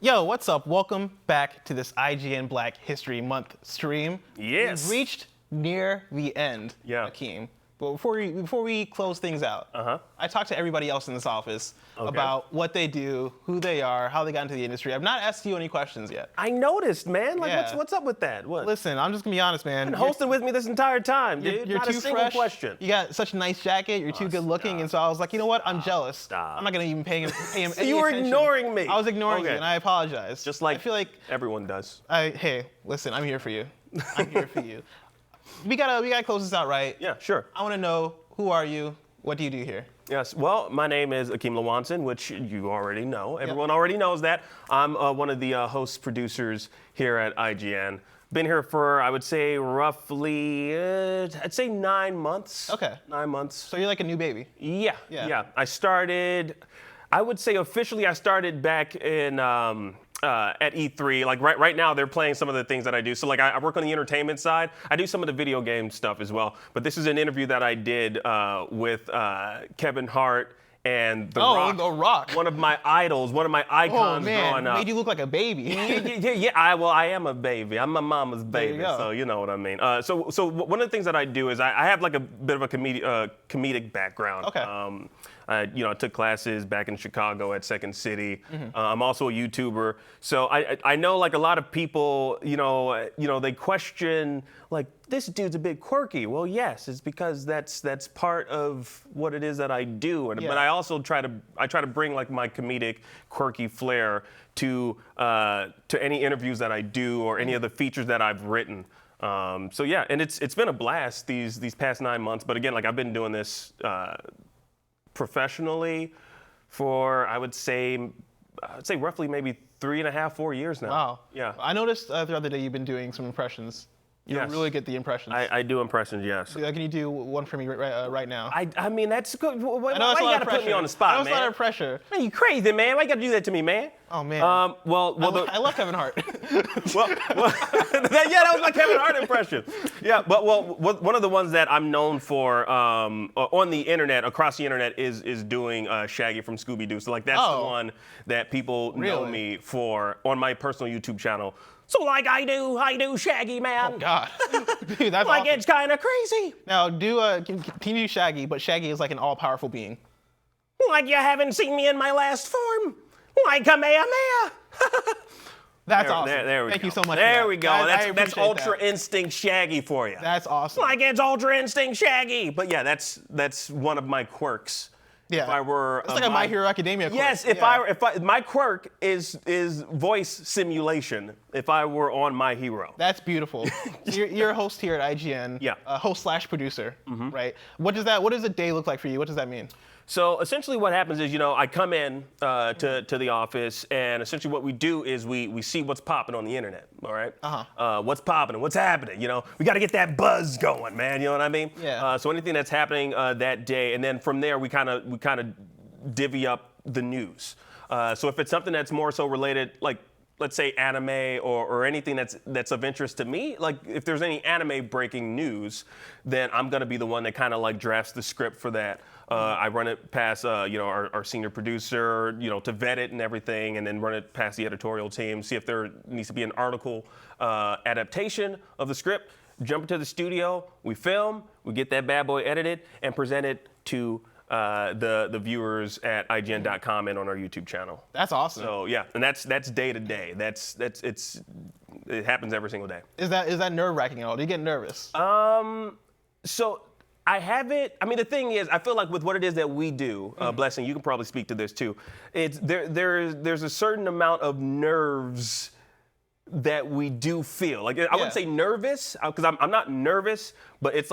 Yo, what's up? Welcome back to this IGN Black History Month stream. Yes. We've reached near the end, Akeem. But before we close things out, I talked to everybody else in this office about what they do, who they are, how they got into the industry. I've not asked you any questions yet. I noticed, man. Like, what's up with that? What? Listen, I'm just gonna be honest, man. You've been hosting with me this entire time, dude. You're Not too a single fresh. question. You got such a nice jacket. You're too good looking, and so I was like, you know what? I'm jealous. I'm not gonna even pay him So any you were attention. ignoring me. I was ignoring you, and I apologize. Just like I feel like everyone does. Hey, listen, I'm here for you. I'm here for you. We gotta close this out, right? Yeah, sure. I want to know, who are you? What do you do here? Yes, well, my name is Akeem Lawanson, which you already know. Everyone already knows that. I'm one of the host producers here at IGN. Been here for, I would say, roughly, I'd say 9 months. Okay. 9 months. So you're like a new baby. Yeah. I started, I would say officially I started back in, at E3. Like right now they're playing some of the things that I do. So like I work on the entertainment side. I do some of the video game stuff as well. But this is an interview that I did with Kevin Hart and The Rock. The Rock. One of my idols, one of my icons growing up. Made you look like a baby. Yeah. I am a baby. I'm my mama's baby, so you know what I mean. So one of the things that I do is I have like a bit of a comedic background. Okay. I took classes back in Chicago at Second City. I'm also a YouTuber, so I know like a lot of people, they question like, this dude's a bit quirky. Well, yes, it's because that's part of what it is that I do, but I also try to bring like my comedic, quirky flair to any interviews that I do or any of the features that I've written. So yeah, and it's been a blast these past 9 months. But again, like I've been doing this professionally for I would say roughly maybe 3.5, 4 years now. Wow. Yeah. I noticed the other day you've been doing some impressions. You really get the impressions. I do impressions, yes. Can you do one for me right now? I mean, that's good. Why I know that's you gotta put me on the spot, I know man? it's a lot of pressure. Man, you crazy, man. Why you gotta do that to me, man? Oh, man. I love Kevin Hart. yeah, that was my Kevin Hart impression. Yeah, but one of the ones that I'm known for on the internet, across the internet, is doing Shaggy from Scooby-Doo. So like that's the one that people know me for on my personal YouTube channel. So like I do Shaggy, man. Oh God, dude, that's like awesome. It's kind of crazy. Now can you do Shaggy? But Shaggy is like an all-powerful being. Like you haven't seen me in my last form. Like Kamehameha. That's awesome. There we go. Thank you so much. There we go. I That's Ultra Instinct Shaggy for you. That's awesome. Like it's Ultra Instinct Shaggy. But yeah, that's one of my quirks. Yeah. If I were it's like a My Hero Academia quirk. Yes, if my quirk is voice simulation. If I were on My Hero. That's beautiful. You're a host here at IGN. Yeah. Host/producer, right? What does a day look like for you? What does that mean? So essentially what happens is, I come in to the office, and essentially what we do is we see what's popping on the internet, all right? What's popping and what's happening, We got to get that buzz going, man, you know what I mean? Yeah. So anything that's happening that day, and then from there we kind of divvy up the news. So if it's something that's more so related, like let's say anime or anything that's of interest to me, like if there's any anime breaking news, then I'm gonna be the one that kind of like drafts the script for that. I run it past our senior producer, to vet it and everything, and then run it past the editorial team, see if there needs to be an article adaptation of the script. Jump into the studio, we film, we get that bad boy edited, and present it to the viewers at IGN.com and on our YouTube channel. That's awesome. So yeah, and that's day to day. It happens every single day. Is that nerve-wracking at all? Do you get nervous? So I haven't. I mean, the thing is, I feel like with what it is that we do, Blessing, you can probably speak to this too. It's there's a certain amount of nerves that we do feel. Like I wouldn't say nervous, because I'm not nervous, but it's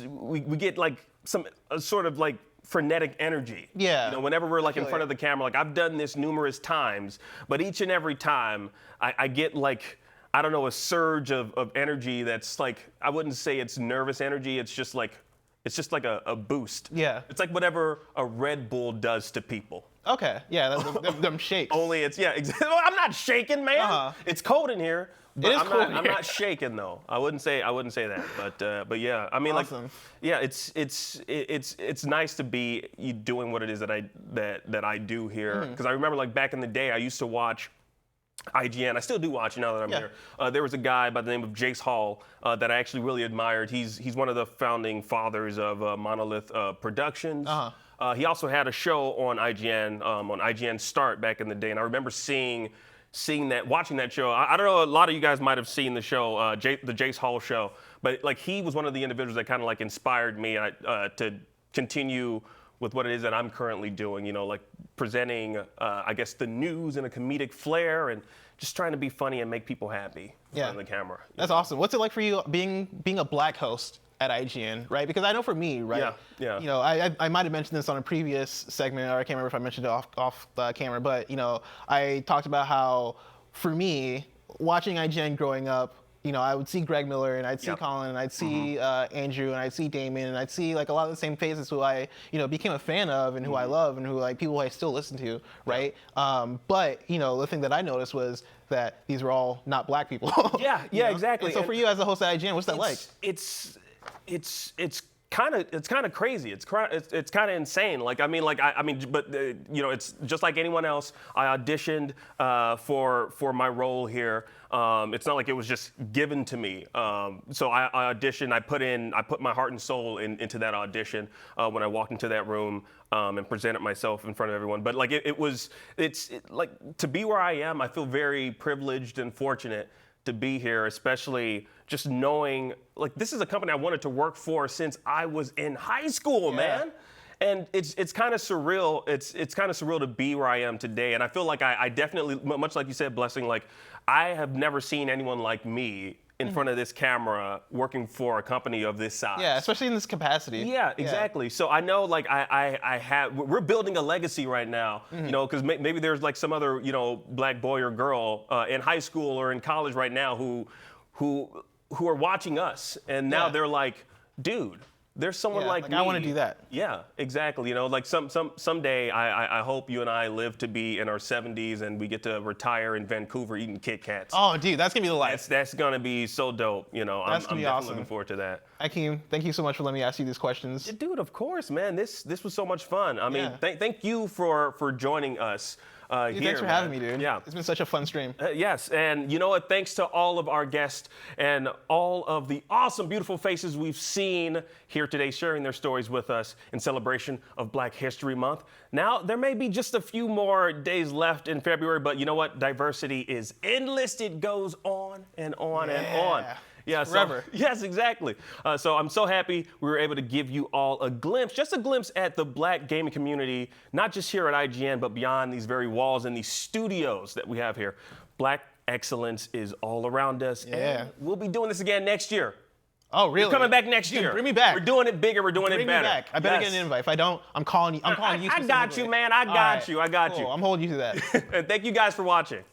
we get like some sort of like frenetic energy. Yeah. Whenever we're like in front of the camera, like I've done this numerous times, but each and every time I get like, I don't know, a surge of energy that's like, I wouldn't say it's nervous energy, it's just like a boost. Yeah. It's like whatever a Red Bull does to people. Okay, yeah, them shakes. Only it's, exactly. I'm not shaking, man. It's cold in here, But is I'm cool not, I'm here. not shaking though. I wouldn't say that. But yeah, I mean, Awesome. like, yeah, it's nice to be doing what it is that I do here. Because I remember like back in the day, I used to watch IGN. I still do watch now that I'm here. There was a guy by the name of Jace Hall that I actually really admired. He's one of the founding fathers of Monolith Productions. He also had a show on IGN Start back in the day, and I remember watching that show. I don't know, a lot of you guys might have seen the show, the Jace Hall show, but like he was one of the individuals that kind of like inspired me to continue with what it is that I'm currently doing, you know, like presenting, I guess, the news in a comedic flair and just trying to be funny and make people happy in front of the camera. That's awesome. What's it like for you being a black host at IGN, right? Because I know for me, right? Yeah. You know, I might have mentioned this on a previous segment, or I can't remember if I mentioned it off the camera, but you know, I talked about how for me, watching IGN growing up, you know, I would see Greg Miller and I'd see Colin and I'd see Andrew and I'd see Damon and I'd see like a lot of the same faces who I, you know, became a fan of and who I love and who like people I still listen to, right? But you know, the thing that I noticed was that these were all not black people. Yeah, You know? exactly. And so for you as a host at IGN, what's that like? It's kind of crazy. It's kind of insane. Like I mean, but you know, it's just like anyone else. I auditioned for my role here. It's not like it was just given to me. So I auditioned. I put my heart and soul into that audition when I walked into that room and presented myself in front of everyone. But like it's like to be where I am. I feel very privileged and fortunate to be here, especially just knowing like this is a company I wanted to work for since I was in high school, man. And it's kind of surreal. It's kind of surreal to be where I am today. And I feel like I definitely, much like you said, Blessing, like I have never seen anyone like me in front of this camera working for a company of this size. Yeah, especially in this capacity. Yeah, exactly. So I know like we're building a legacy right now, you know, because maybe there's like some other, you know, black boy or girl in high school or in college right now who are watching us. And now they're like, dude, there's someone like me. I want to do that. Yeah, exactly. You know, like someday I hope you and I live to be in our 70s and we get to retire in Vancouver eating Kit Kats. Oh, dude, that's gonna be the life. That's gonna be so dope. You know, That's I'm gonna be definitely awesome. looking forward to that. Akeem, thank you so much for letting me ask you these questions. Dude, of course, man. This was so much fun. I mean, Yeah. thank you for joining us. Dude, here, thanks for having me, dude. Yeah. It's been such a fun stream. Yes, and you know what? Thanks to all of our guests and all of the awesome, beautiful faces we've seen here today sharing their stories with us in celebration of Black History Month. Now, there may be just a few more days left in February, but you know what? Diversity is endless. It goes on and on and on. Yeah, forever. Yes, exactly. So I'm so happy we were able to give you all a glimpse, just a glimpse at the Black gaming community, not just here at IGN, but beyond these very walls and these studios that we have here. Black excellence is all around us. Yeah. And we'll be doing this again next year. Oh, really? We're coming back next Dude, year. bring me back. We're doing it bigger. We're doing Bring it better. me back. I better Yes. get an invite. If I don't, I'm calling you. I'm calling you. I got you, man. I got you. Cool. I'm holding you to that. And thank you guys for watching.